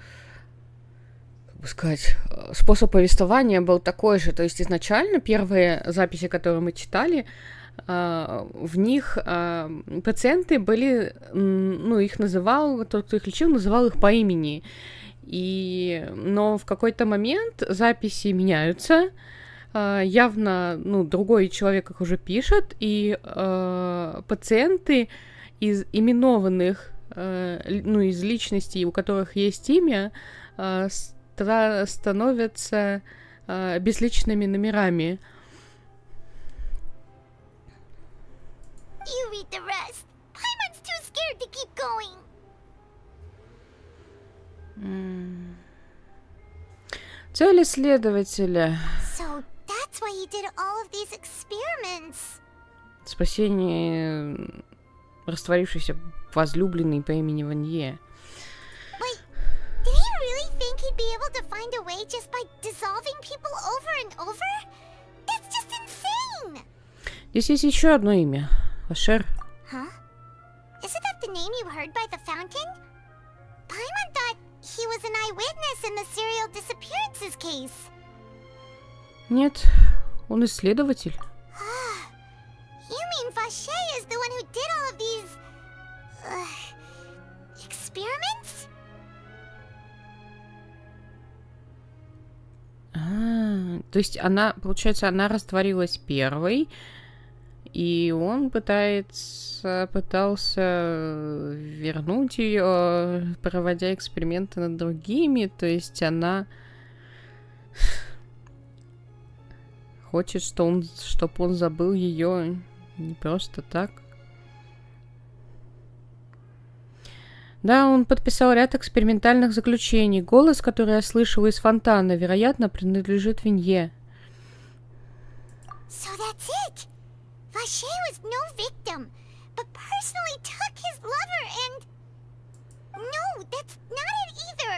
бы сказать, способ повествования был такой же. То есть изначально первые записи, которые мы читали, в них пациенты были, их называл, тот, кто их лечил, называл их по имени. Но в какой-то момент записи меняются, явно, другой человек их уже пишет, и пациенты из именованных, из личностей, у которых есть имя, становятся безличными номерами. You read the rest. Paimon's too scared to keep going. Цель исследователя. So that's why he did all of these experiments. Спасение растворившейся возлюбленной по имени Ванье. Wait, did he really think he'd be able to find a way just by dissolving people over and over? That's just insane! Здесь есть еще одно имя. Вашер. Huh? Isn't that the name you heard by the fountain? Paimon thought he was an eyewitness in the serial disappearances case. Нет, он исследователь. You mean Vache is the one who did all of these... experiments? То есть получается, она растворилась первой, и он пытался вернуть ее, проводя эксперименты над другими. То есть она хочет, чтобы он забыл ее не просто так. Да, он подписал ряд экспериментальных заключений. Голос, который я слышала из фонтана, вероятно, принадлежит Винье. So that's it. Vache was no victim, but personally took his lover and... No, that's not it either.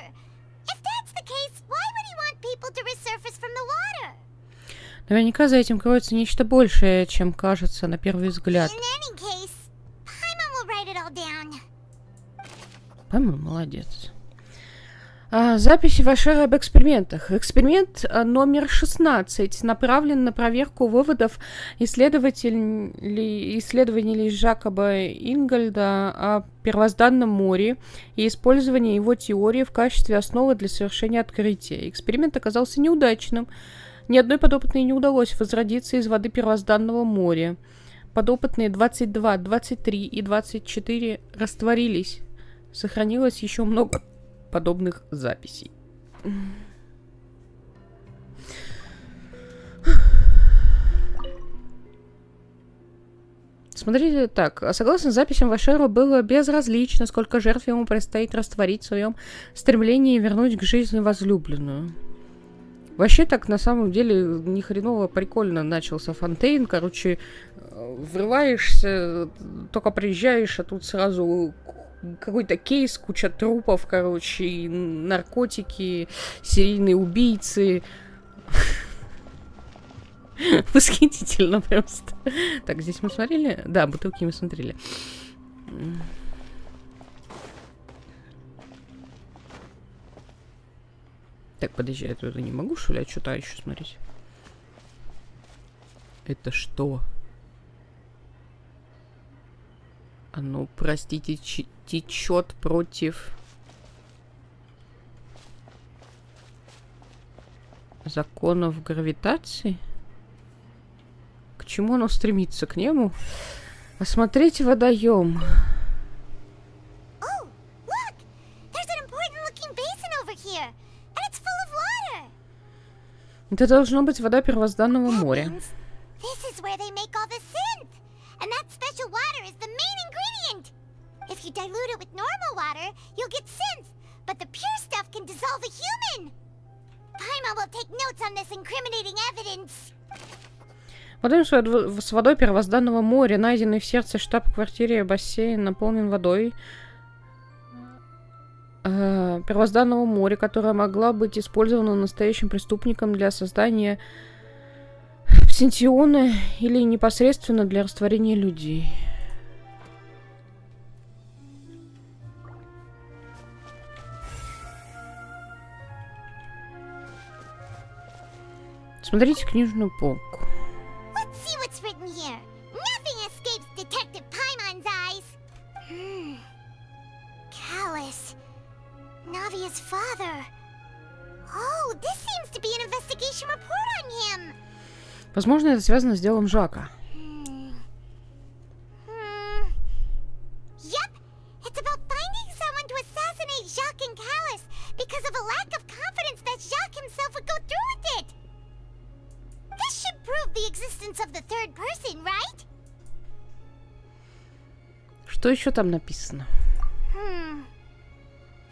If that's the case, why would he want people to resurface from the water? Наверняка за этим кроется нечто большее, чем кажется на первый взгляд. In any case, Paimon will write it all down. Паймон молодец. Записи Вашера об экспериментах. Эксперимент номер 16 направлен на проверку выводов исследователей Жакоба Ингольда о первозданном море и использование его теории в качестве основы для совершения открытия. Эксперимент оказался неудачным. Ни одной подопытной не удалось возродиться из воды первозданного моря. Подопытные 22, 23 и 24 растворились. Сохранилось еще много подобных записей. Смотрите так. Согласно записям, Вашеру было безразлично, сколько жертв ему предстоит растворить в своем стремлении вернуть к жизни возлюбленную. Вообще так, на самом деле, ни хреново прикольно начался Фонтейн. Короче, врываешься, только приезжаешь, а тут сразу какой-то кейс, куча трупов, короче, наркотики, серийные убийцы. Восхитительно просто. Так, здесь мы смотрели? Да, бутылки мы смотрели. Так, подожди, я туда не могу, что ли? А что-то еще смотреть. Это что? Оно, простите, течет против законов гравитации? К чему оно стремится? К нему? Осмотреть водоем. Это должно быть вода первозданного моря. Водоем с водой первозданного моря, найденный в сердце штаб-квартире бассейн, наполнен водой первозданного моря, которая могла быть использована настоящим преступником для создания псинтиона или непосредственно для растворения людей. Смотрите книжную полку. Navia's father. Oh, this seems to be an investigation report on him. Возможно, это связано с делом Жака. Yep, it's about finding someone to assassinate Jacques and Callus because of a lack of confidence that Jacques himself would go through with it. This should prove the existence of the third person, right? Что еще там написано?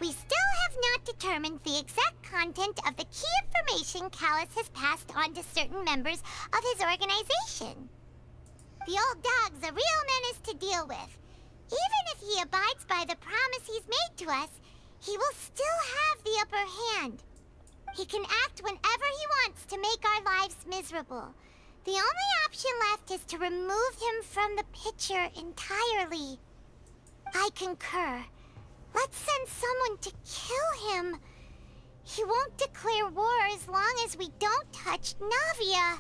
We still have not determined the exact content of the key information Callus has passed on to certain members of his organization. The old dog's a real menace to deal with. Even if he abides by the promise he's made to us, he will still have the upper hand. He can act whenever he wants to make our lives miserable. The only option left is to remove him from the picture entirely. I concur. Let's send someone to kill him. He won't declare war as long as we don't touch Navia.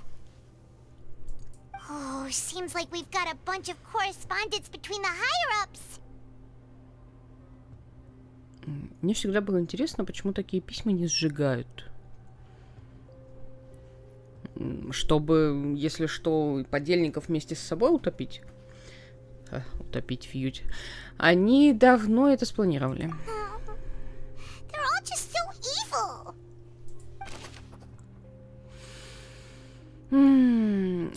Oh, seems like we've got a bunch of correspondence between the higher-ups. Мне всегда было интересно, почему такие письма не сжигают. Чтобы, если что, подельников вместе с собой утопить. Утопить в юте. Они давно это спланировали.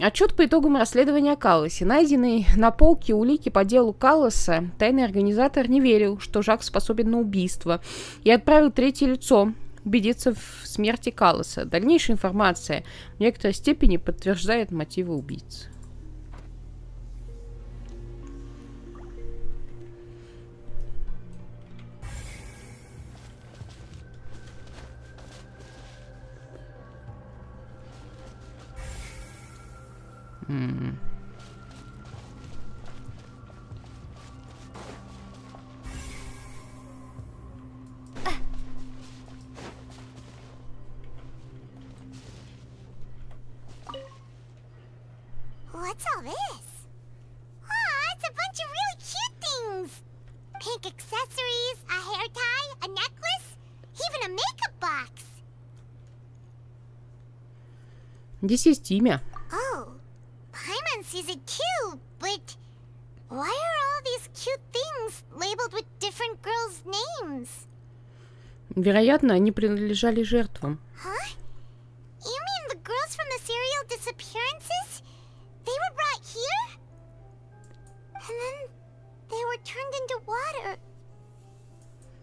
Отчет по итогам расследования о Калласе. Найденный на полке улики по делу Калласа, тайный организатор не верил, что Жак способен на убийство, и отправил третье лицо убедиться в смерти Калласа. Дальнейшая информация в некоторой степени подтверждает мотивы убийцы. What's all this? Aw, it's a bunch of really cute things. Pink accessories, a hair tie, a necklace, even a makeup box. Здесь есть имя. Oh, Paimon sees it too, but why are all these cute things labeled with different girls' names? Вероятно, они принадлежали жертвам. Huh? You mean the girls from the serial disappearances? They were brought here? And then they were turned into water.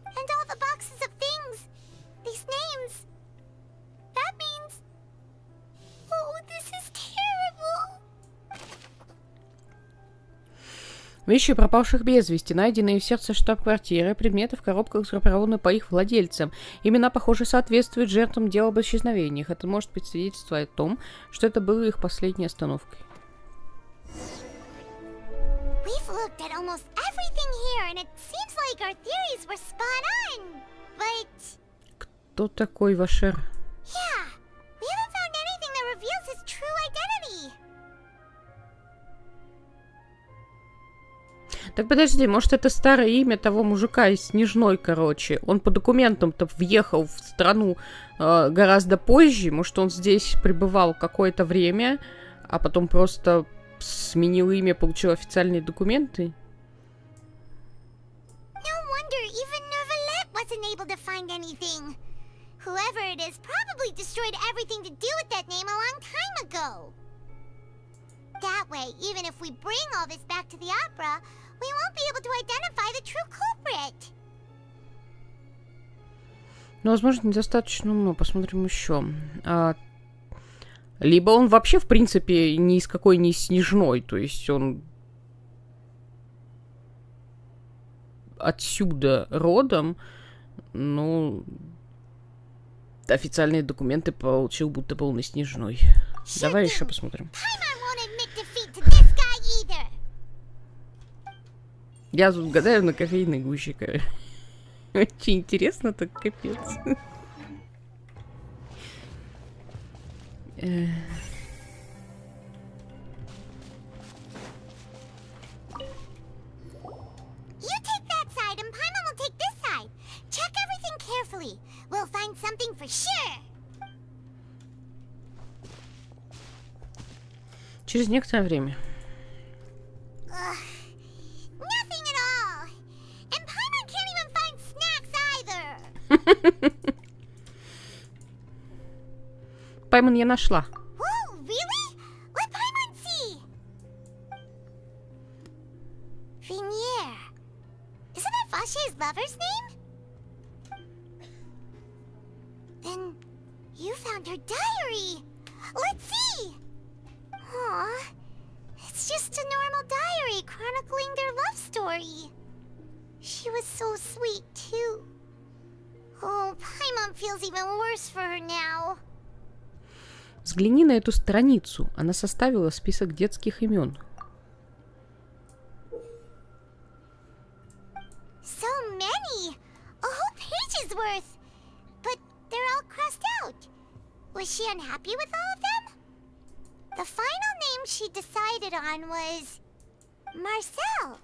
And all the boxes of things, these names, that means... Oh, this is terrible. Вещи пропавших без вести, найденные в сердце штаб-квартиры, предметы в коробках сгруппированы по их владельцам. Имена, похоже, соответствуют жертвам дела об исчезновениях. Это может свидетельствовать о том, что это было их последней остановкой. We've looked at almost everything here, and it seems like our theories were spot on. But... Кто такой Вашер? Yeah, we haven't found anything that reveals his true identity. Так подожди, может это старое имя того мужика из Снежной, короче. Он по документам-то въехал в страну гораздо позже. Может он здесь пребывал какое-то время, а потом просто сменил имя, получил официальные документы? No wonder even Nervalet wasn't able to find anything. Whoever it is probably destroyed everything to do with that name a long time ago. That way, even if we bring all this back to the opera, we won't be able to identify the true culprit. Ну, возможно, недостаточно умно. Посмотрим еще. Либо он вообще, в принципе, ни из какой не Снежной. То есть он отсюда родом, ну, официальные документы получил, будто был на Снежной. Давай еще посмотрим. Я тут гадаю на кофейной гуще, короче. Очень интересно, так капец. You take that side and Paimon will take this side. Check everything carefully. We'll find something for sure. Через некоторое время. Nothing at all. And Paimon can't even find snacks either. Паймон я нашла. Whoa, really? Let Paimon see. Vinier. Isn't that Vache's lover's name? Then you found her diary. Let's see. Aw, it's just a normal diary chronicling their love story. She was so sweet too. Oh, Paimon feels even worse for her now. Взгляни на эту страницу. Она составила список детских имен. So many! A whole page's worth! But they're all crossed out. Was she unhappy with all of them? The final name she decided on was... Marcel.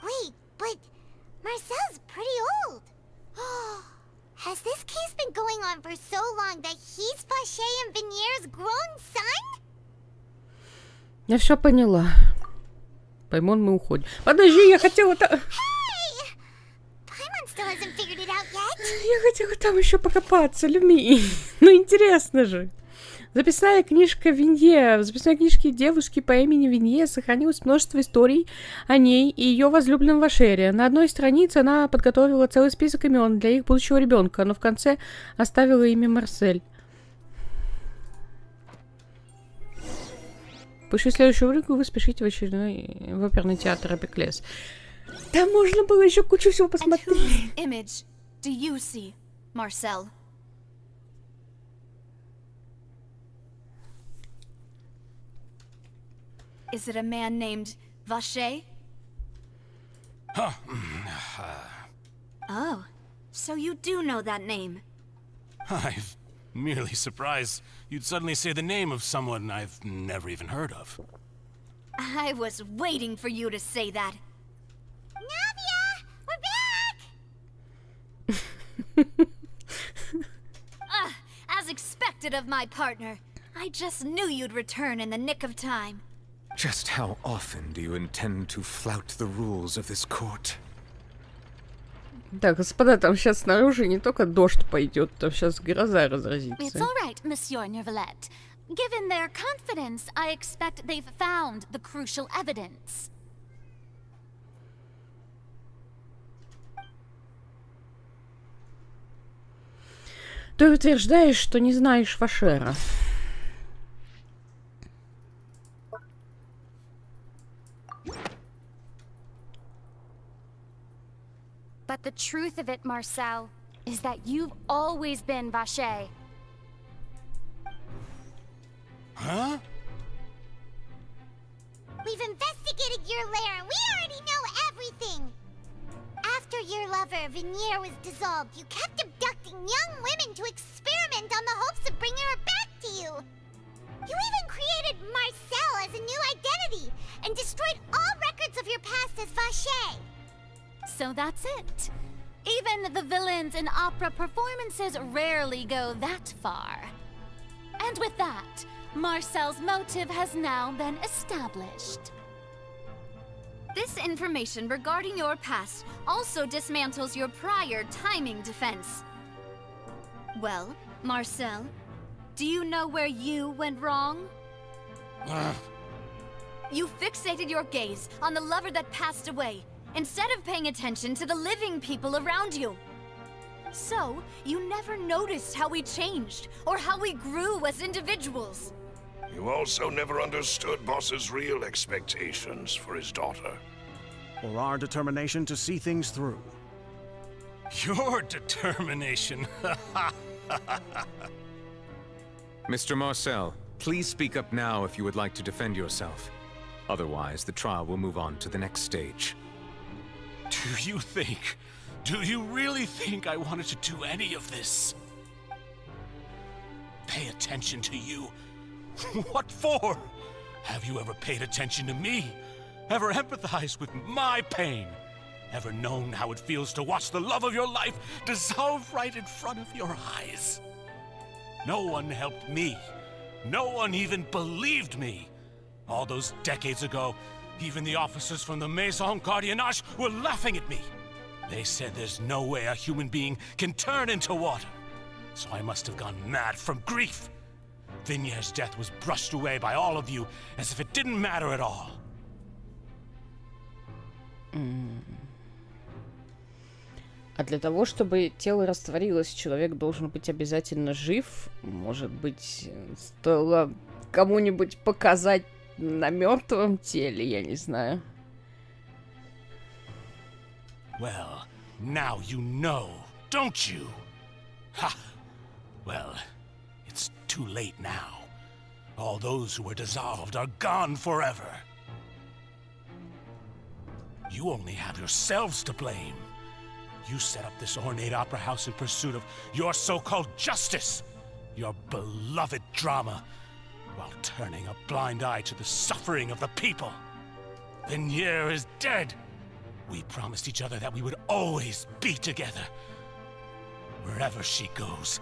Wait, but Marcel's pretty old. Has this case been going on for so long that he's Vache and Vinier's grown son? Я все поняла. Паймон, мы уходим. Подожди, я хотела... Hey! Paimon still hasn't figured it out yet. Я хотела там еще покопаться, Люми. Ну, интересно же. Записная книжка Винье. В записной книжке девушки по имени Винье сохранилось множество историй о ней и ее возлюбленном Вашере. На одной странице она подготовила целый список имен для их будущего ребенка, но в конце оставила имя Марсель. После следующего рынка вы спешите в очередной в оперный театр Эпиклес. Там можно было еще кучу всего посмотреть. Image do you see, Marcel? Is it a man named Vache? Oh, so you do know that name. I'm merely surprised you'd suddenly say the name of someone I've never even heard of. I was waiting for you to say that. Navia! We're back! As expected of my partner. I just knew you'd return in the nick of time. Just how often do you intend to flout the rules of this court? Так, господа, там сейчас снаружи не только дождь пойдет, там сейчас гроза It's разразится. all right, Monsieur Neuvillette. Given their confidence, I expect they've found the crucial evidence. Ты утверждаешь, что не знаешь Вашера. But the truth of it, Marcel, is that you've always been Vache. Huh? We've investigated your lair and we already know everything! After your lover, Veneer, was dissolved, you kept abducting young women to experiment on the hopes of bringing her back to you! You even created Marcel as a new identity and destroyed all records of your past as Vache! So that's it. Even the villains in opera performances rarely go that far. And with that, Marcel's motive has now been established. This information regarding your past also dismantles your prior timing defense. Well, Marcel, do you know where you went wrong? You fixated your gaze on the lover that passed away, instead of paying attention to the living people around you. So, you never noticed how we changed, or how we grew as individuals. You also never understood Boss's real expectations for his daughter. Or our determination to see things through. Your determination. Mr. Marcel, please speak up now if you would like to defend yourself. Otherwise, the trial will move on to the next stage. Do you really think I wanted to do any of this? Pay attention to you? What for? Have you ever paid attention to me? Ever empathized with my pain? Ever known how it feels to watch the love of your life dissolve right in front of your eyes? No one helped me. No one even believed me. All those decades ago, even the officers from the Maison Gardiennage were laughing at me. They said there's no way a human being can turn into water. So I must have gone mad from grief. Vignere's death was brushed away by all of you as if it didn't matter at all. А для того, чтобы тело растворилось, человек должен быть обязательно жив. Может быть, стоило кому-нибудь показать на мертвом теле, я не знаю. Well, now you know, don't you? Ha! Well, it's too late now. All those who were dissolved are gone forever. You only have yourselves to blame. You set up this ornate opera house in pursuit of your so-called justice, your beloved drama, while turning a blind eye to the suffering of the people. Veneer is dead. We promised each other that we would always be together. Wherever she goes,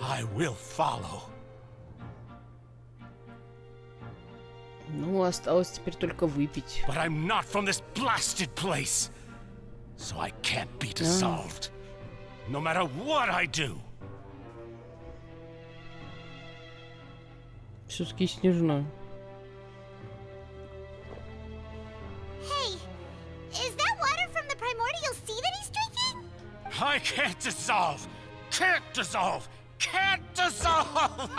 I will follow. Ну, осталось теперь только выпить. But I'm not from this blasted place, so I can't be dissolved. No matter what I do. Все-таки снежно. Hey, is that water from the primordial sea that he's drinking? I can't dissolve! Can't dissolve! Can't dissolve!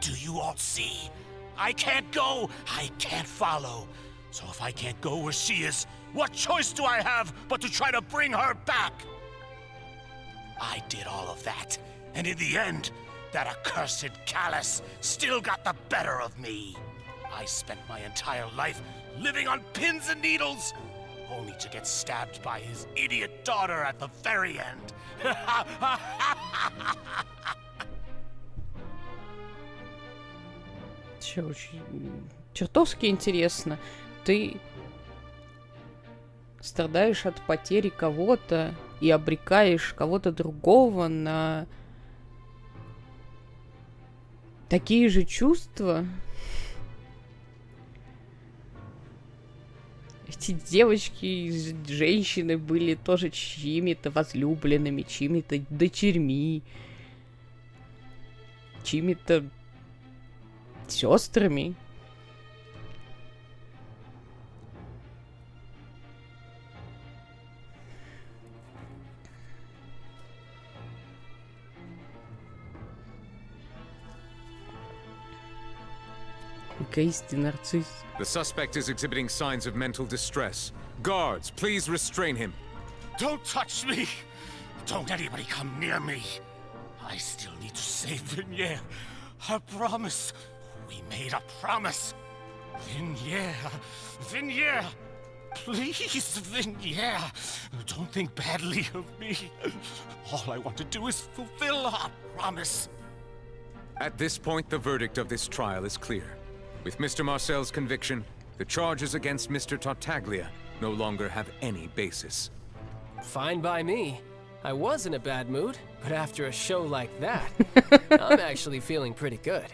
Do you all see? I can't go! I can't follow! So if I can't go where she is, what choice do I have but to try to bring her back? I did all of that, and in the end, that accursed Callus still got the better of me. I spent my entire life living on pins and needles, only to get stabbed by his idiot daughter at the very end. Че, очень чертовски интересно. Ты страдаешь от потери кого-то и обрекаешь кого-то другого на такие же чувства. эти девочки, женщины были тоже чьими-то возлюбленными, чьими-то дочерьми, чьими-то сестрами. Эгоист и нарцисс. The suspect is exhibiting signs of mental distress. Guards, please restrain him. Don't touch me! Don't anybody come near me! I still need to save Vignier. I promise. We made a promise. Vignier. Vignier. Please, Vignier. Don't think badly of me. All I want to do is fulfill our promise. At this point, the verdict of this trial is clear. With Mr. Marcel's conviction, the charges against Mr. Tartaglia no longer have any basis. Fine by me. I was in a bad mood, but after a show like that, I'm actually feeling pretty good.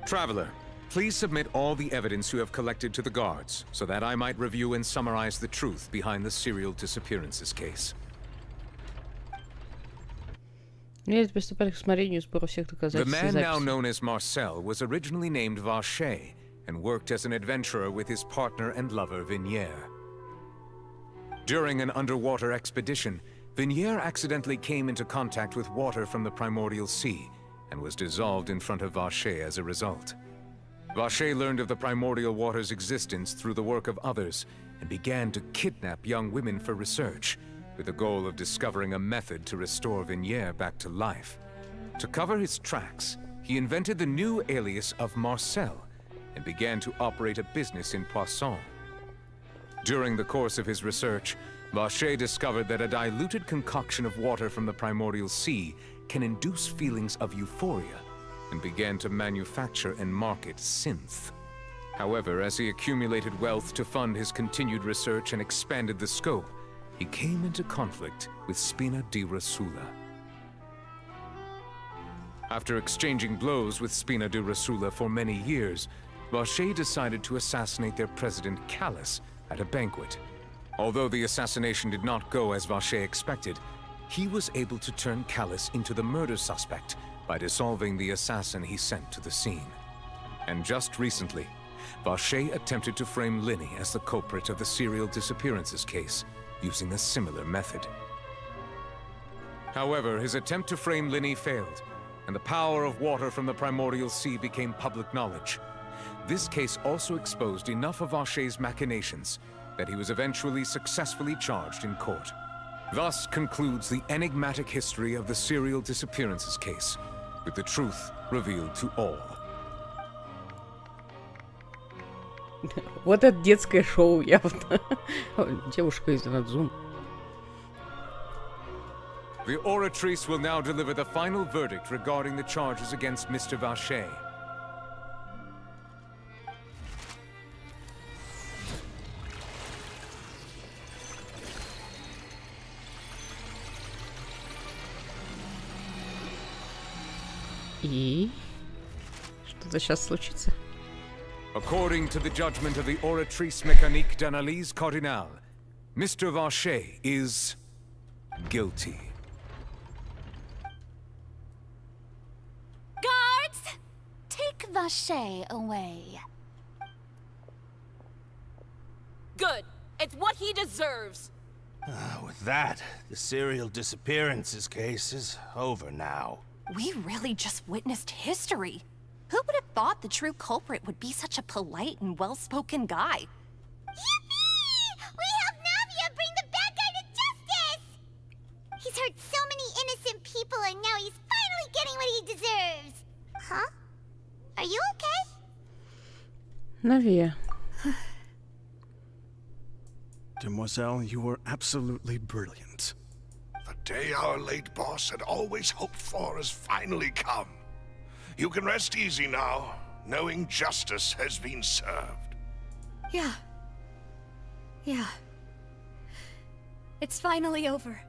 Traveler, please submit all the evidence you have collected to the guards, so that I might review and summarize the truth behind the serial disappearances case. The man now known as Marcel was originally named Vacher and worked as an adventurer with his partner and lover Vignier. During an underwater expedition, Vignier accidentally came into contact with water from the primordial sea and was dissolved in front of Vacher as a result. Vacher learned of the primordial water's existence through the work of others and began to kidnap young women for research, with the goal of discovering a method to restore Vignier back to life. To cover his tracks, he invented the new alias of Marcel and began to operate a business in Poisson. During the course of his research, Vacher discovered that a diluted concoction of water from the primordial sea can induce feelings of euphoria, and began to manufacture and market synth. However, as he accumulated wealth to fund his continued research and expanded the scope, he came into conflict with Spina di Rosula. After exchanging blows with Spina di Rosula for many years, Vacher decided to assassinate their president Callus at a banquet. Although the assassination did not go as Vacher expected, he was able to turn Callus into the murder suspect by dissolving the assassin he sent to the scene. And just recently, Vacher attempted to frame Linny as the culprit of the serial disappearances case, using a similar method. However, his attempt to frame Linny failed, and the power of water from the primordial sea became public knowledge. This case also exposed enough of Vacher's machinations that he was eventually successfully charged in court. Thus concludes the enigmatic history of the serial disappearances case, with the truth revealed to all. Вот это детское шоу явно. Девушка из Надзум. The oratrice will now deliver the final verdict regarding the charges against Mr. Vacher. И что-то сейчас случится. According to the judgment of the Oratrice Mécanique d'Analyse Cardinale, Mr. Vacher is guilty. Guards! Take Vacher away. Good. It's what he deserves. With that, the serial disappearances case is over now. We really just witnessed history. Who would have thought the true culprit would be such a polite and well-spoken guy? Yippee! We helped Navia bring the bad guy to justice! He's hurt so many innocent people and now he's finally getting what he deserves. Huh? Are you okay? Navia. Demoiselle, you were absolutely brilliant. The day our late boss had always hoped for has finally come. You can rest easy now, knowing justice has been served. Yeah. Yeah. It's finally over.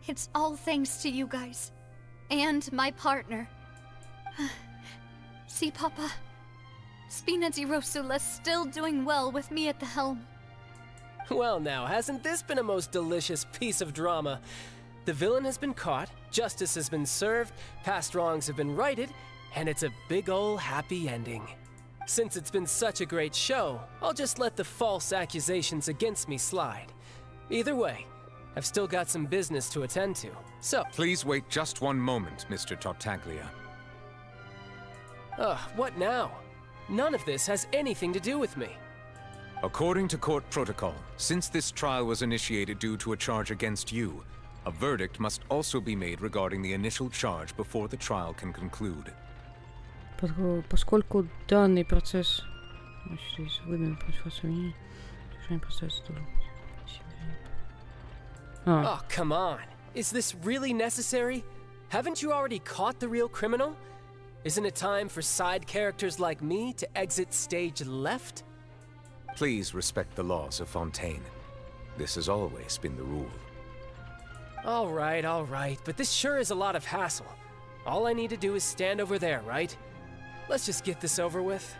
It's all thanks to you guys. And my partner. See, Papa? Spina di Rosula's still doing well with me at the helm. Well now, hasn't this been a most delicious piece of drama? The villain has been caught, justice has been served, past wrongs have been righted, and it's a big ol' happy ending. Since it's been such a great show, I'll just let the false accusations against me slide. Either way, I've still got some business to attend to, so... Please wait just one moment, Mr. Tartaglia. Ugh, what now? None of this has anything to do with me. According to court protocol, since this trial was initiated due to a charge against you, a verdict must also be made regarding the initial charge before the trial can conclude. Поскольку данный процесс Oh, come on. Is this really necessary? Haven't you already caught the real criminal? Isn't it time for side characters like me to exit stage left? Please respect the laws of Fontейn. This has always been the rule. All right, but this sure is a lot of hassle. All I need to do is stand over there, right? Let's just get this over with.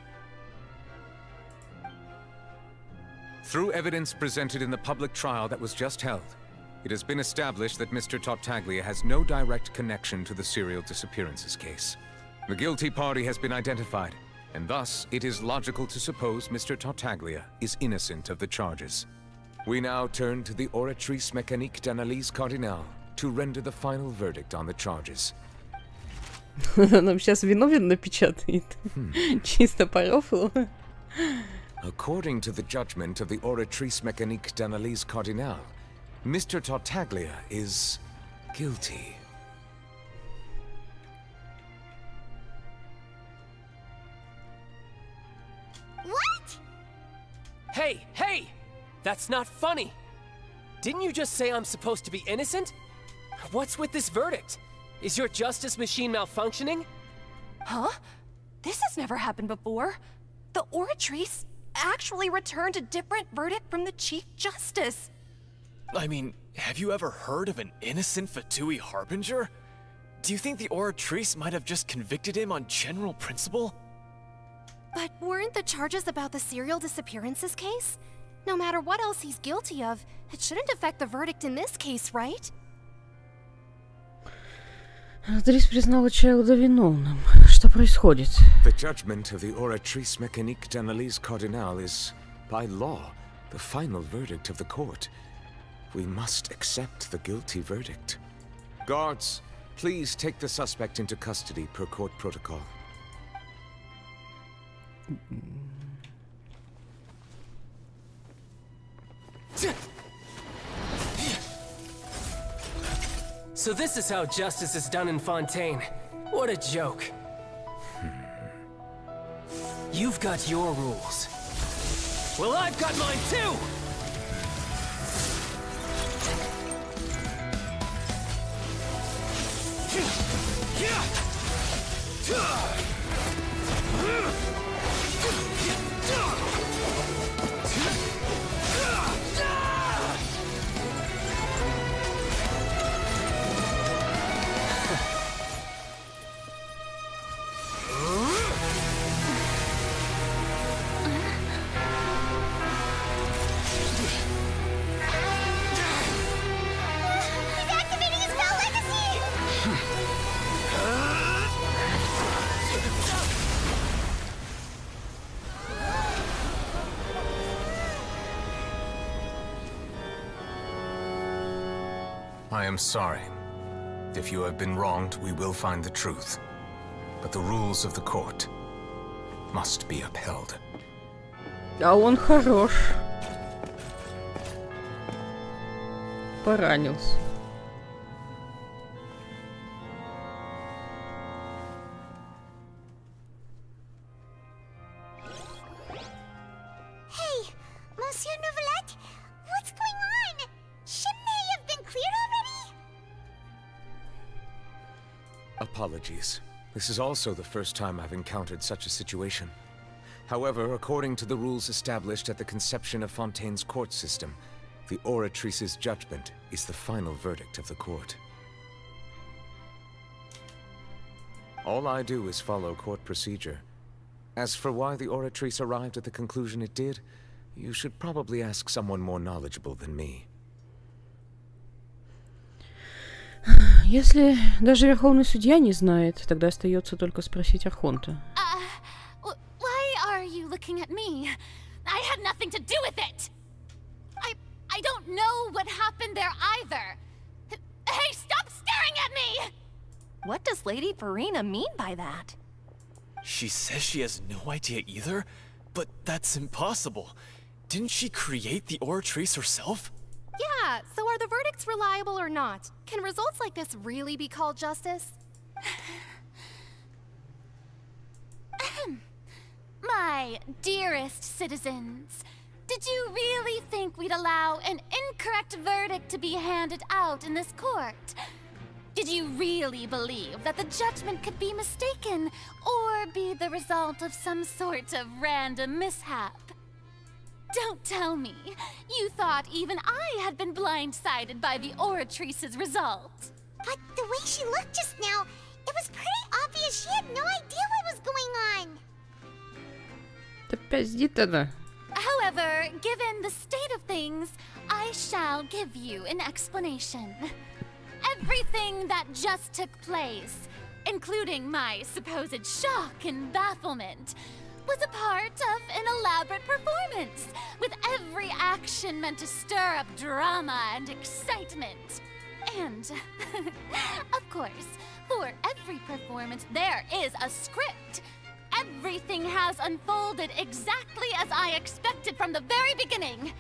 Through evidence presented in the public trial that was just held, it has been established that Mr. Tartaglia has no direct connection to the serial disappearances case. The guilty party has been identified, and thus it is logical to suppose Mr. Tartaglia is innocent of the charges. We now turn to the Oratrice Mécanique d'Analyse Cardinale to render the final verdict on the charges. Нам сейчас виновен напечатает. Чисто по рофлу. According to the judgment of the Oratrice Mécanique d'Analyse Cardinale, Mr. Tartaglia is guilty. What? Hey! That's not funny! Didn't you just say I'm supposed to be innocent? What's with this verdict? Is your justice machine malfunctioning? Huh? This has never happened before. The Oratrice actually returned a different verdict from the Chief Justice. I mean, have you ever heard of an innocent Fatui Harbinger? Do you think the Oratrice might have just convicted him on general principle? But weren't the charges about the serial disappearances case? No matter what else he's guilty of, it shouldn't affect the verdict in this case, right? Дрис признала Чайлда виновным. Что происходит? The judgment of the Oratrice Mécanique d'Analyse Cardinale is, by law, the final verdict of the court. We must accept the guilty verdict. Guards, please take the suspect into custody per court protocol. So this is how justice is done in Fontейn. What a joke. You've got your rules. Well, I've got mine too! I am sorry. If you have been wronged, we will find the truth. But the rules of the court must be upheld. А он хорош. Поранился. Hey, Monsieur Novelette, what's going on? Shouldn't they have been cleared already? Apologies. This is also the first time I've encountered such a situation. However, according to the rules established at the conception of Fontaine's court system, the Oratrice's judgment is the final verdict of the court. All I do is follow court procedure. As for why the Oratrice arrived at the conclusion it did, you should probably ask someone more knowledgeable than me. Если даже Верховный Судья не знает, тогда остается только спросить Архонта. Why are you looking at me? I had nothing to do with it! I don't know what happened there either! Hey, stop staring at me! What does Lady Verena mean by that? She says she has no idea either? But that's impossible. Didn't she create the Oratrice herself? Yeah, so are the verdicts reliable or not? Can results like this really be called justice? My dearest citizens, did you really think we'd allow an incorrect verdict to be handed out in this court? Did you really believe that the judgment could be mistaken or be the result of some sort of random mishap? Don't tell me you thought even I had been blindsided by the Oratrice's result. But the way she looked just now, it was pretty obvious she had no idea what was going on. Да пиздит она. However, given the state of things, I shall give you an explanation. Everything that just took place, including my supposed shock and bafflement, was a part of an elaborate performance, with every action meant to stir up drama and excitement. And, of course, for every performance there is a script. Everything has unfolded exactly as I expected from the very beginning.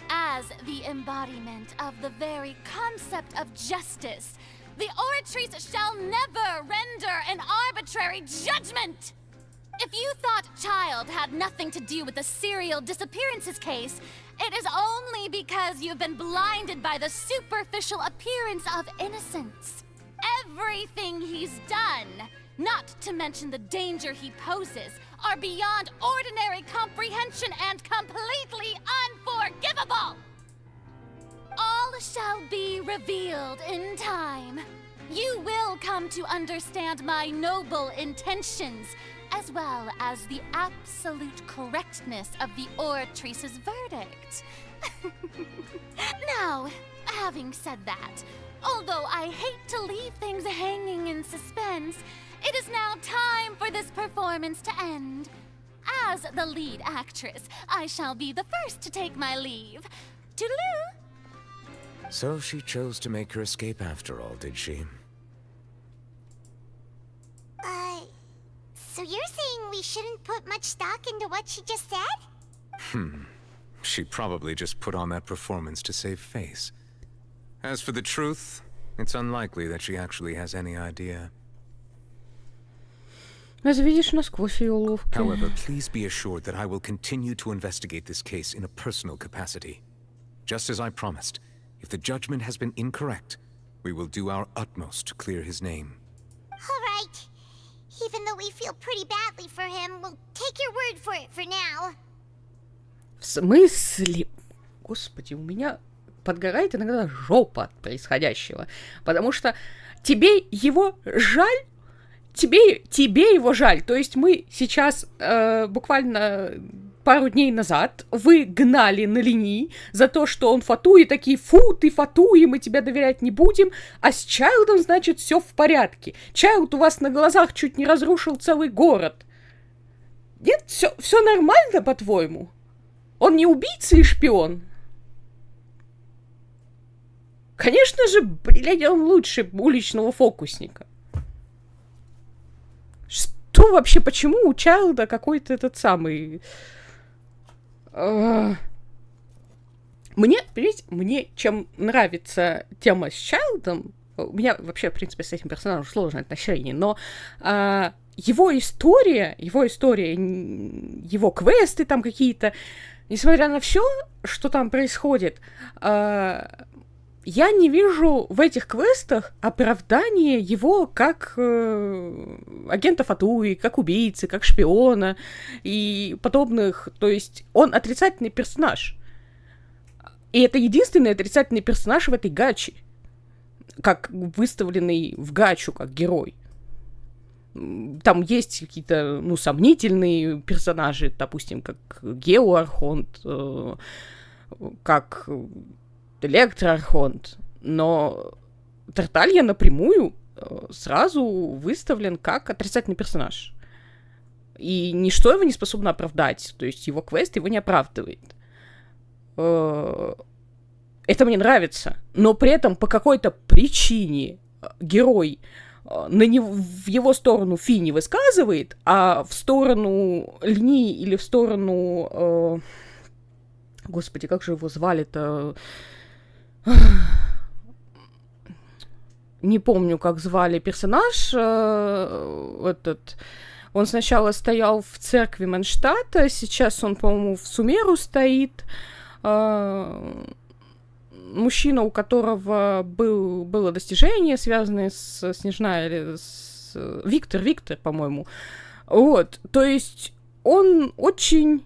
As the embodiment of the very concept of justice, the Oratrice shall never render an arbitrary judgment! If you thought Child had nothing to do with the serial disappearances case, it is only because you've been blinded by the superficial appearance of innocence. Everything he's done, not to mention the danger he poses, are beyond ordinary comprehension and completely unforgivable! All shall be revealed in time. You will come to understand my noble intentions, as well as the absolute correctness of the Oratrice's verdict. Now, having said that, although I hate to leave things hanging in suspense, it is now time for this performance to end. As the lead actress, I shall be the first to take my leave. Toodaloo! So she chose to make her escape after all, did she? So you're saying we shouldn't put much stock into what she just said? She probably just put on that performance to save face. As for the truth, it's unlikely that she actually has any idea. Видишь насквозь ее уловки. However, please be assured that I will continue to investigate this case in a personal capacity. Just as I promised, if the judgment has been incorrect, we will do our utmost to clear his name. All right. Even though we feel pretty badly for him, we'll take your word for it for now. В смысле? Господи, у меня подгорает иногда жопа от происходящего. Потому что тебе его жаль? Тебе его жаль. То есть мы сейчас буквально пару дней назад вы гнали на линии за то, что он фату, и такие: фу, ты фату, и мы тебе доверять не будем. А с Чайлдом, значит, все в порядке. Чайлд у вас на глазах чуть не разрушил целый город. Нет, все нормально, по-твоему? Он не убийца и шпион? Конечно же, блядь, он лучше уличного фокусника. Что вообще, почему у Чайлда какой-то этот самый... Мне, понимаете, мне чем нравится тема с Чайлдом, у меня вообще, в принципе, с этим персонажем сложное отношение, но его история, его квесты там какие-то, несмотря на все, что там происходит, я не вижу в этих квестах оправдания его как агента Фатуи, как убийцы, как шпиона и подобных. То есть он отрицательный персонаж. И это единственный отрицательный персонаж в этой гаче, как выставленный в гачу, как герой. Там есть какие-то, ну, сомнительные персонажи, допустим, как Геоархонт, как Электроархонт, но Тарталья напрямую сразу выставлен как отрицательный персонаж. И ничто его не способно оправдать. То есть его квест его не оправдывает. Это мне нравится. Но при этом по какой-то причине герой в его сторону фи не высказывает, а в сторону Льни или в сторону... Господи, как же его звали-то? Не помню, как звали персонаж. Этот... Он сначала стоял в церкви Манштата, сейчас он, по-моему, в Сумеру стоит. Мужчина, у которого было достижение, связанное с Снежной, или с... Виктор, по-моему. Вот, то есть он очень...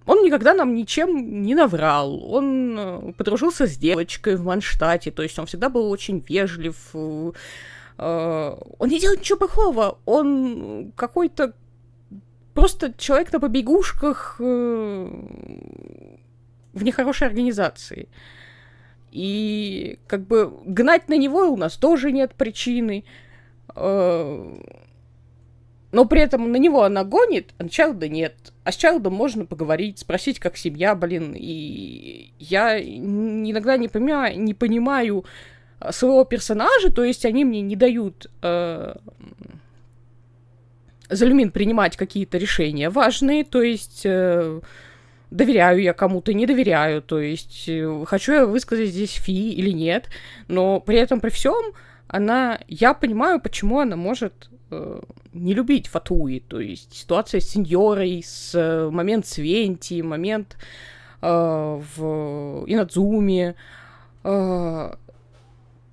Он никогда нам ничем не наврал. Он подружился с девочкой в Манштате, то есть он всегда был очень вежлив. Он не делает ничего плохого. Он какой-то просто человек на побегушках в нехорошей организации. И как бы гнать на него у нас тоже нет причины. Но при этом на него она гонит, а на Чайлда нет. А с Чайлдом можно поговорить, спросить, как семья, блин. И я иногда не понимаю своего персонажа, то есть они мне не дают за люмин принимать какие-то решения важные, то есть доверяю я кому-то, не доверяю, то есть хочу я высказать здесь фи или нет, но при этом при всем я понимаю, почему она может не любить Фатуи, то есть ситуация с сеньорой, момент с Венти, момент в Инадзуме,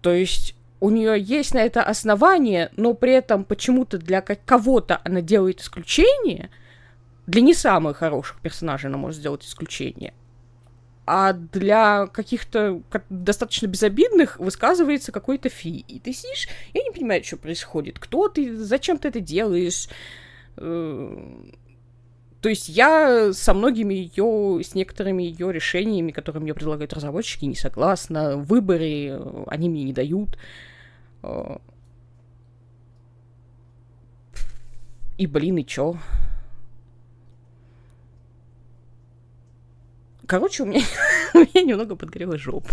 то есть у нее есть на это основание, но при этом почему-то для кого-то она делает исключение, для не самых хороших персонажей она может сделать исключение, а для каких-то достаточно безобидных высказывается какой-то фи. И ты сидишь, я не понимаю, что происходит. Кто ты, зачем ты это делаешь? То есть я с некоторыми ее решениями, которые мне предлагают разработчики, не согласна. Выборы они мне не дают. И, блин, и чё? Короче, у меня немного подгорела жопа.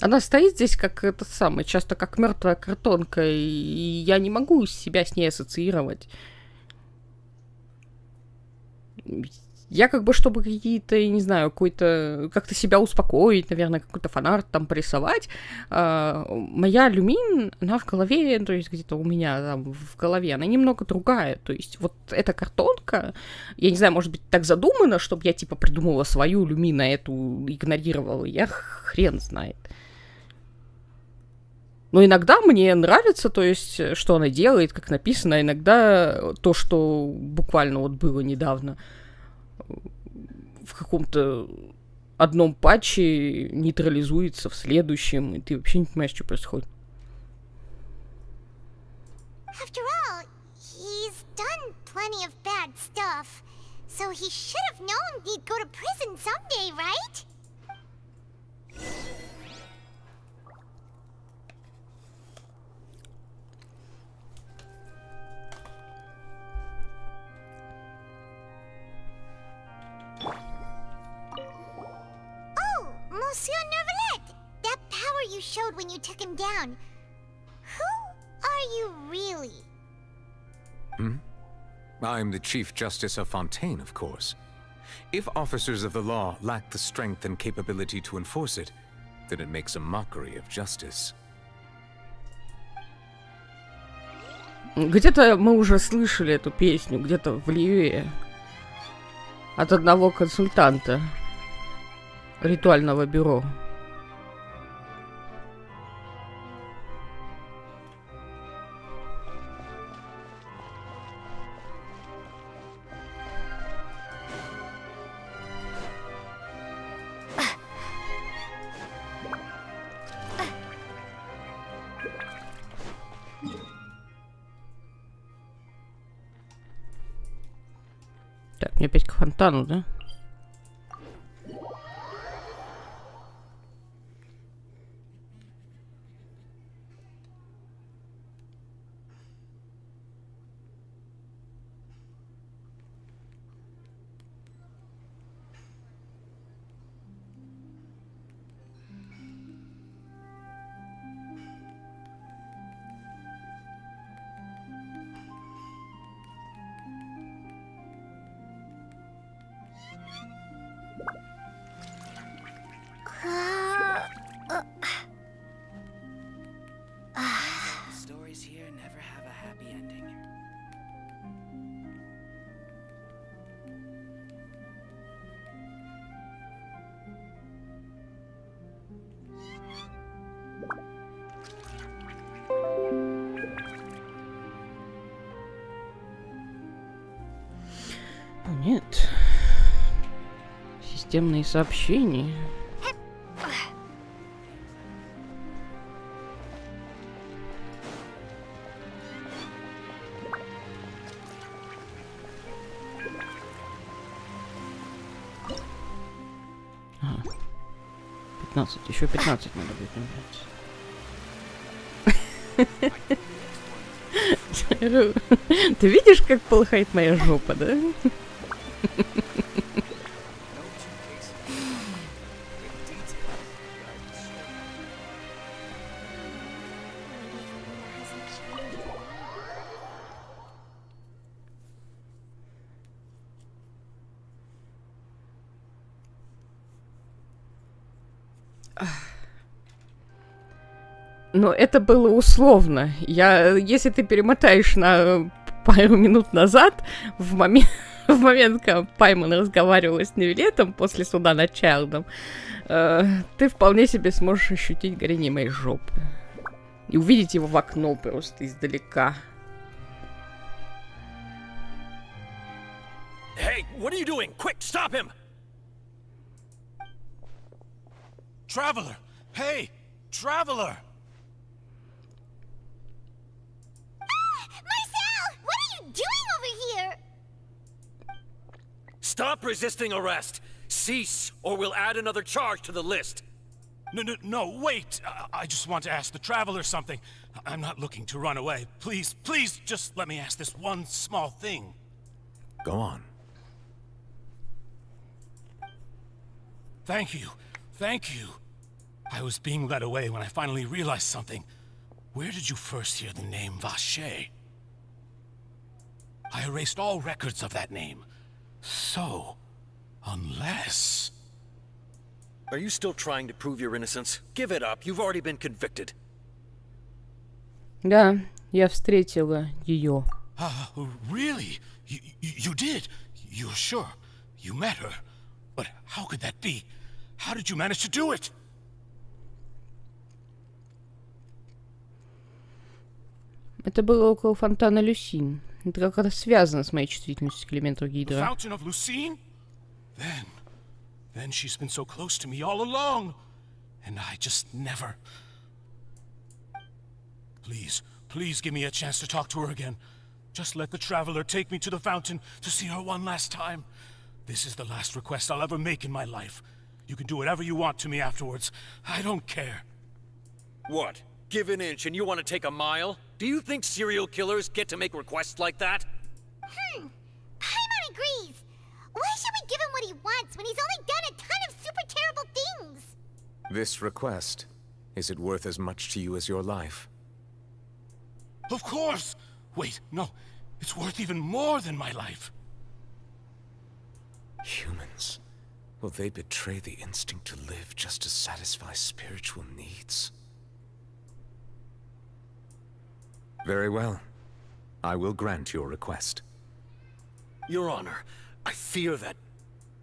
Она стоит здесь как часто как мертвая картонка, и я не могу себя с ней ассоциировать. Я как бы, чтобы какие-то, не знаю, как-то себя успокоить, наверное, какой-то фанарт там порисовать, моя люмин, она в голове, то есть где-то у меня там в голове, она немного другая, то есть вот эта картонка, я не знаю, может быть, так задумано, чтобы я типа придумала свою люмин, а эту игнорировала, я хрен знает. Но иногда мне нравится, то есть, что она делает, как написано, а иногда то, что буквально вот было недавно, в каком-то одном патче нейтрализуется в следующем, и ты вообще не понимаешь, что происходит. After all, he's done plenty of bad stuff, so he should have known he'd go to prison someday, right? Monsieur Nervalette! That power you showed when you took him down. Who are you really? I'm the Chief Justice of Fontaine, of course. If officers of the law lack the strength and capability to enforce it, then it makes a mockery of justice. Где-то мы уже слышали эту песню, где-то в Ливее. От одного консультанта ритуального бюро. Так, мне опять к фонтану, да? Stories here never have a happy ending. Нет. Системные сообщения. Ага. 15. Еще 15 надо будет набрать. Ты видишь, как полыхает моя жопа, да? Но это было условно. Если ты перемотаешь на пару минут назад, в момент, когда Паймон разговаривала с Невилетом после суда над Чайлдом, ты вполне себе сможешь ощутить горение моей жопы. И увидеть его в окно просто издалека. Hey, what are you doing? Quick, stop him! Traveler! Hey! Traveler! Marcel! What are you doing over here? Stop resisting arrest! Cease, or we'll add another charge to the list. No, wait! I just want to ask the Traveler something. I'm not looking to run away. Please, just let me ask this one small thing. Go on. Thank you. I was being led away when I finally realized something. Where did you first hear the name Vache? I erased all records of that name. So, unless... Are you still trying to prove your innocence? Give it up. You've already been convicted. Да, я встретила ее. Really? You did? You're sure? You met her? But how could that be? How did you manage to do it? Это было около фонтана Люсин. Это как-то связано с моей чувствительностью к элементу Гидра. Fountain of Lucine? Then she's been so close to me all along. And I just never... Please give me a chance to talk to her again. Just let the Traveler take me to the fountain to see her one last time. This is the last request I'll ever make in my life. You can do whatever you want to me afterwards. I don't care. What? Give an inch and you want to take a mile? Do you think serial killers get to make requests like that? Paimon agrees. Why should we give him what he wants when he's only done a ton of super terrible things? This request, is it worth as much to you as your life? Of course! Wait, no. It's worth even more than my life. Humans. Will they betray the instinct to live just to satisfy spiritual needs? Very well. I will grant your request. Your Honor, I fear that...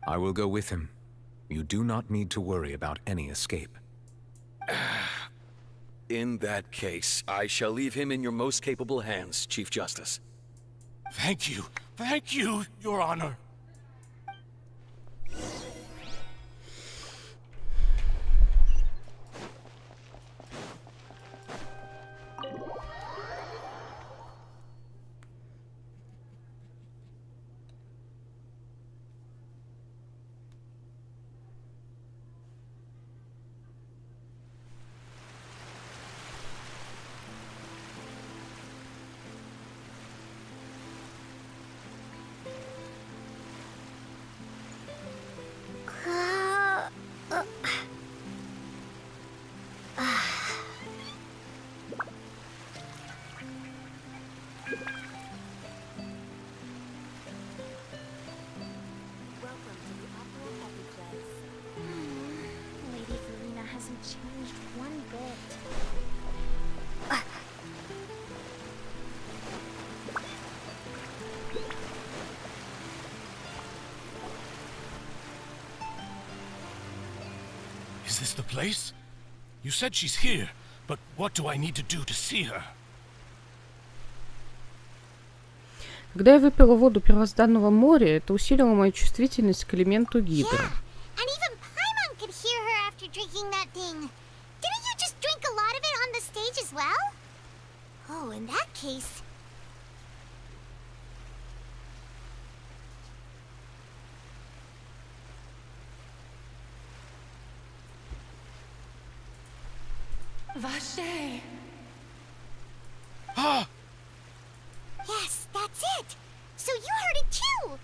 I will go with him. You do not need to worry about any escape. In that case, I shall leave him in your most capable hands, Chief Justice. Thank you, Your Honor. this the place? You said she's here, but what do I need to do to see her? Когда я выпила воду первозданного моря, это усилило мою чувствительность к элементу гидры. And even Paimon could hear her after drinking that thing. Didn't you just drink a lot of it on the stage as well? Oh, in that case... Vache! Ah! Yes, that's it! So you heard it too!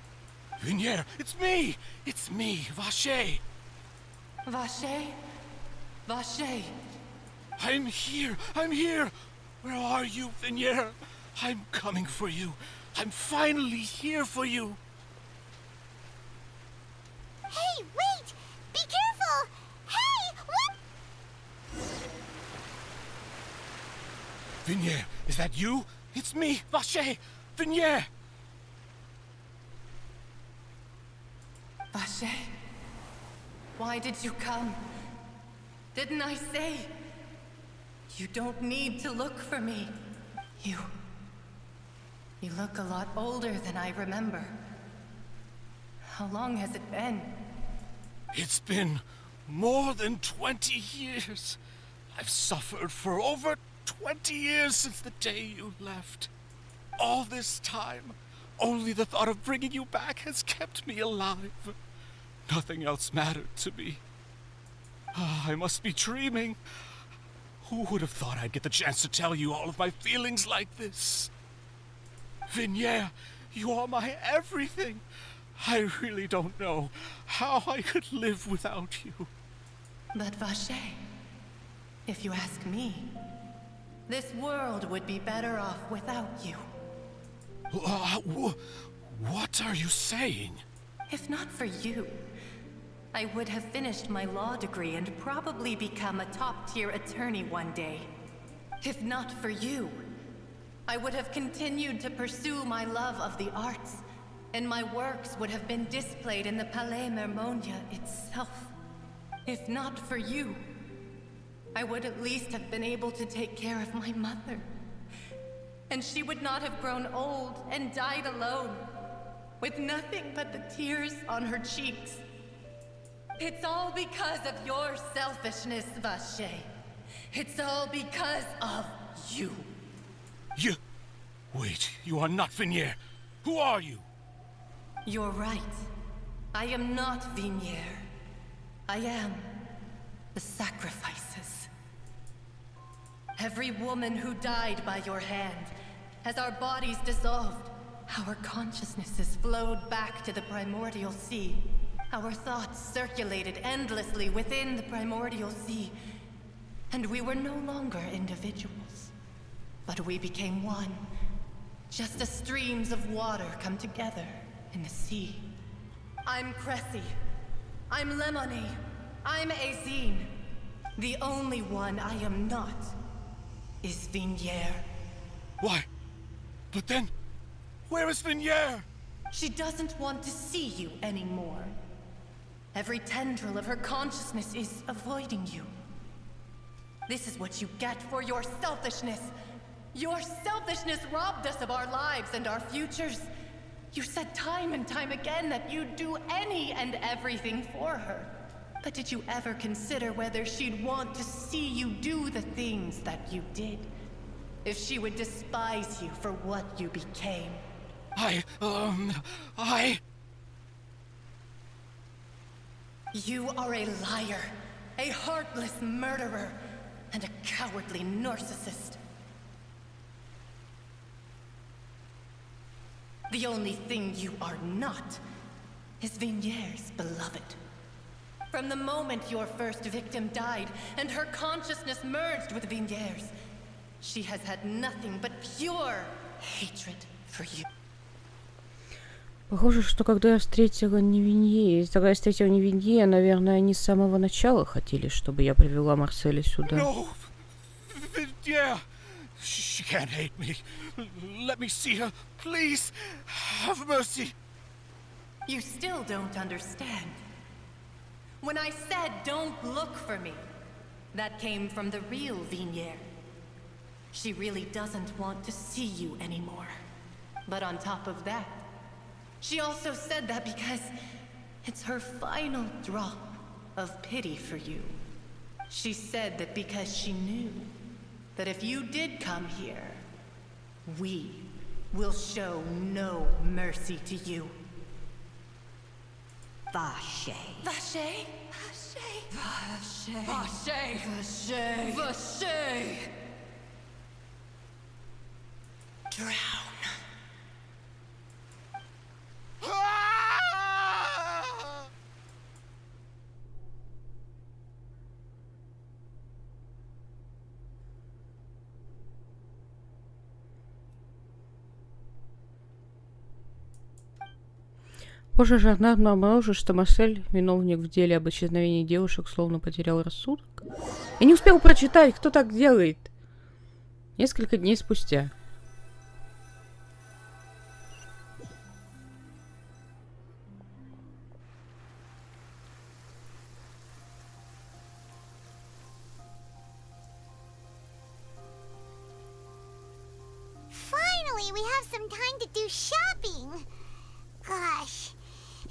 Vinier, it's me! It's me, Vache! Vache? Vache! I'm here! I'm here! Where are you, Vinier? I'm coming for you. I'm finally here for you. Hey, wait! Be careful! Hey, what? Vinier, is that you? It's me, Vache! Vinier! Vache? Why did you come? Didn't I say? You don't need to look for me. You look a lot older than I remember. How long has it been? It's been more than 20 years. I've suffered for over 20 years since the day you left. All this time, only the thought of bringing you back has kept me alive. Nothing else mattered to me. I must be dreaming. Who would have thought I'd get the chance to tell you all of my feelings like this? Vinier, you are my everything. I really don't know how I could live without you. But Vache, if you ask me, this world would be better off without you. What are you saying? If not for you, I would have finished my law degree and probably become a top-tier attorney one day. If not for you, I would have continued to pursue my love of the arts, and my works would have been displayed in the Palais Mermonia itself. If not for you, I would at least have been able to take care of my mother. And she would not have grown old and died alone, with nothing but the tears on her cheeks. It's all because of your selfishness, Vache. It's all because of you. You... Wait, you are not Vinier. Who are you? You're right. I am not Vinier. I am the sacrifices. Every woman who died by your hand, as our bodies dissolved, our consciousnesses flowed back to the primordial sea. Our thoughts circulated endlessly within the primordial sea, and we were no longer individuals. But we became one, just as streams of water come together in the sea. I'm Cressy. I'm Lemony. I'm Azine. The only one I am not is Vinier. Why? But then, where is Vinier? She doesn't want to see you anymore. Every tendril of her consciousness is avoiding you. This is what you get for your selfishness. Your selfishness robbed us of our lives and our futures. You said time and time again that you'd do any and everything for her. But did you ever consider whether she'd want to see you do the things that you did? If she would despise you for what you became? You are a liar, a heartless murderer, and a cowardly narcissist. The only thing you are not is Vinier's beloved. From the moment your first victim died and her consciousness merged with Vinier's, she has had nothing but pure hatred for you. Похоже, что когда я встретила Невинье, наверное, они с самого начала хотели, чтобы я привела Марселя сюда. No! Yeah! She can't hate me. Let me see her. Please, have mercy. You still don't understand. When I said don't look for me, that came from the real Vignier. She really doesn't want to see you anymore. But on top of that, she also said that because it's her final drop of pity for you. She said that because she knew that if you did come here, we will show no mercy to you. Vache. Vache? Vache. Vache. Vache. Vache. Drown. Позже жандарм обнаружил, что Марсель, виновник в деле об исчезновении девушек, словно потерял рассудок. Я не успел прочитать, кто так делает. Несколько дней спустя. Finally, we have some time to do shopping. Gosh,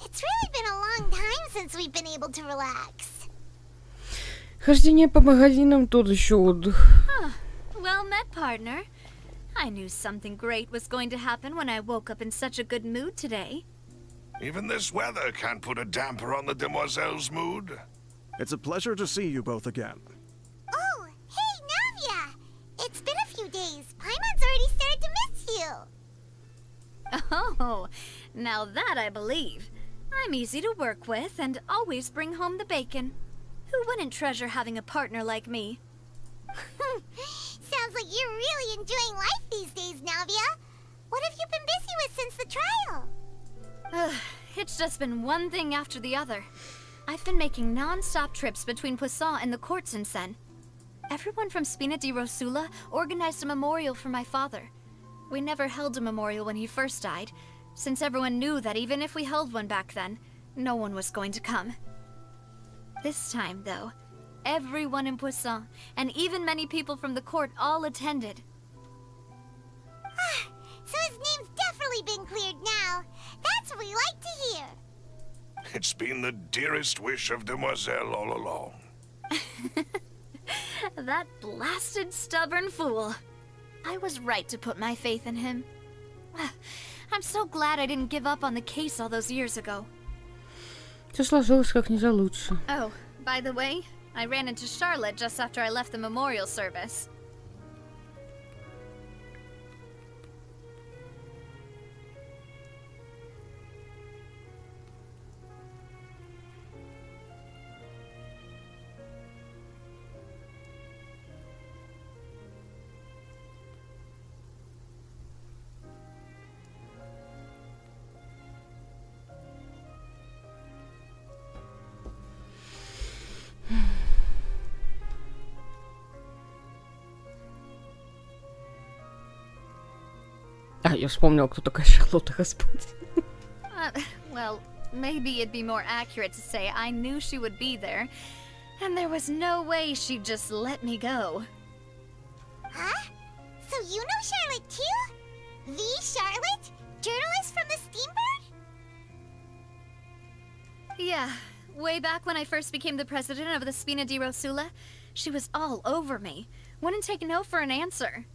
it's really been a long time since we've been able to relax. Хождение по магазинам тот еще отдых. Well met, partner. I knew something great was going to happen when I woke up in such a good mood today. Even this weather can't put a damper on the demoiselle's mood. It's a pleasure to see you both again. Oh, hey, Navia! It's been a few days. Paimon's already started to miss you. Oh, now that I believe. I'm easy to work with and always bring home the bacon. Who wouldn't treasure having a partner like me? Sounds like you're really enjoying life these days, Navia. What have you been busy with since the trial? It's just been one thing after the other. I've been making non-stop trips between Poisson and the courts in Sen. Everyone from Spina di Rosula organized a memorial for my father. We never held a memorial when he first died, since everyone knew that even if we held one back then, no one was going to come. This time, though, everyone in Poisson, and even many people from the court, all attended. So his name's definitely been cleared now. That's what we like to hear. It's been the dearest wish of Demoiselle all along. That blasted stubborn fool. I was right to put my faith in him. I'm so glad I didn't give up on the case all those years ago. Все сложилось как нельзя лучше. Oh, by the way, I ran into Charlotte just after I left the memorial service. Я вспомнила, кто такая Шарлотта, господи. Well, maybe it'd be more accurate to say I knew she would be there, and there was no way she'd just let me go. Huh? So you know Charlotte too? The Charlotte? Journalist from the Steambird? Yeah, way back when I first became the president of the Spina di Rosula, she was all over me. Wouldn't take no for an answer.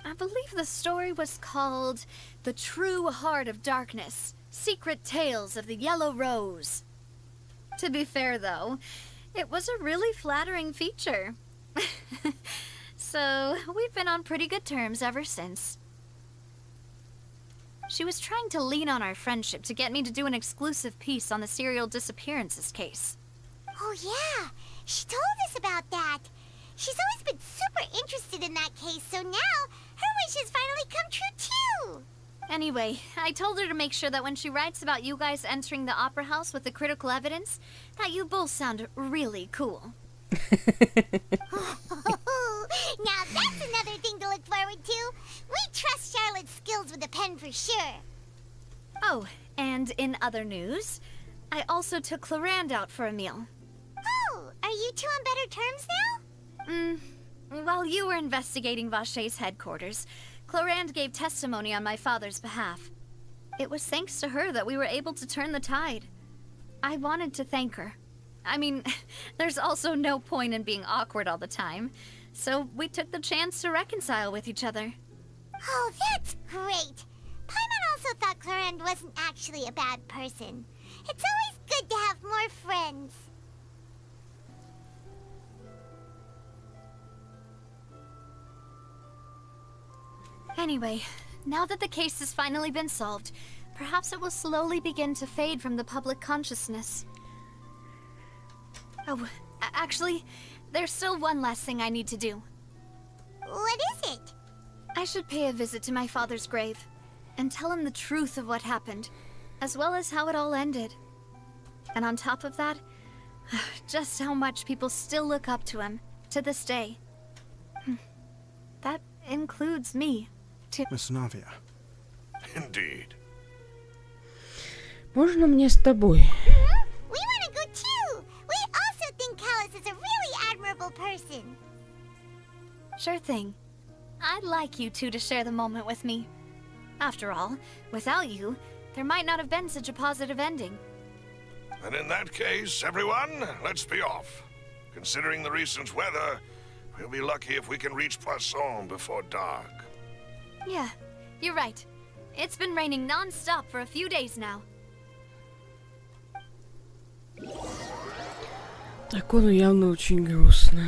I believe the story was called The True Heart of Darkness, Secret Tales of the Yellow Rose. To be fair, though, it was a really flattering feature. So, we've been on pretty good terms ever since. She was trying to lean on our friendship to get me to do an exclusive piece on the serial disappearances case. Oh yeah, she told us about that. She's always been super interested in that case, so now her wish has finally come true too! Anyway, I told her to make sure that when she writes about you guys entering the opera house with the critical evidence, that you both sound really cool. Now that's another thing to look forward to. We trust Charlotte's skills with a pen for sure. Oh, and in other news, I also took Clarand out for a meal. Are you two on better terms now? While you were investigating Vashey's headquarters, Clorand gave testimony on my father's behalf. It was thanks to her that we were able to turn the tide. I wanted to thank her. I mean, there's also no point in being awkward all the time, so we took the chance to reconcile with each other. Oh, that's great! Paimon also thought Clorand wasn't actually a bad person. It's always good to have more friends. Anyway, now that the case has finally been solved, perhaps it will slowly begin to fade from the public consciousness. Oh, actually, there's still one last thing I need to do. What is it? I should pay a visit to my father's grave, and tell him the truth of what happened, as well as how it all ended. And on top of that, just how much people still look up to him, to this day. That includes me, too. Miss Navia. Indeed. Можно мне с тобой? We want to go too! We also think Callus is a really admirable person. Sure thing. I'd like you two to share the moment with me. After all, without you, there might not have been such a positive ending. And in that case, everyone, let's be off. Considering the recent weather, we'll be lucky if we can reach Poisson before dark. Yeah, you're right. It's been raining non-stop for a few days now. Дракону явно очень грустно.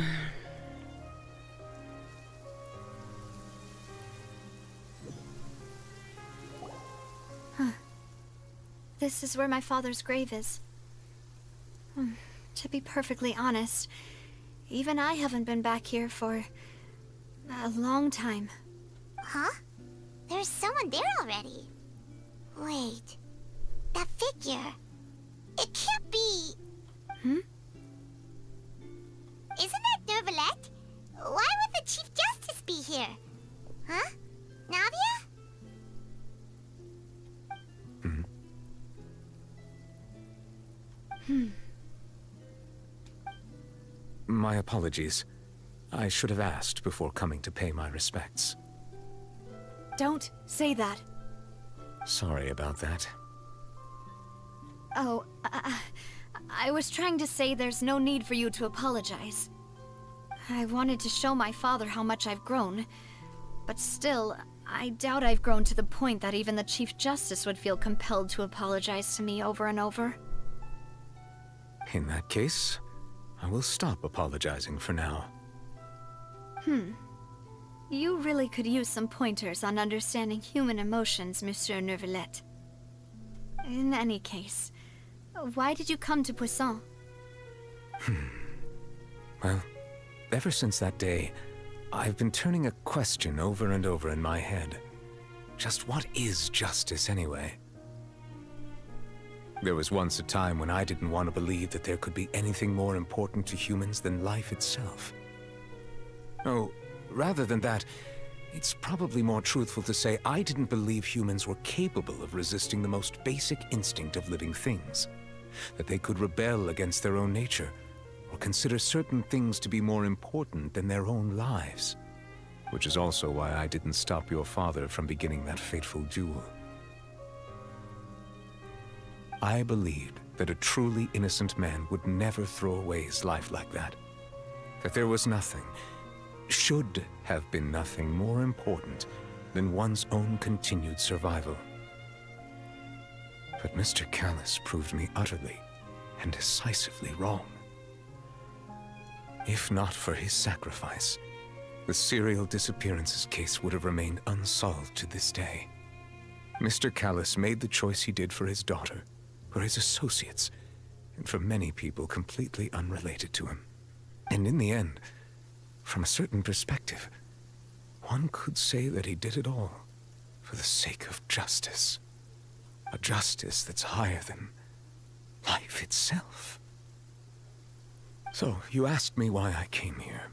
This is where my father's grave is. To be perfectly honest, even I haven't been back here for a long time. Huh? There's someone there already. Wait. That figure. It can't be... Isn't that Nervalette? Why would the Chief Justice be here? Huh? Navia? My apologies. I should have asked before coming to pay my respects. Don't say that. Sorry about that. Oh, I was trying to say there's no need for you to apologize. I wanted to show my father how much I've grown, but still, I doubt I've grown to the point that even the Chief Justice would feel compelled to apologize to me over and over. In that case, I will stop apologizing for now. You really could use some pointers on understanding human emotions, Monsieur Nervalette. In any case, why did you come to Poisson? Well, ever since that day, I've been turning a question over and over in my head. Just what is justice anyway? There was once a time when I didn't want to believe that there could be anything more important to humans than life itself. Oh, rather than that, it's probably more truthful to say I didn't believe humans were capable of resisting the most basic instinct of living things. That they could rebel against their own nature, or consider certain things to be more important than their own lives. Which is also why I didn't stop your father from beginning that fateful duel. I believed that a truly innocent man would never throw away his life like that. That there was nothing, should have been nothing more important than one's own continued survival. But Mr. Callus proved me utterly and decisively wrong. If not for his sacrifice, the serial disappearances case would have remained unsolved to this day. Mr. Callus made the choice he did for his daughter, for his associates, and for many people completely unrelated to him. And in the end, from a certain perspective, one could say that he did it all for the sake of justice. A justice that's higher than life itself. So, you asked me why I came here.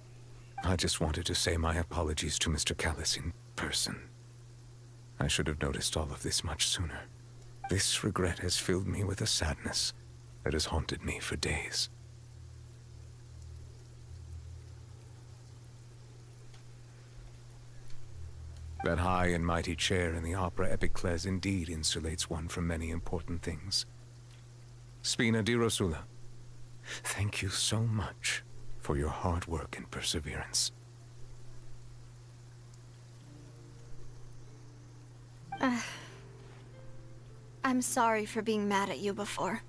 I just wanted to say my apologies to Mr. Callus in person. I should have noticed all of this much sooner. This regret has filled me with a sadness that has haunted me for days. That high and mighty chair in the opera epiclese indeed insulates one from many important things. Spina di Rosula, thank you so much for your hard work and perseverance. I'm sorry for being mad at you before.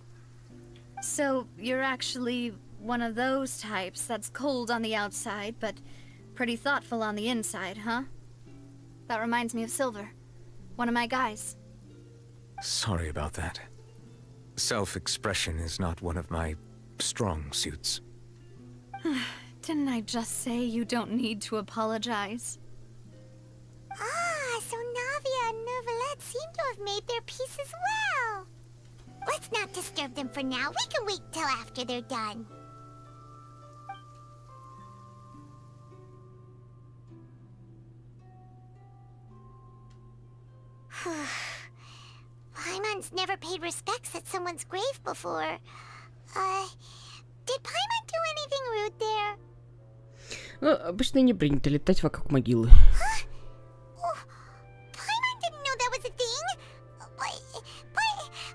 So, you're actually one of those types that's cold on the outside, but pretty thoughtful on the inside, huh? That reminds me of Silver, one of my guys. Sorry about that. Self-expression is not one of my strong suits. Didn't I just say you don't need to apologize? Ah, so Navia and Neuvillette seem to have made their peace as well. Let's not disturb them for now. We can wait till after they're done. Paimon's never paid respects at someone's grave before. Did Paimon do anything rude there? Ну, обычно не принято летать вокруг могилы. Paimon didn't know that was a thing. But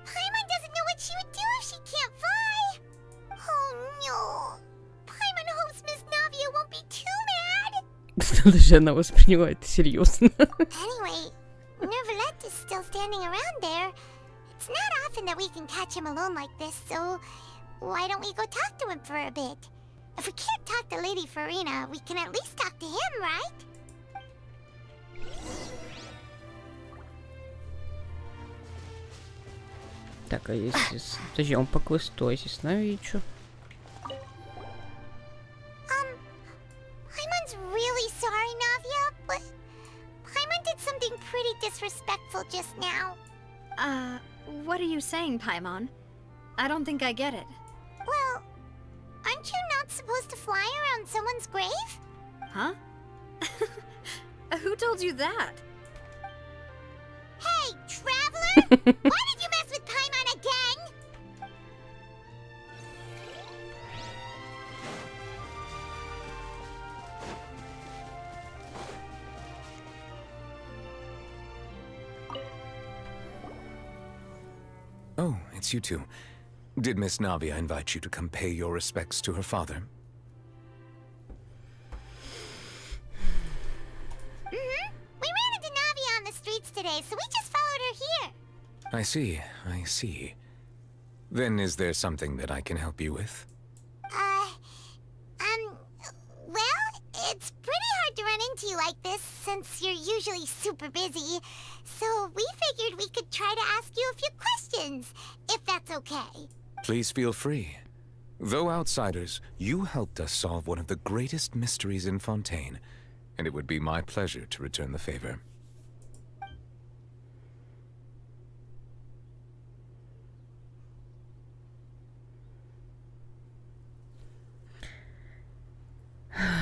Paimon doesn't know what she would do if she can't fly. Oh no. Paimon hopes Miss Navia won't be too mad. Даже она восприняла это серьезно. Anyway, Neuvillette is still standing around there. It's not often that we can catch him alone like this, so why don't we go talk to him for a bit? If we can't talk to Lady Farina, we can at least talk to him, right? Так, а если... Подожди, он по квесту, а если с нами чё? Paimon's really sorry, Navia, but Paimon did something pretty disrespectful just now. What are you saying, Paimon? I don't think I get it. Well, aren't you not supposed to fly around someone's grave? Huh? Who told you that? Hey, Traveler! Why did you mess with Paimon again? Oh, it's you two. Did Miss Navia invite you to come pay your respects to her father? Mm-hmm. We ran into Navia on the streets today, so we just followed her here. I see. Then is there something that I can help you with? Well, it's pretty hard to run into you like this, since you're usually super busy. So we figured we could try to ask you a few questions, if that's okay. Please feel free. Though outsiders, you helped us solve one of the greatest mysteries in Fontaine, and it would be my pleasure to return the favor.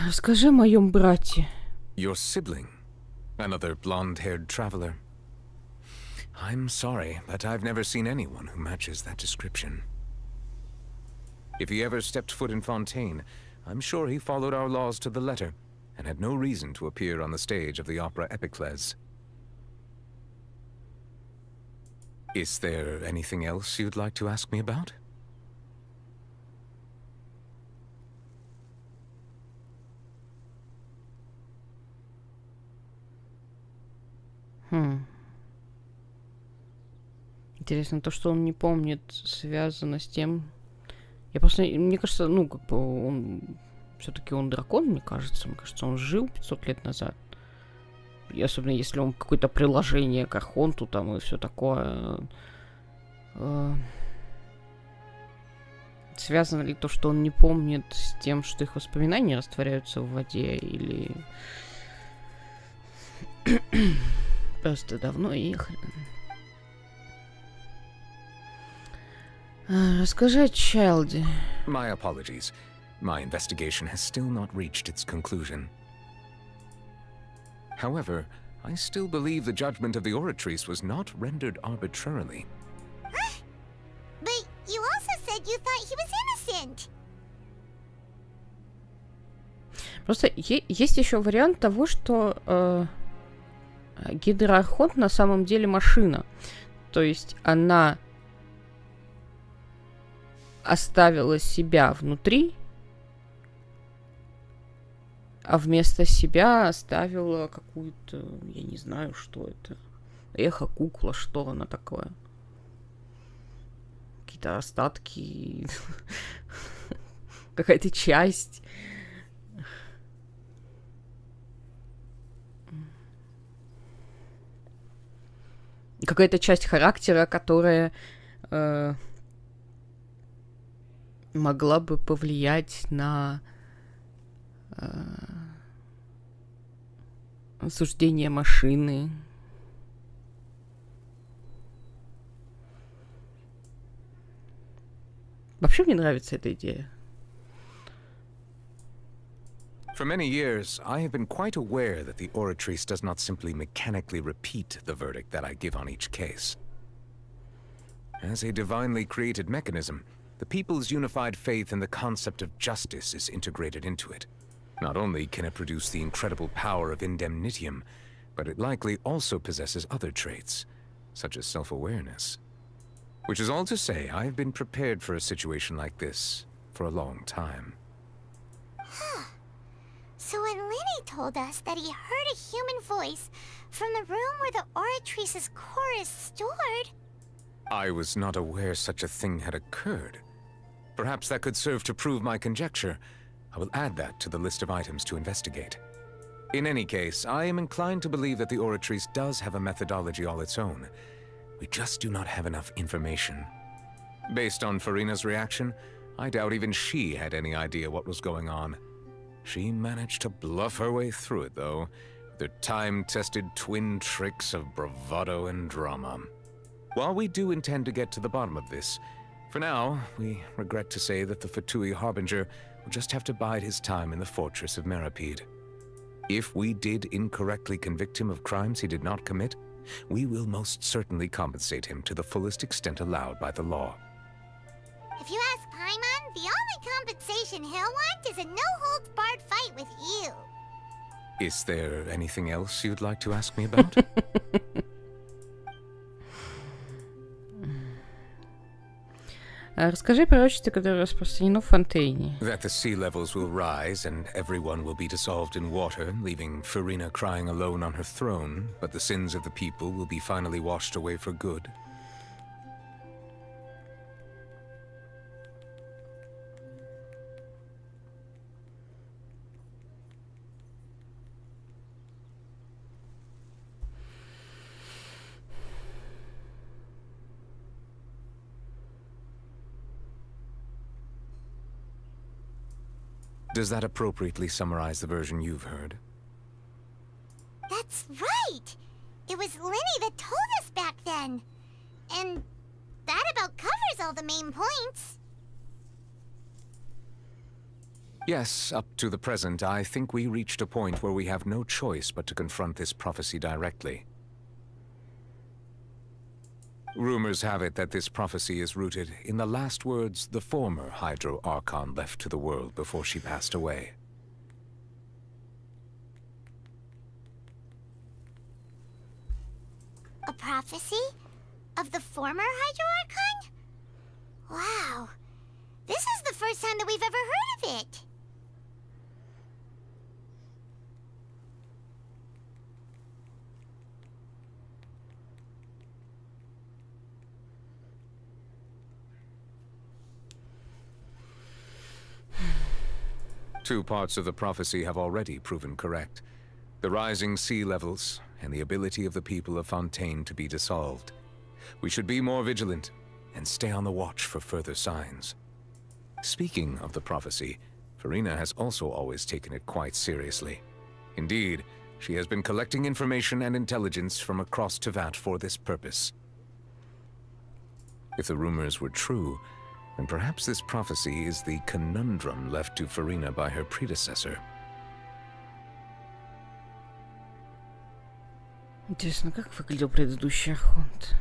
Расскажи о моем брате. Your sibling? Another blonde-haired traveler? I'm sorry, but I've never seen anyone who matches that description. If he ever stepped foot in Fontaine, I'm sure he followed our laws to the letter, and had no reason to appear on the stage of the opera epiclese. Is there anything else you'd like to ask me about? Интересно, то, что он не помнит, связано с тем... Я просто... Мне кажется, ну, как бы он... Все-таки он дракон, мне кажется. Мне кажется, он жил 500 лет назад. И особенно, если он какое-то приложение к Архонту там и все такое. Связано ли то, что он не помнит, с тем, что их воспоминания растворяются в воде, или... Просто давно ехали. Расскажи о Чайлде. My apologies. My investigation has still not reached its conclusion. However, I still believe the judgment of the Oratrice was not rendered arbitrarily. But you also said you thought he was innocent. Просто есть еще вариант того, что Гидроархонт на самом деле машина. То есть она оставила себя внутри, а вместо себя оставила какую-то, я не знаю, что это. Эхо-кукла, что она такое? Какие-то остатки, какая-то часть. Какая-то часть характера, которая могла бы повлиять на суждение машины. Вообще мне нравится эта идея. For many years, I have been quite aware that the Oratrice does not simply mechanically repeat the verdict that I give on each case. As a divinely created mechanism, the people's unified faith in the concept of justice is integrated into it. Not only can it produce the incredible power of indemnitium, but it likely also possesses other traits, such as self-awareness. Which is all to say, I have been prepared for a situation like this for a long time. So when Lenny told us that he heard a human voice from the room where the Oratrice's core is stored... I was not aware such a thing had occurred. Perhaps that could serve to prove my conjecture. I will add that to the list of items to investigate. In any case, I am inclined to believe that the Oratrice does have a methodology all its own. We just do not have enough information. Based on Farina's reaction, I doubt even she had any idea what was going on. She managed to bluff her way through it, though, with her time-tested twin tricks of bravado and drama. While we do intend to get to the bottom of this, for now, we regret to say that the Fatui Harbinger will just have to bide his time in the fortress of Meripede. If we did incorrectly convict him of crimes he did not commit, we will most certainly compensate him to the fullest extent allowed by the law. If you ask Paimon, the only compensation he'll want is a no-holds-barred fight with you. Is there anything else you'd like to ask me about? Расскажи про пророчество, которое распространено в Фонтейне. That the sea levels will rise and everyone will be dissolved in water, leaving Farina crying alone on her throne, but the sins of the people will be finally washed away for good. Does that appropriately summarize the version you've heard? That's right! It was Lenny that told us back then. And that about covers all the main points. Yes, up to the present, I think we reached a point where we have no choice but to confront this prophecy directly. Rumors have it that this prophecy is rooted in the last words the former Hydro Archon left to the world before she passed away. A prophecy? Of the former Hydro Archon? Wow. This is the first time that we've ever heard of it. Two parts of the prophecy have already proven correct. The rising sea levels, and the ability of the people of Fontaine to be dissolved. We should be more vigilant, and stay on the watch for further signs. Speaking of the prophecy, Farina has also always taken it quite seriously. Indeed, she has been collecting information and intelligence from across Tevat for this purpose. If the rumors were true, then perhaps this prophecy is the conundrum left to Farina by her predecessor. Интересно, как выглядел предыдущий Архонт?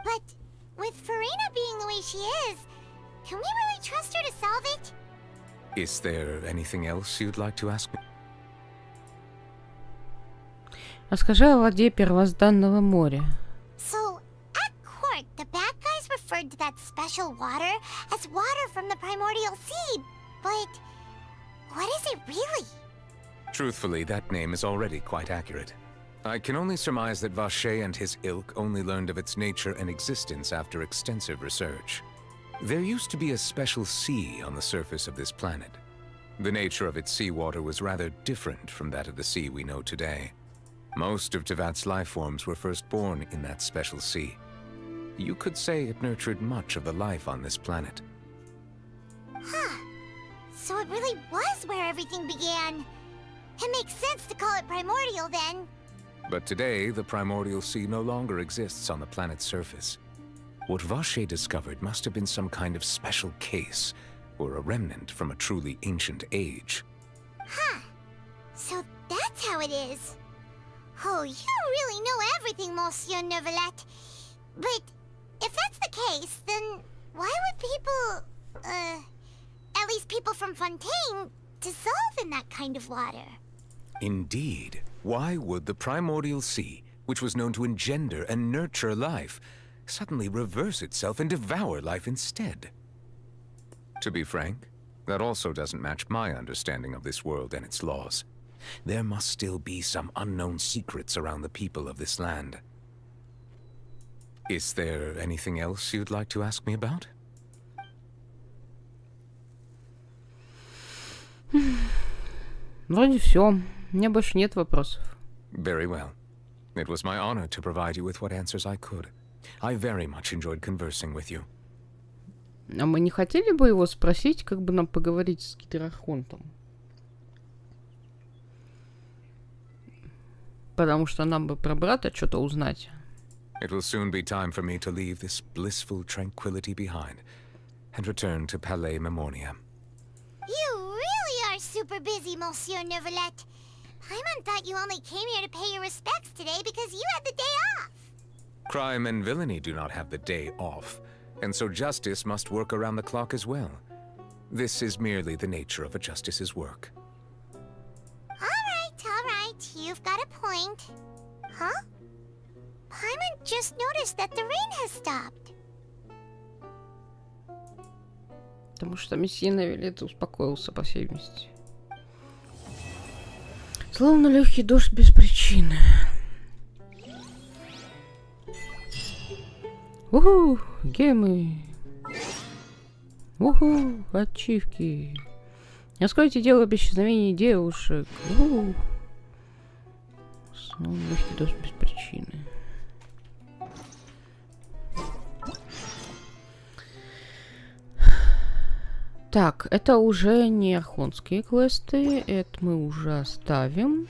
But with Farina being the way she is, can we really trust her to solve it? Is there anything else you'd like to ask me? Расскажи о воде первозданного моря. So, at court, the bad guys referred to that special water as water from the primordial sea. But what is it really? Truthfully, that name is already quite accurate. I can only surmise that Vache and his ilk only learned of its nature and existence after extensive research. There used to be a special sea on the surface of this planet. The nature of its seawater was rather different from that of the sea we know today. Most of Tevat's life forms were first born in that special sea. You could say it nurtured much of the life on this planet. Huh. So it really was where everything began. It makes sense to call it primordial then. But today, the primordial sea no longer exists on the planet's surface. What Vache discovered must have been some kind of special case, or a remnant from a truly ancient age. Huh. So that's how it is. Oh, you really know everything, Monsieur Neuvillette. But if that's the case, then why would people, at least people from Fontaine, dissolve in that kind of water? Indeed. Why would the primordial sea, which was known to engender and nurture life, suddenly reverse itself and devour life instead? To be frank, that also doesn't match my understanding of this world and its laws. There must still be some unknown secrets around the people of this land. Is there anything else you'd like to ask me about? Вроде все. У меня больше нет вопросов. Very well. It was my honor to provide you with what answers I could. I very much enjoyed conversing with you. А мы не хотели бы его спросить, как бы нам поговорить с Гидрархонтом? Потому что нам бы про брата что-то узнать. It will soon be time for me to leave this blissful tranquility behind and return to Palais Memornia. You really are super busy, Monsieur Neuvillette. Paimon thought you only came here to pay your respects today because you had the day off. Crime and villainy do not have the day off, and so justice must work around the clock as well. This is merely the nature of a justice's work. All right, you've got a point. Huh? Paimon just noticed that the rain has stopped. Потому что месье Неувиллет успокоился, по всей видимости. Словно легкий дождь без причины. Уху, гемы. Уху, ачивки. Раскройте дело об исчезновении девушек. Уху. Снова легкий дождь без причины. Так, это уже не архонские квесты, это мы уже оставим.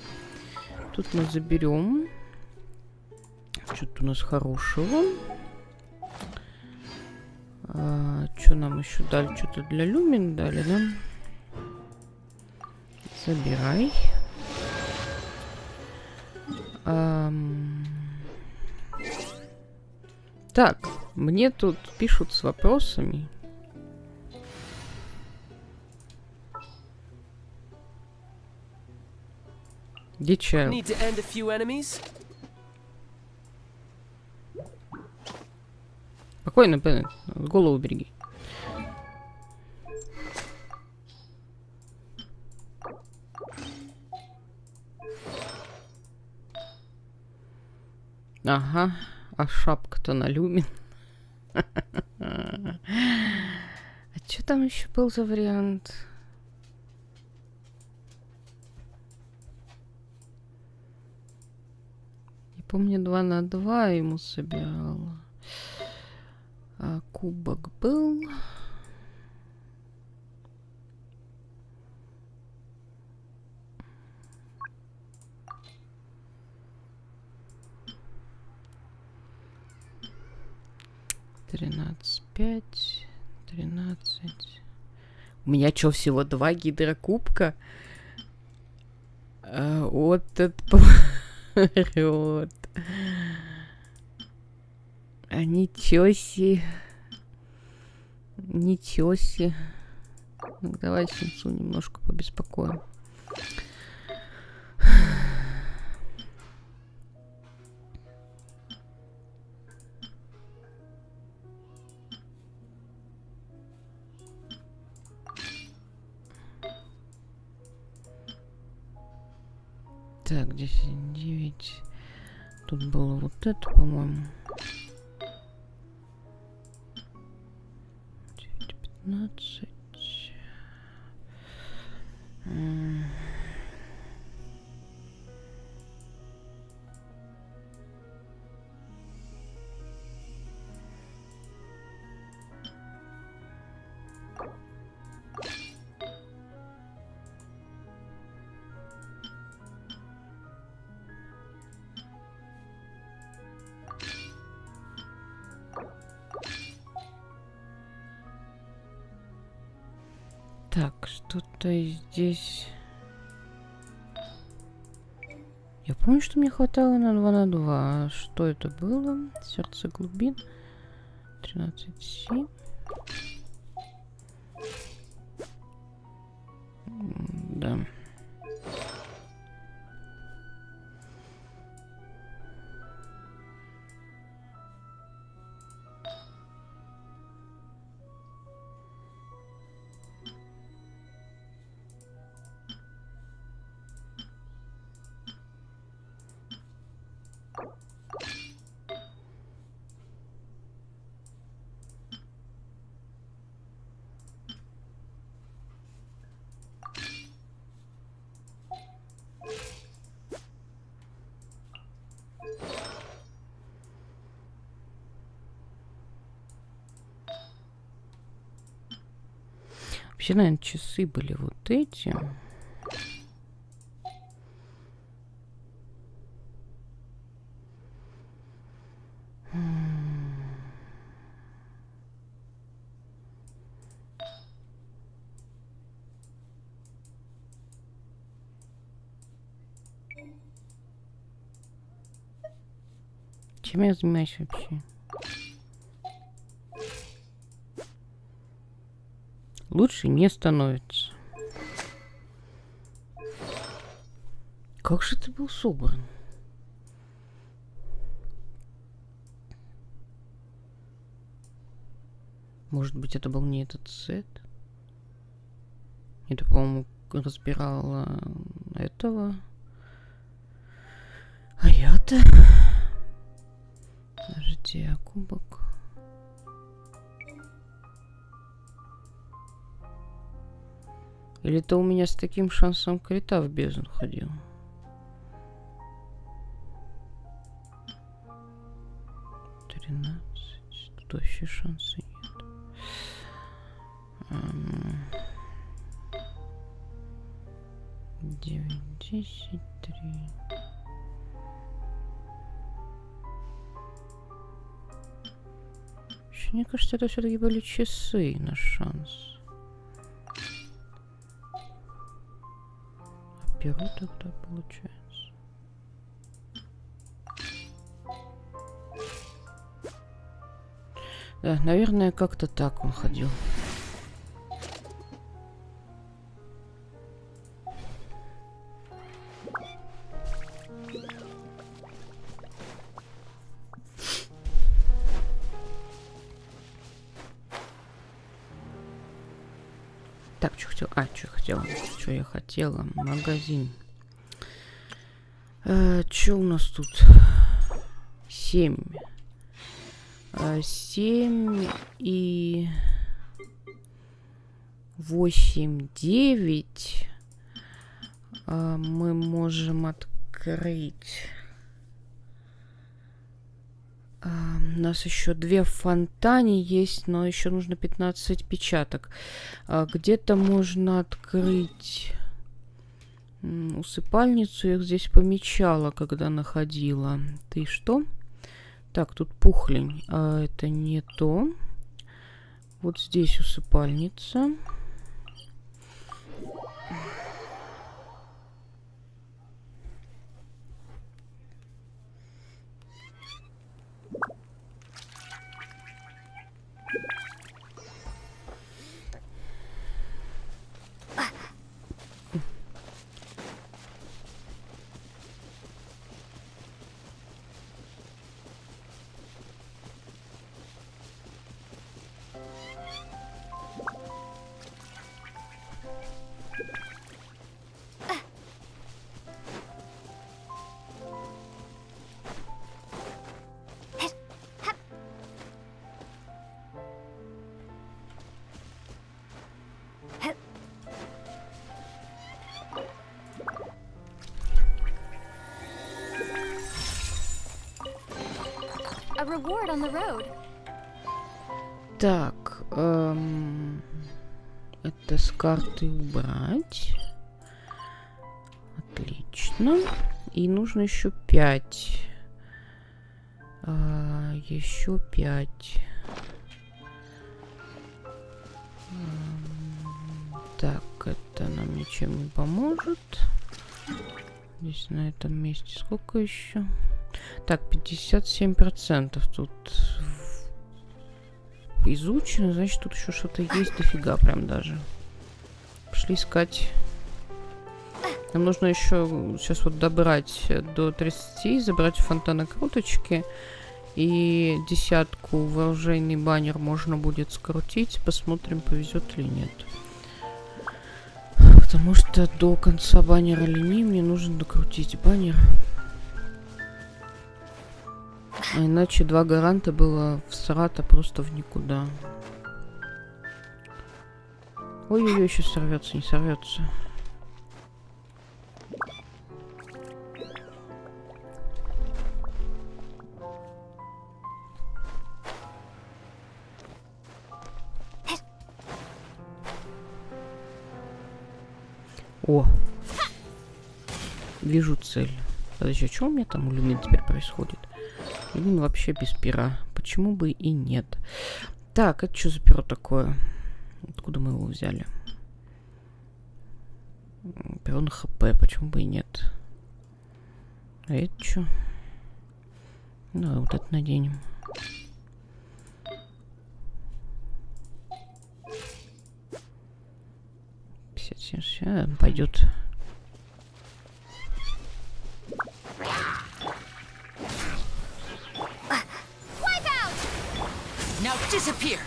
Тут мы заберем. Что-то у нас хорошего. Что нам еще дали? Что-то для люмин дали, да? Забирай. Так, мне тут пишут с вопросами. Дичайл. Need to end a few enemies? Спокойно, Беннет. Голову береги. Ага. А шапка-то на люмин. А что там еще был за вариант? Помню, 2 на 2 ему собирала. А кубок был. $13.5. 13. У меня что, всего 2 гидрокубка? Вот это поворот. А ничего себе. Ничего себе. Ну, давай Синцу немножко побеспокоим. Так, 10, 9. Тут было вот это, по-моему. 9, 15. Так, что-то здесь... Я помню, что мне хватало на 2 на 2. А что это было? Сердце глубин. 13,7. Да. Вообще, наверное, часы были вот эти. Чем я занимаюсь вообще? Лучше не становится. Как же ты был собран? Может быть, это был не этот сет? Это, по-моему, разбирала этого. А я-то... Подожди, кубок. Или это у меня с таким шансом крита в бездну ходил? Тут вообще шанса нет. 9, 10, 3. Мне кажется, это все-таки были часы на шанс. А перо тогда получается. Да, наверное, как-то так он ходил. Так, что хотел? Что я хотела? Магазин. Что у нас тут? 7. 7 и 8, 9. Мы можем открыть. У нас еще 2 в фонтане есть, но еще нужно 15 печаток. Где-то можно открыть усыпальницу. Я их здесь помечала, когда находила. Ты что? Так, тут пухлень. Это не то. Вот здесь усыпальница. a reward on the road. Так, это с карты убрать. Отлично. И нужно еще 5. Еще 5. Так, это нам ничем не поможет. Здесь на этом месте сколько еще? Так, 57% тут изучено, значит, тут еще что-то есть, дофига прям даже. Пошли искать. Нам нужно еще сейчас вот добрать до 30, забрать фонтана круточки. И 10 вооруженный баннер можно будет скрутить. Посмотрим, повезет или нет. Потому что до конца баннера линии мне нужно докрутить баннер. А иначе 2 гаранта было всрато просто в никуда. Ой-ой-ой, сейчас сорвется, не сорвется. О! Вижу цель. Подожди, а что у меня там у Люмин теперь происходит? Люмин вообще без пера. Почему бы и нет? Так, это что за перо такое? Откуда мы его взяли? Перо на ХП, почему бы и нет? А это что? Давай вот это наденем. Пойдет. Now disappear.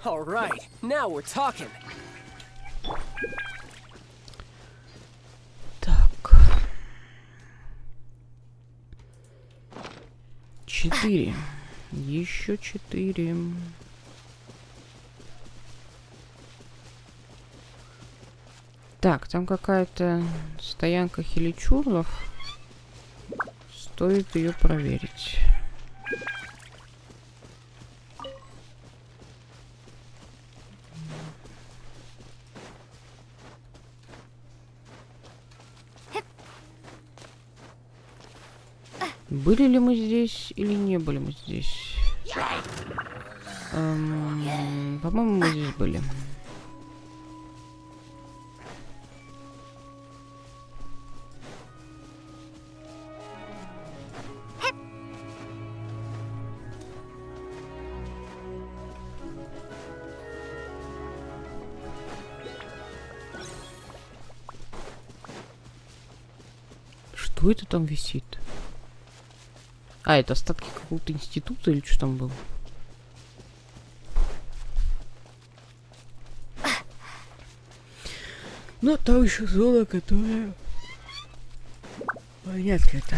All right, now we're talking. Так. 4. Еще 4. Так, там какая-то стоянка хиличуров. Стоит ее проверить. Были ли мы здесь или не были мы здесь? По-моему, мы здесь были. Что это там висит? А, это остатки какого-то института или что там было? Ну, там еще зона, которая... Понятно это.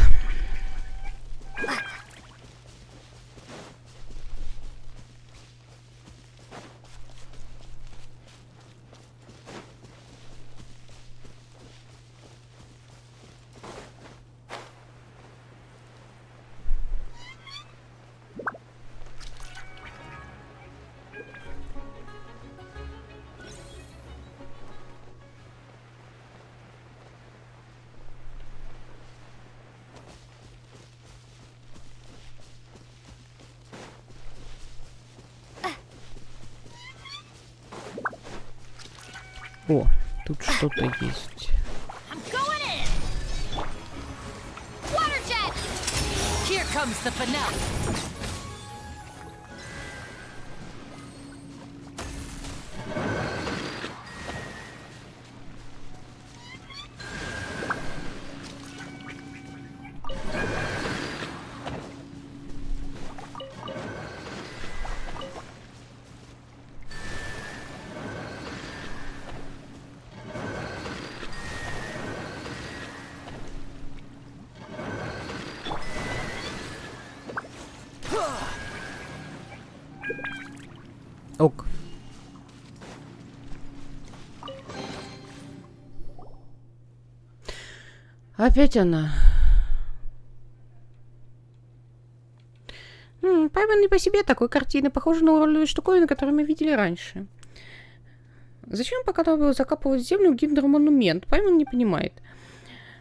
О, тут что-то есть. Here comes the finale. Ок. Опять она. Пайман не по себе такой картины, похожа на уродливые штуковины, которые мы видели раньше. Зачем пока надо закапывать в землю гидромонумент? Пайман не понимает.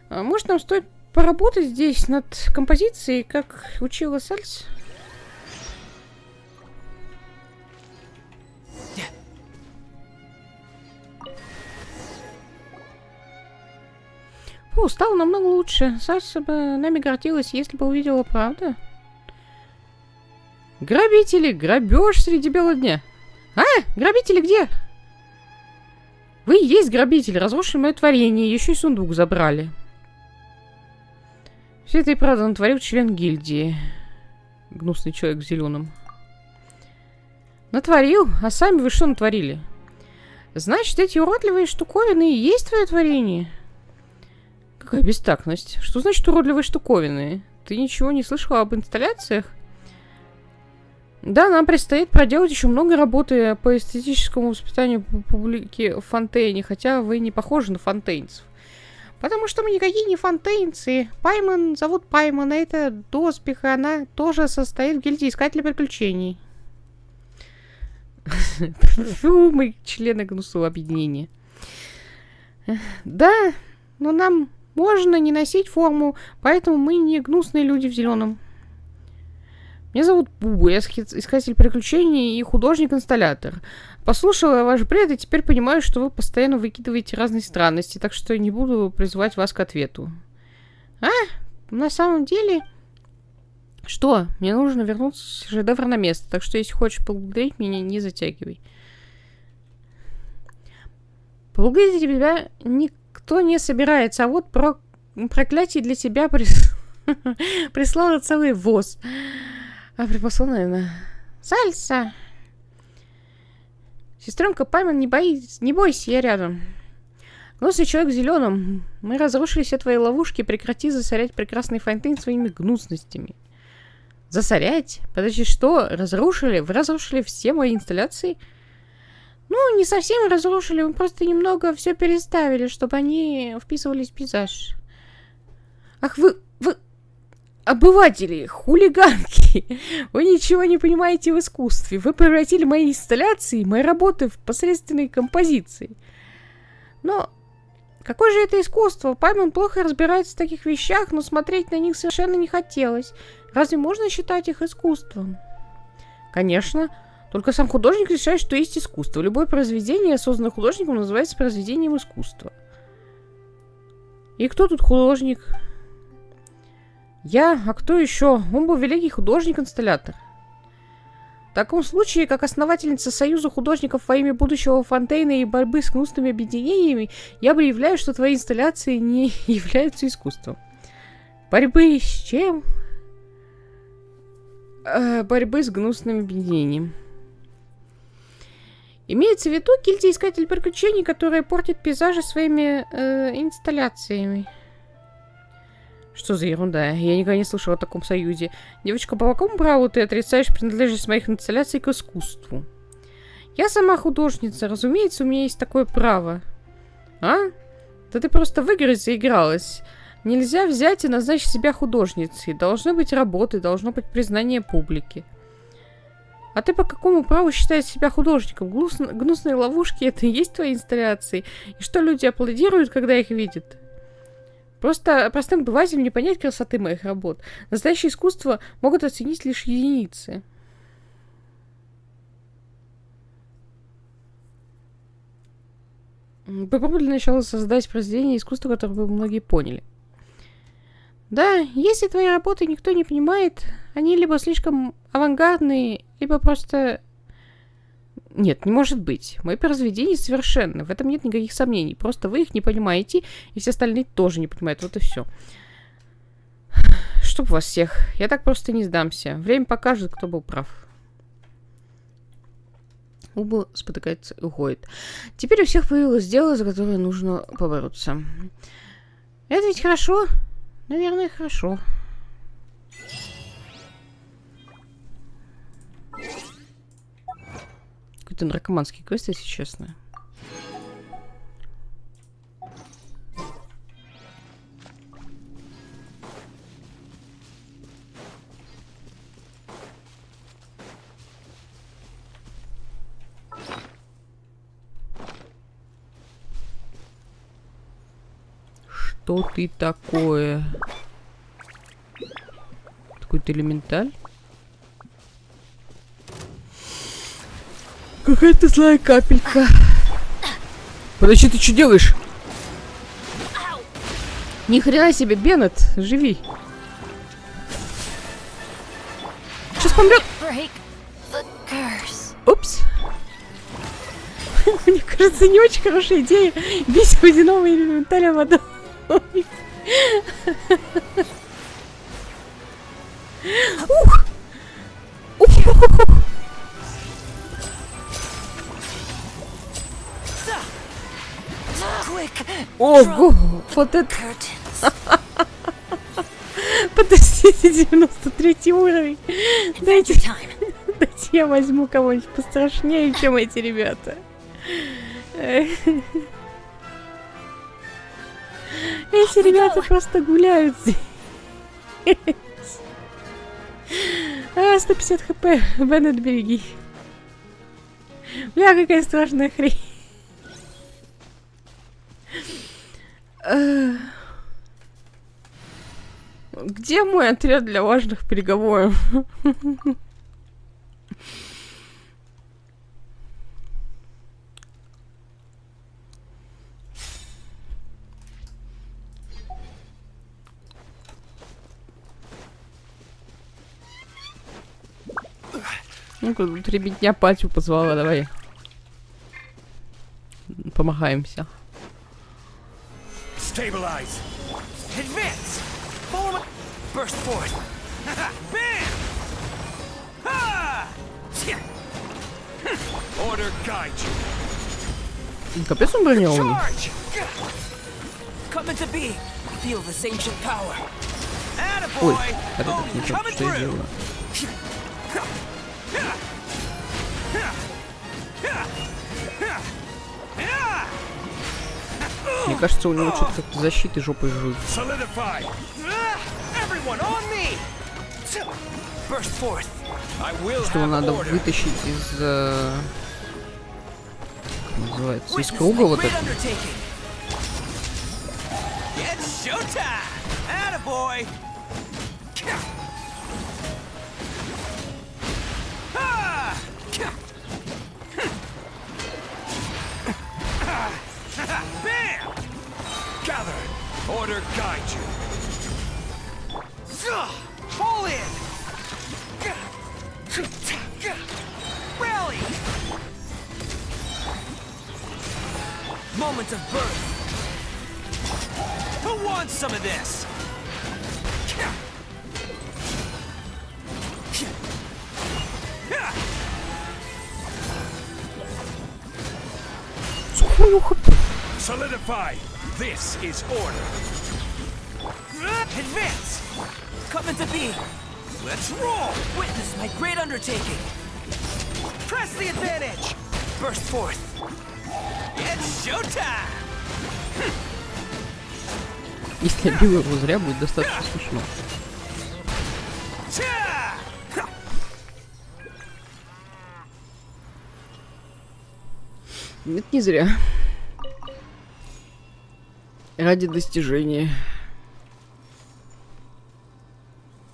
Может, нам стоит поработать здесь над композицией, как учила Сальс? Фу, стало намного лучше. Сальс бы нами гордилась, если бы увидела правду. Грабители! Грабеж среди бела дня! А? Грабители где? Вы и есть грабители. Разрушили мое творение. Еще и сундук забрали. Все это и правда натворил член гильдии. Гнусный человек в зеленом. Натворил? А сами вы что натворили? Значит, эти уродливые штуковины и есть твое творение? Какая бестактность. Что значит уродливые штуковины? Ты ничего не слышала об инсталляциях? Да, нам предстоит проделать еще много работы по эстетическому воспитанию публики в Фонтейне, хотя вы не похожи на фонтейнцев. Потому что мы никакие не фонтейнцы. Пайман зовут Пайман, а это доспех, и она тоже состоит в гильдии искателей приключений. Фу, мы члены гнусного объединения. Да, но нам можно не носить форму, поэтому мы не гнусные люди в зеленом. Меня зовут Бубу, я искатель приключений и художник-инсталлятор. Послушала ваш бред и теперь понимаю, что вы постоянно выкидываете разные странности, так что не буду призывать вас к ответу. А? На самом деле... Что? Мне нужно вернуть шедевр на место, так что если хочешь поблагодарить меня, не затягивай. Поблагодарить тебя никто не собирается, а вот проклятие для тебя прислала целый воз. А припасла, наверное, Сальса. Сестренка Пайман, не бойся, я рядом. Гнусный человек в зеленом. Мы разрушили все твои ловушки, прекрати засорять прекрасный Фонтейн своими гнусностями. Засорять? Подожди, что? Разрушили? Вы разрушили все мои инсталляции? Ну, не совсем разрушили, мы просто немного все переставили, чтобы они вписывались в пейзаж. Ах, вы... Обыватели, хулиганки, вы ничего не понимаете в искусстве. Вы превратили мои инсталляции, мои работы в посредственные композиции. Но какое же это искусство? Пайман плохо разбирается в таких вещах, но смотреть на них совершенно не хотелось. Разве можно считать их искусством? Конечно. Только сам художник решает, что есть искусство. Любое произведение, созданное художником, называется произведением искусства. И кто тут художник? Я? А кто еще? Он был великий художник-инсталлятор. В таком случае, как основательница Союза художников во имя будущего Фонтейна и борьбы с гнусными объединениями, я объявляю, что твои инсталляции не являются искусством. Борьбы с чем? Борьбы с гнусным объединением. Имеется в виду гильдия искателей приключений, которая портит пейзажи своими инсталляциями. Что за ерунда? Я никогда не слышала о таком союзе. Девочка, по какому праву ты отрицаешь принадлежность моих инсталляций к искусству? Я сама художница, разумеется, у меня есть такое право. А? Да ты просто в игры заигралась. Нельзя взять и назначить себя художницей. Должны быть работы, должно быть признание публики. А ты по какому праву считаешь себя художником? Гнусные ловушки — это и есть твои инсталляции? И что, люди аплодируют, когда их видят? Просто простым обывателям не понять красоты моих работ. Настоящее искусство могут оценить лишь единицы. Попробуй для начала создать произведение искусства, которое бы многие поняли. Да, если твои работы никто не понимает, они либо слишком авангардные, либо просто... Нет, не может быть. Мои произведения совершенны. В этом нет никаких сомнений. Просто вы их не понимаете, и все остальные тоже не понимают. Вот и все. Чтоб вас всех. Я так просто не сдамся. Время покажет, кто был прав. Уба спотыкается и уходит. Теперь у всех появилось дело, за которое нужно побороться. Это ведь хорошо? Наверное, хорошо. Какой-то наркоманский квест, если честно. Что ты такое? Какой-то элементаль? Какая-то злая капелька. Подожди, ты что делаешь? Ни хрена себе, Беннет, живи. Сейчас помрет. Упс. Мне кажется, не очень хорошая идея бить водяного элементаля водой. Ух! Ого, вот это... Подождите, 93 уровень. Дайте я возьму кого-нибудь пострашнее, чем эти ребята. Эти ребята просто гуляют здесь. 150 хп. Беннет, береги. Бля, какая страшная хрень. Где мой отряд для важных переговоров? Ну-ка, тут ребятня Патю позвала, давай. Помахаемся. Stabilize. Advance. Forward. Burst forth. Bam! Ha! Order guide you. Капец он бронированный. Come into being. Feel this ancient power. Ой, это так не то, что я делаю. Мне кажется, у него что-то как-то защиты жопой жрут. Что его надо вытащить из... как называется? Из круга вот этого. Bam! Gather. Order guide you. Fall in. Rally. Moment of birth. Who wants some of this? Solidify. This is order. Advance. Come into being. Let's roll. Witness my great undertaking. Press the advantage. Burst forth. It's showtime. Если я бил его зря, будет достаточно смешно. Нет, не зря. Ради достижения.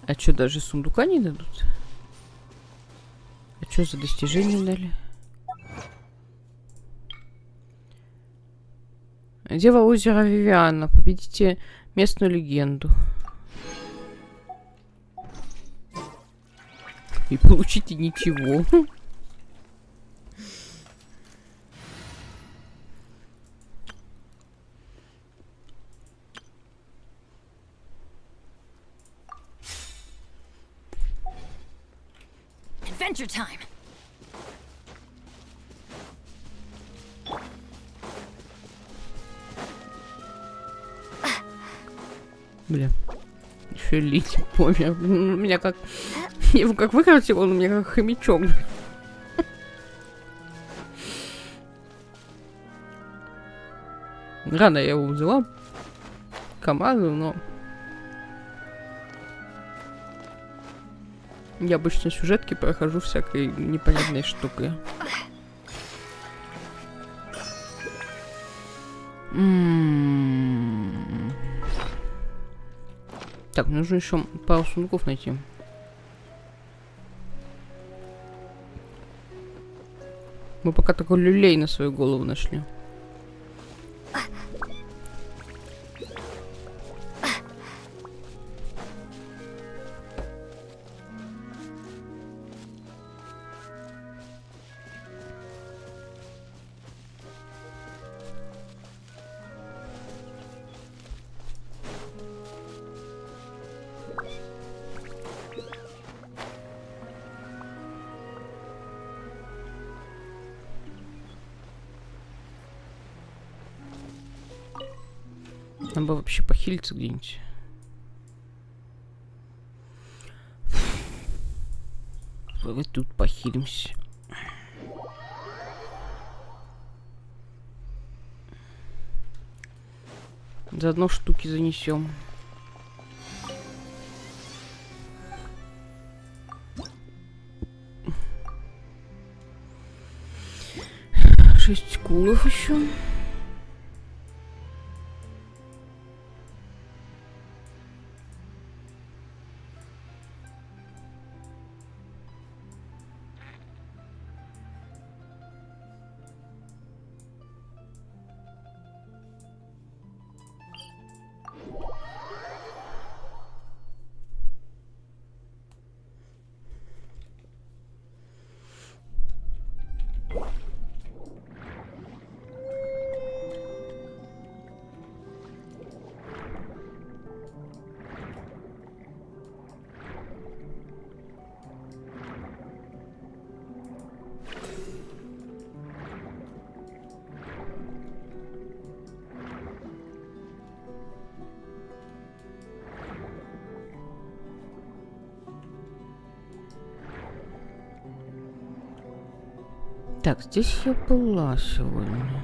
А что, даже сундука не дадут? А что за достижение дали? Дева озера Вивиана. Победите местную легенду. И получите ничего. Adventure time. Бля. Еще лить помер. У меня как... Я его как выкрутил, он у меня как хомячок. Рано я его взяла. Команду, но... Я обычно сюжетки прохожу всякой непонятной штукой. Так, нужно еще пару сундуков найти. Мы пока такой люлей на свою голову нашли. Нам бы вообще похилиться где-нибудь. Давай тут похилимся. Заодно штуки занесем. Шесть кулов еще. Так, здесь я была сегодня.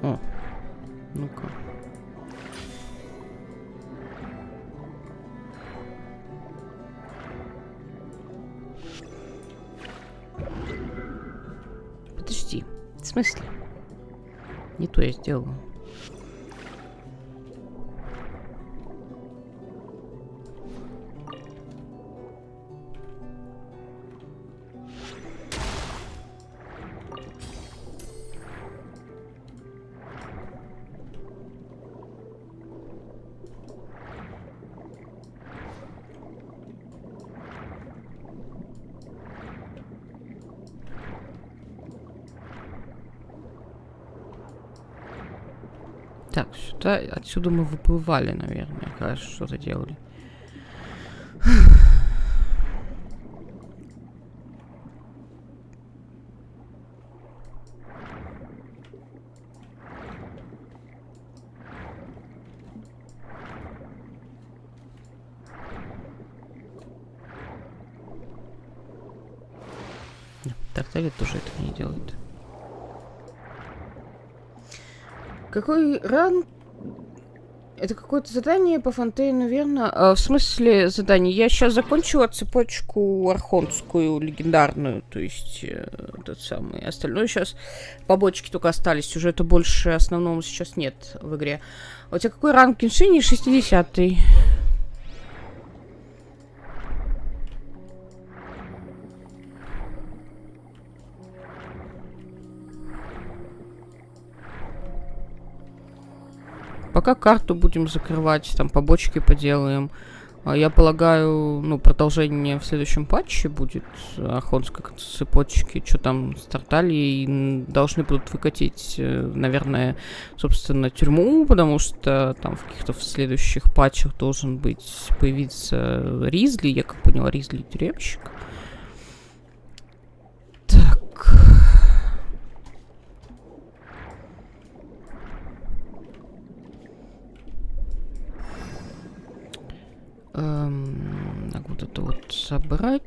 О, ну-ка. Подожди, в смысле? Не то я сделала. Так, сюда, отсюда мы выплывали, наверное, когда что-то делали. Тартали тоже этого не делает. Какой ранг? Это какое-то задание по Фонтейну, верно? В смысле задание? Я сейчас закончила цепочку архонтскую, легендарную, то есть тот самый. Остальное сейчас побочки только остались. Сюжета больше основного сейчас нет в игре. У тебя какой ранг в Геншине? 60-й. Пока карту будем закрывать, там побочки поделаем. Я полагаю, ну, продолжение в следующем патче будет архонской цепочки. Что там стартали и должны будут выкатить, наверное, собственно, тюрьму, потому что там в каких-то следующих патчах должен быть появиться Ризли. Я как поняла, Ризли тюремщик. Так. собрать.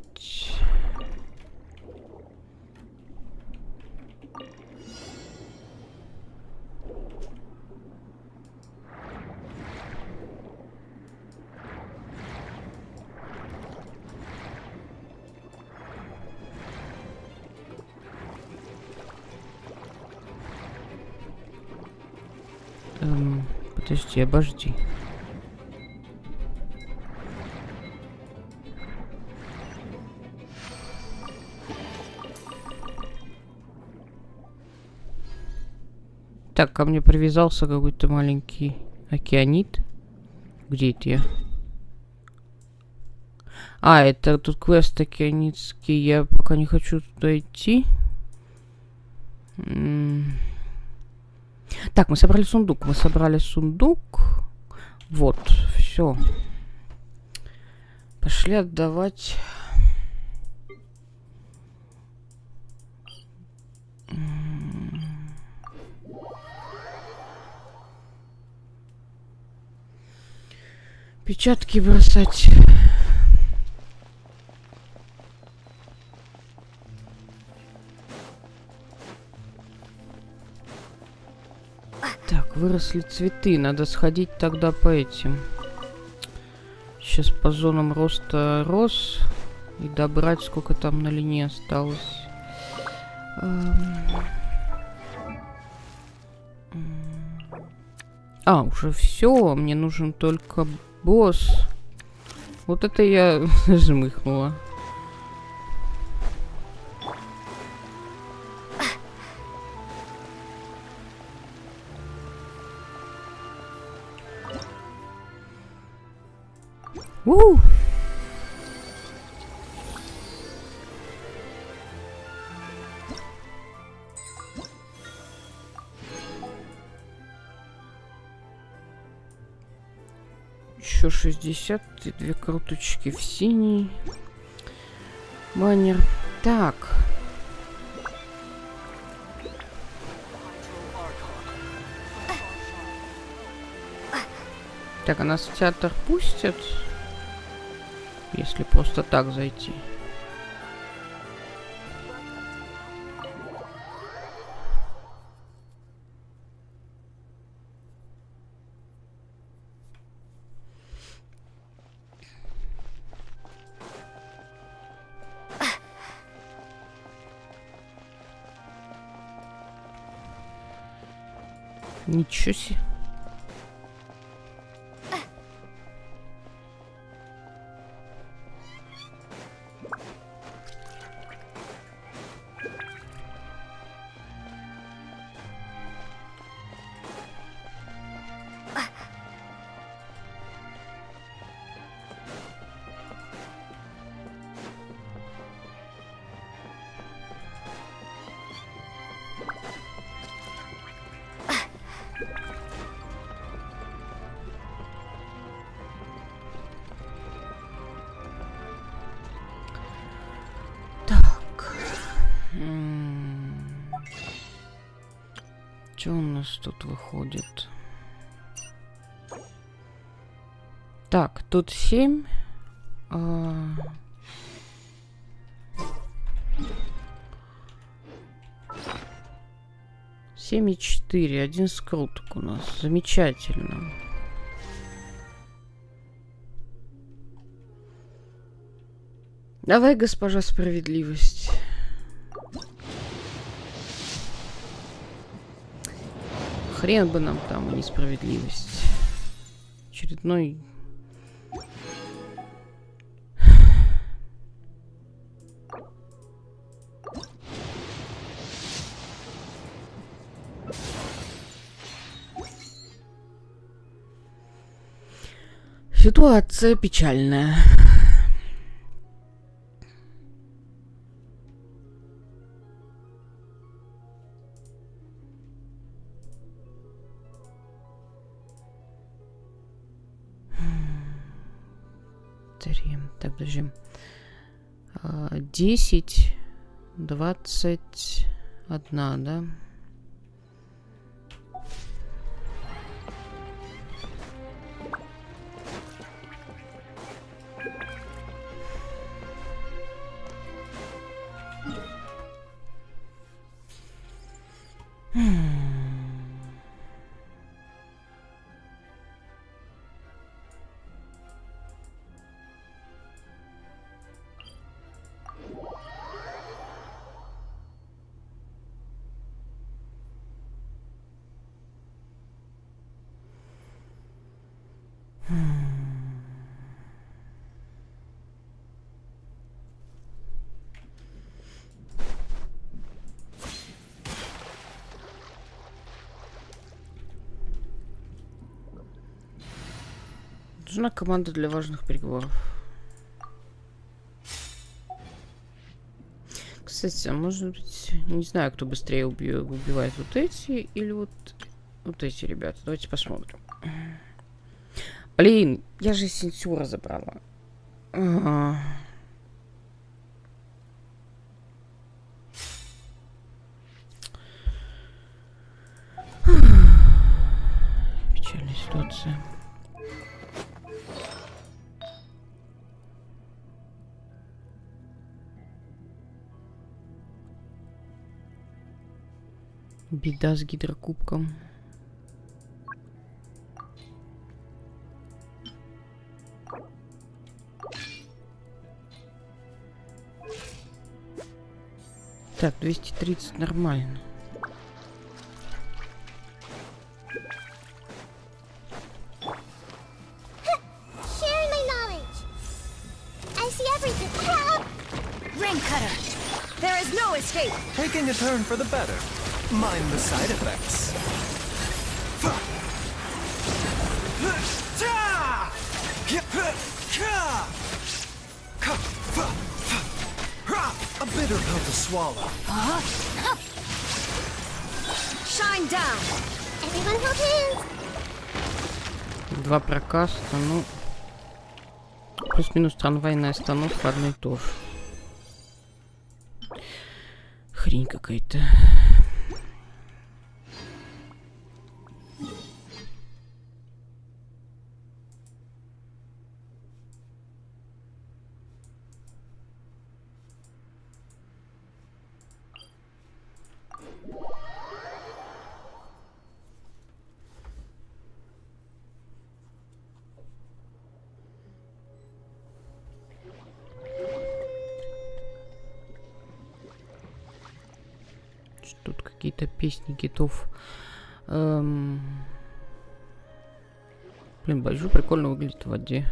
Подожди, обожди. Так, ко мне привязался какой-то маленький океанит. Где это я? А, это тут квест океанитский. Я пока не хочу туда идти. Так, мы собрали сундук. Мы собрали сундук. Вот, все. Пошли отдавать. Печатки бросать. Так, выросли цветы. Надо сходить тогда по этим. Сейчас по зонам роста роз. И добрать, сколько там на линии осталось. А, уже все. Мне нужен только босс. Вот это я жмыхнула. У! Еще 60 и 2 круточки в синий баннер. Так. Так, а нас в театр пустят? Если просто так зайти. Ничего себе. Что у нас тут выходит? Так, тут 7. 7,4. Один скруток у нас. Замечательно. Давай, госпожа справедливость. Хрен бы нам там, и несправедливость. Очередной... Ситуация печальная. Так, подожди. 10, 21, да? Нужна команда для важных переговоров. Кстати, а может быть, не знаю, кто быстрее убивает вот эти или вот эти ребята. Давайте посмотрим. Блин, я же Синтюра забрала. Печальная ситуация. Беда с гидрокубком. Так, 230 нормально. Sharing my knowledge. I see everything. Ring cutter. There is no escape. Taking a turn for the better. Mind the side effects. A bitter pill to swallow. Shine down. Everyone hold hands. 2 прокаста, ну... Плюс-минус трамвайная остановка, одно и то же. Хрень какая-то. Тут какие-то песни китов. Блин, Байжу прикольно выглядит в воде.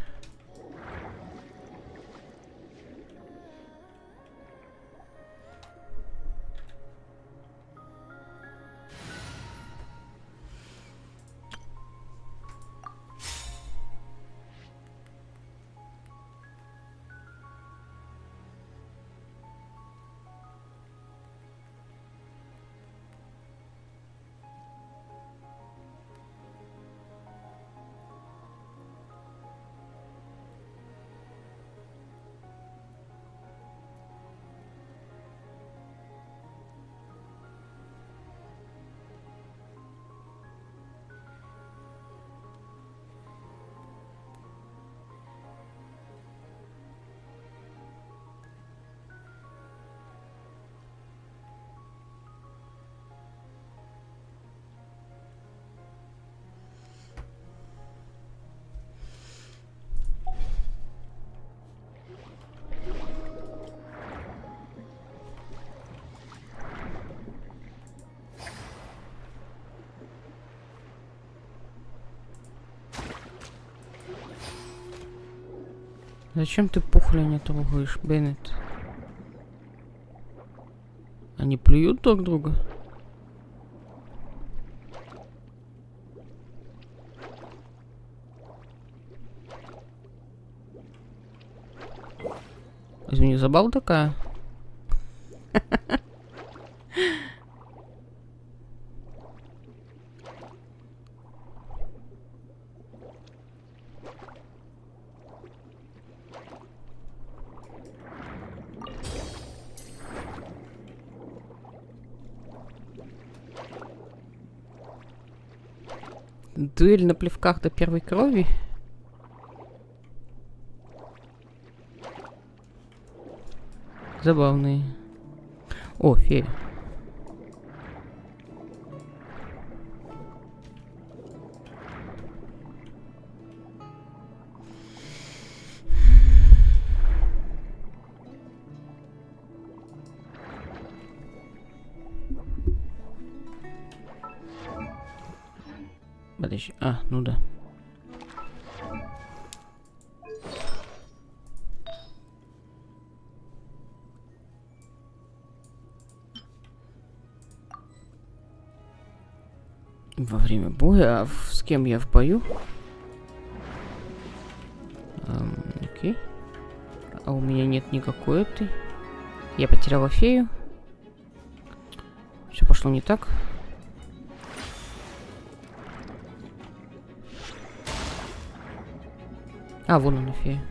Зачем ты пухля не трогаешь, Беннет? Они плюют друг друга? Извини, забава такая? Дуэль на плевках до первой крови? Забавные. О, фея. Подожди. А, ну да. Во время боя? А с кем я в бою? Окей. А у меня нет никакой этой. Я потеряла фею. Все пошло не так. А, вон она, фея.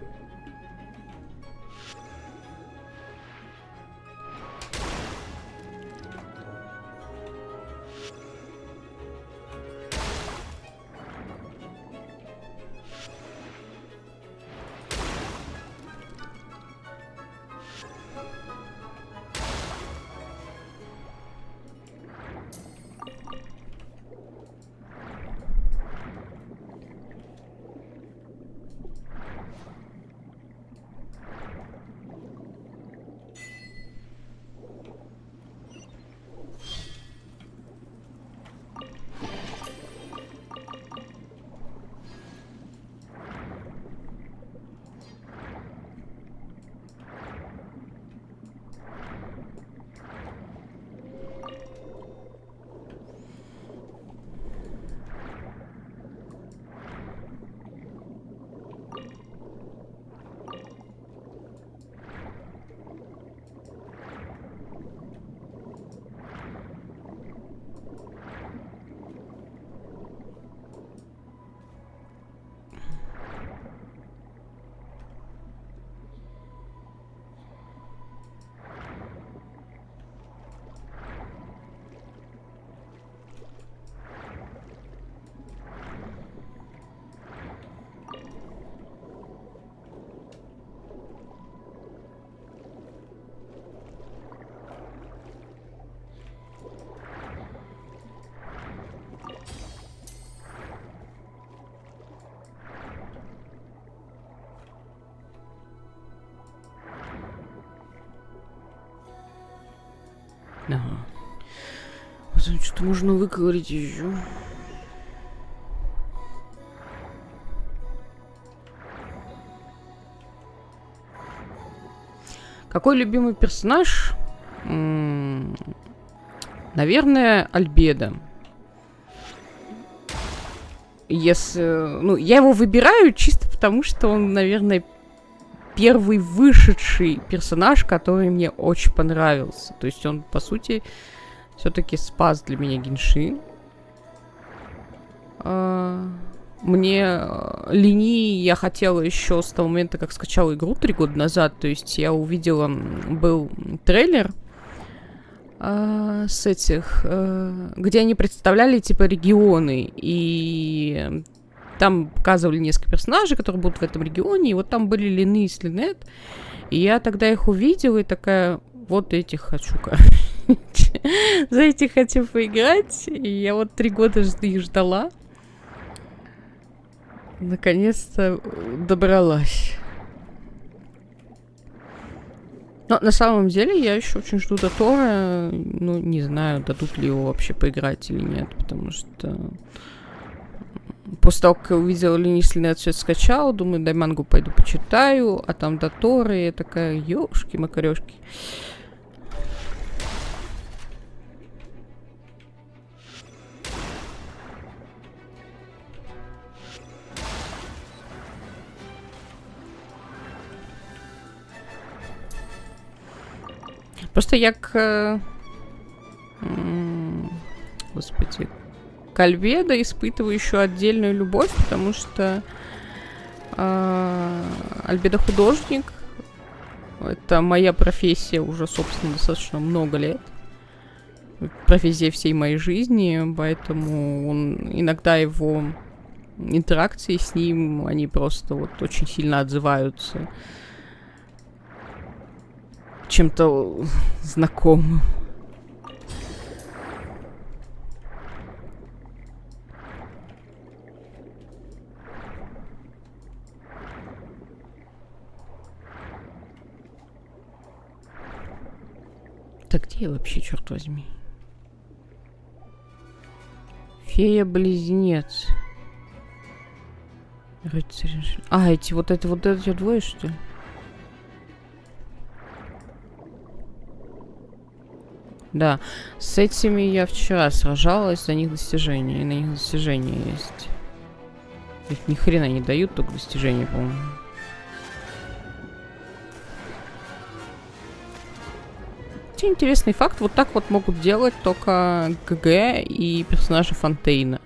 Ага. Вот там что-то можно выговорить еще. Какой любимый персонаж? Наверное, Альбедо. Если, ну, я его выбираю чисто потому, что он, наверное, первый вышедший персонаж, который мне очень понравился. То есть он, по сути, все-таки спас для меня Геншин. Мне линии я хотела еще с того момента, как скачала игру 3 года назад. То есть я увидела, был трейлер с этих, где они представляли типа регионы. И там показывали несколько персонажей, которые будут в этом регионе. И вот там были Лины и Слинет. И я тогда их увидела и такая, вот этих хочу, короче. За этих хочу поиграть. И я вот 3 года их ждала. Наконец-то добралась. Но на самом деле я еще очень жду до Тора. Ну, не знаю, дадут ли его вообще поиграть или нет. Потому что после того, как я увидела Ленислина, все это скачала, думаю, дай мангу пойду почитаю. А там до Тора, и я такая, ёшки-макарёшки. Просто я господи, к Альбедо испытываю еще отдельную любовь, потому что Альбедо художник. Это моя профессия уже, собственно, достаточно много лет. Профессия всей моей жизни, поэтому иногда его интеракции с ним, они просто вот очень сильно отзываются чем-то знакомым. Так где я вообще, черт возьми? Фея-близнец. Рыцарь. А, эти двое, что ли? Да, с этими я вчера сражалась, за них достижения. И на них достижения есть. Их ни хрена не дают, только достижения, по-моему. Кстати, интересный факт. Вот так вот могут делать только ГГ и персонажи Фонтейна.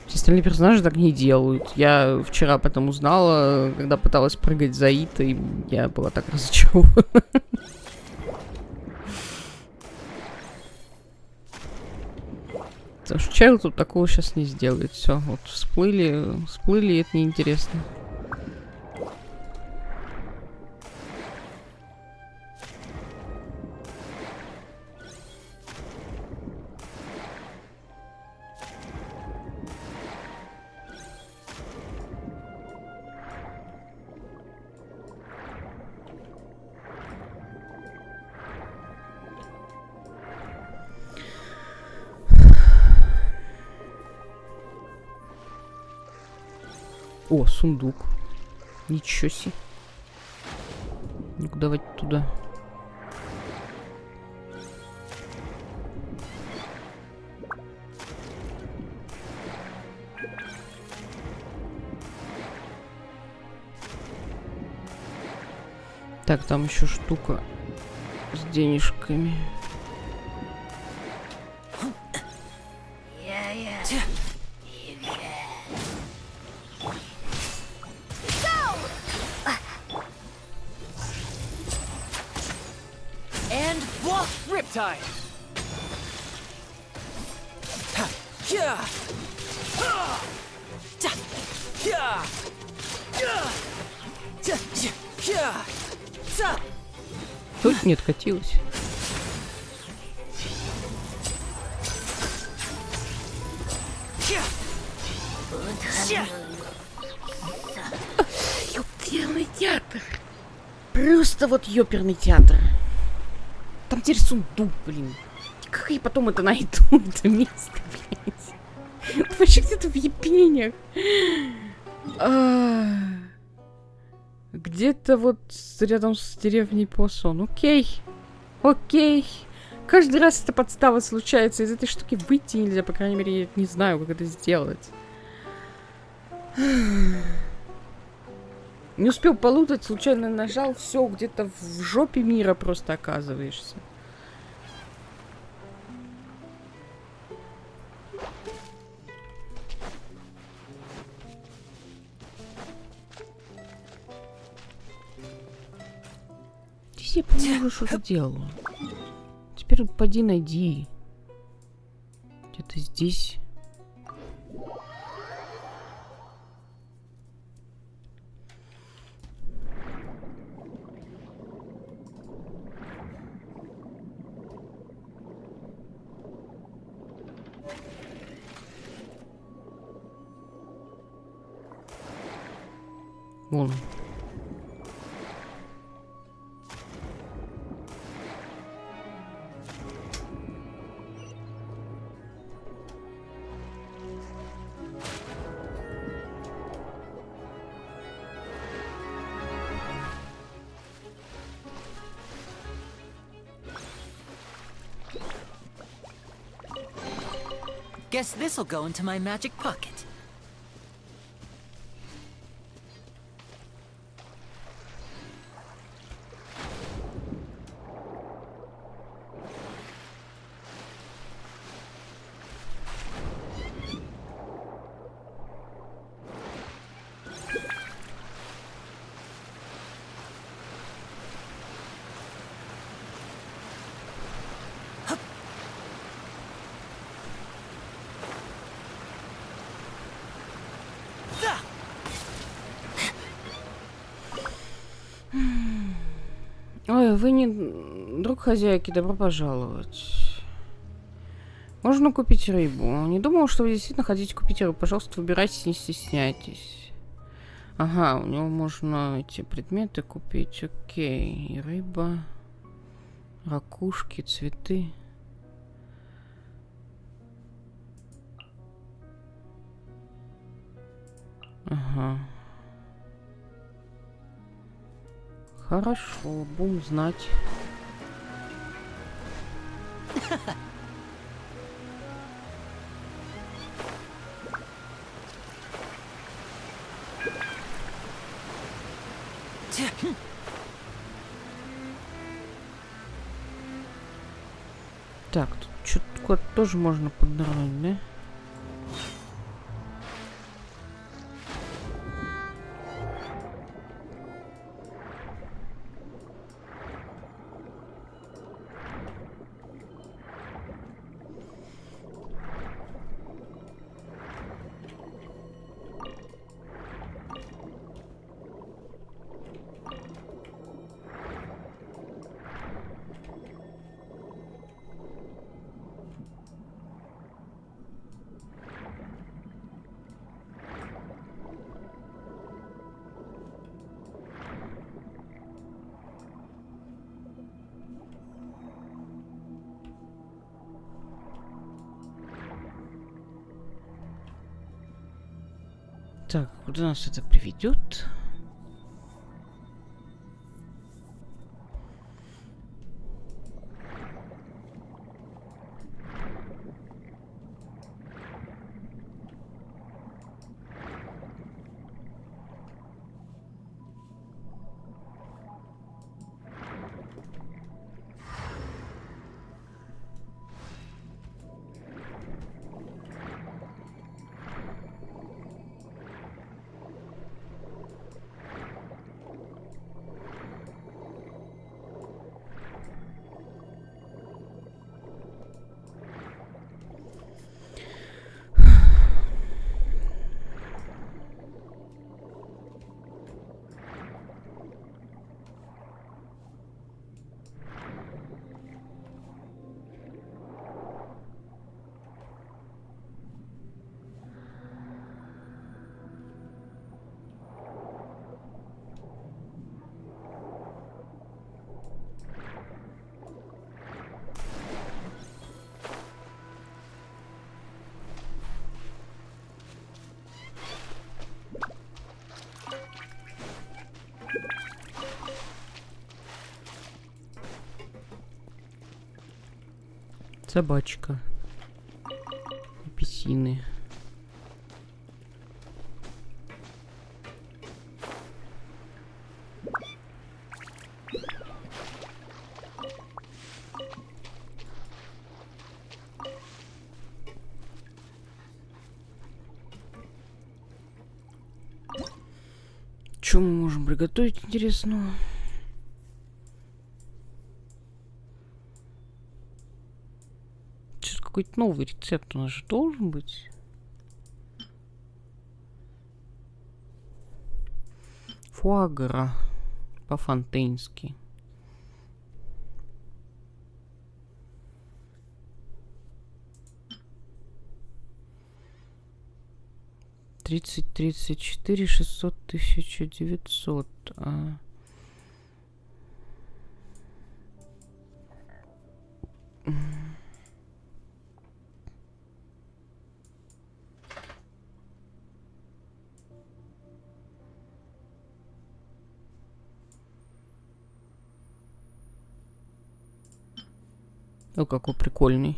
Все остальные персонажи так не делают. Я вчера потом узнала, когда пыталась прыгать за Ит, и я была так разочарована. Потому что Чайл тут такого сейчас не сделает. Все, вот всплыли, и это неинтересно. О, сундук. Ничего себе. Ну-ка, давайте туда. Так, там еще штука с денежками. Riptide. Yeah. Тут не откатилась. Ёперный театр. Просто вот ёперный театр. Там теперь сундук, блин. Как я потом это найду, это место, блядь? Это вообще где-то в епенях. Где-то вот рядом с деревней Посон. Окей. Окей. Каждый раз эта подстава случается. Из этой штуки выйти нельзя. По крайней мере, я не знаю, как это сделать. Не успел полутать, случайно нажал, все, где-то в жопе мира просто оказываешься. Здесь я, по-моему, что-то делала. Теперь поди найди. Где-то здесь. Вон. Guess this'll go into my magic pocket. Ой, вы не друг хозяйки, добро пожаловать. Можно купить рыбу. Не думал, что вы действительно хотите купить рыбу. Пожалуйста, выбирайтесь, не стесняйтесь. Ага, у него можно эти предметы купить. Окей, рыба, ракушки, цветы. Ага. Хорошо, будем знать. Так, тут что-то тоже можно поднырнуть, да? Так, куда нас это приведет? Собачка. Апельсины. Что мы можем приготовить интересного? Какой-то новый рецепт у нас же должен быть. Фуагра по-фонтейнски. Тридцать четыре 600 1900. О, какой прикольный.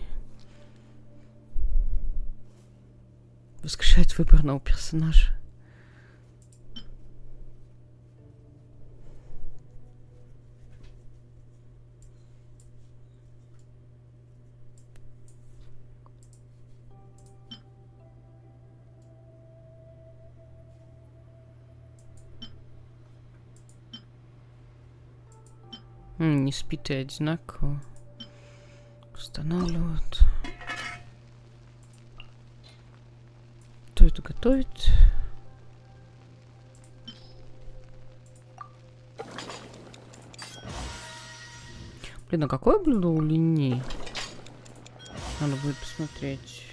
Воскрешает выбранного персонажа. Не спит и одинаково. Устанавливают. Кто это готовит? Блин, а какое блюдо у Линни? Надо будет посмотреть.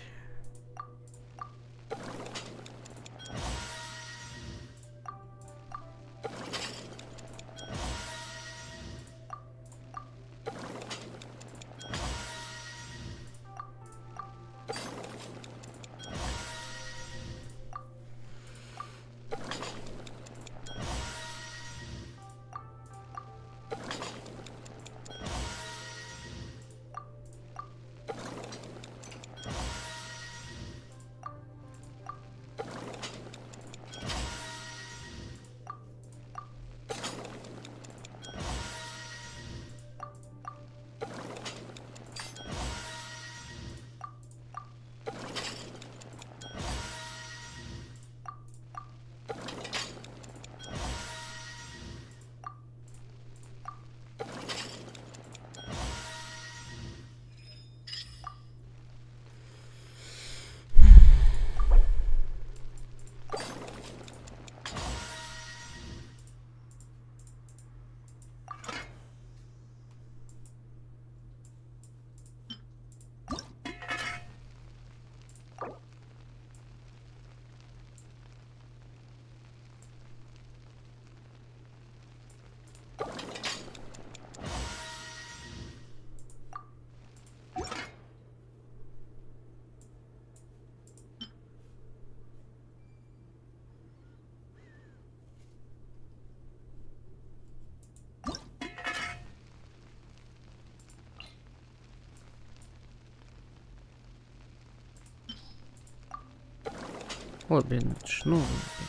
Ой, блин, это ж новый опять.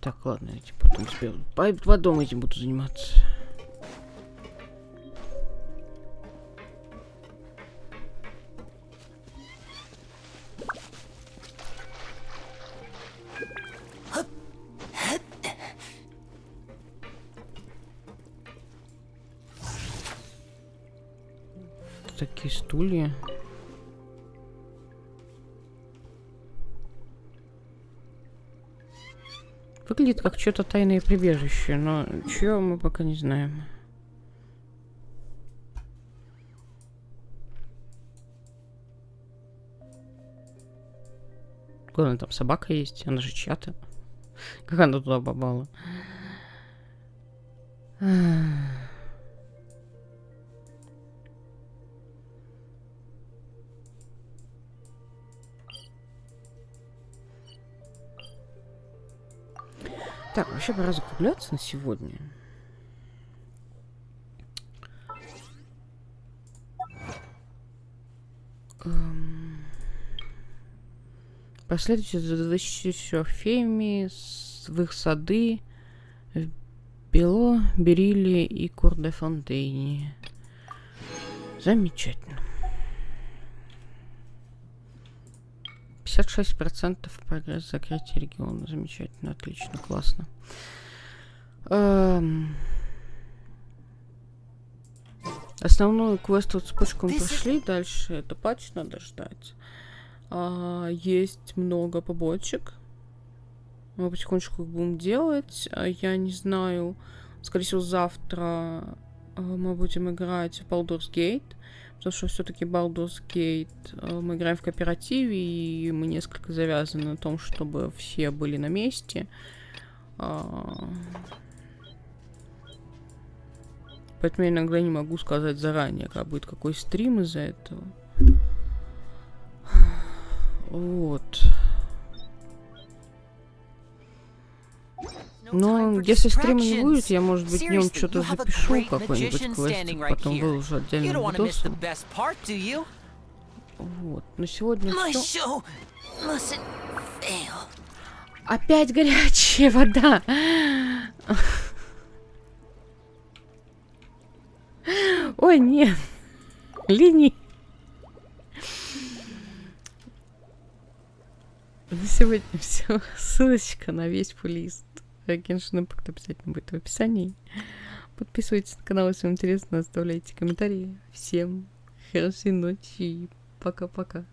Так, ладно, я этим потом успею. Потом этим буду заниматься. Такие стулья. Выглядит как что-то тайное прибежище, но чего мы пока не знаем. Главное, там собака есть, она же чья-то. Как она туда попала? Так, вообще пора закругляться на сегодня. Последуйте за 24 феями в их сады в Бело, Берилле и Фонтейне. Замечательно. 56% прогресс закрытия региона. Замечательно, отлично, классно. Основную квестовую цепочку мы прошли. Дальше это патч надо ждать. Есть много побочек. Мы потихонечку их будем делать. Я не знаю. Скорее всего, завтра мы будем играть в Baldur's Gate. Потому что все-таки Baldur's Gate мы играем в кооперативе, и мы несколько завязаны на том, чтобы все были на месте. Поэтому я иногда не могу сказать заранее, как будет какой стрим из-за этого. Вот. Но если стрима не будет, я, может быть, днем что-то запишу, какой-нибудь квестик, потом выложу отдельным видосом. Вот. На сегодня все. Опять горячая вода. Ой, нет. Линии. На сегодня все. Ссылочка на весь плейлист Genshin Impact обязательно будет в описании. Подписывайтесь на канал, если вам интересно, оставляйте комментарии. Всем хорошей ночи и пока-пока.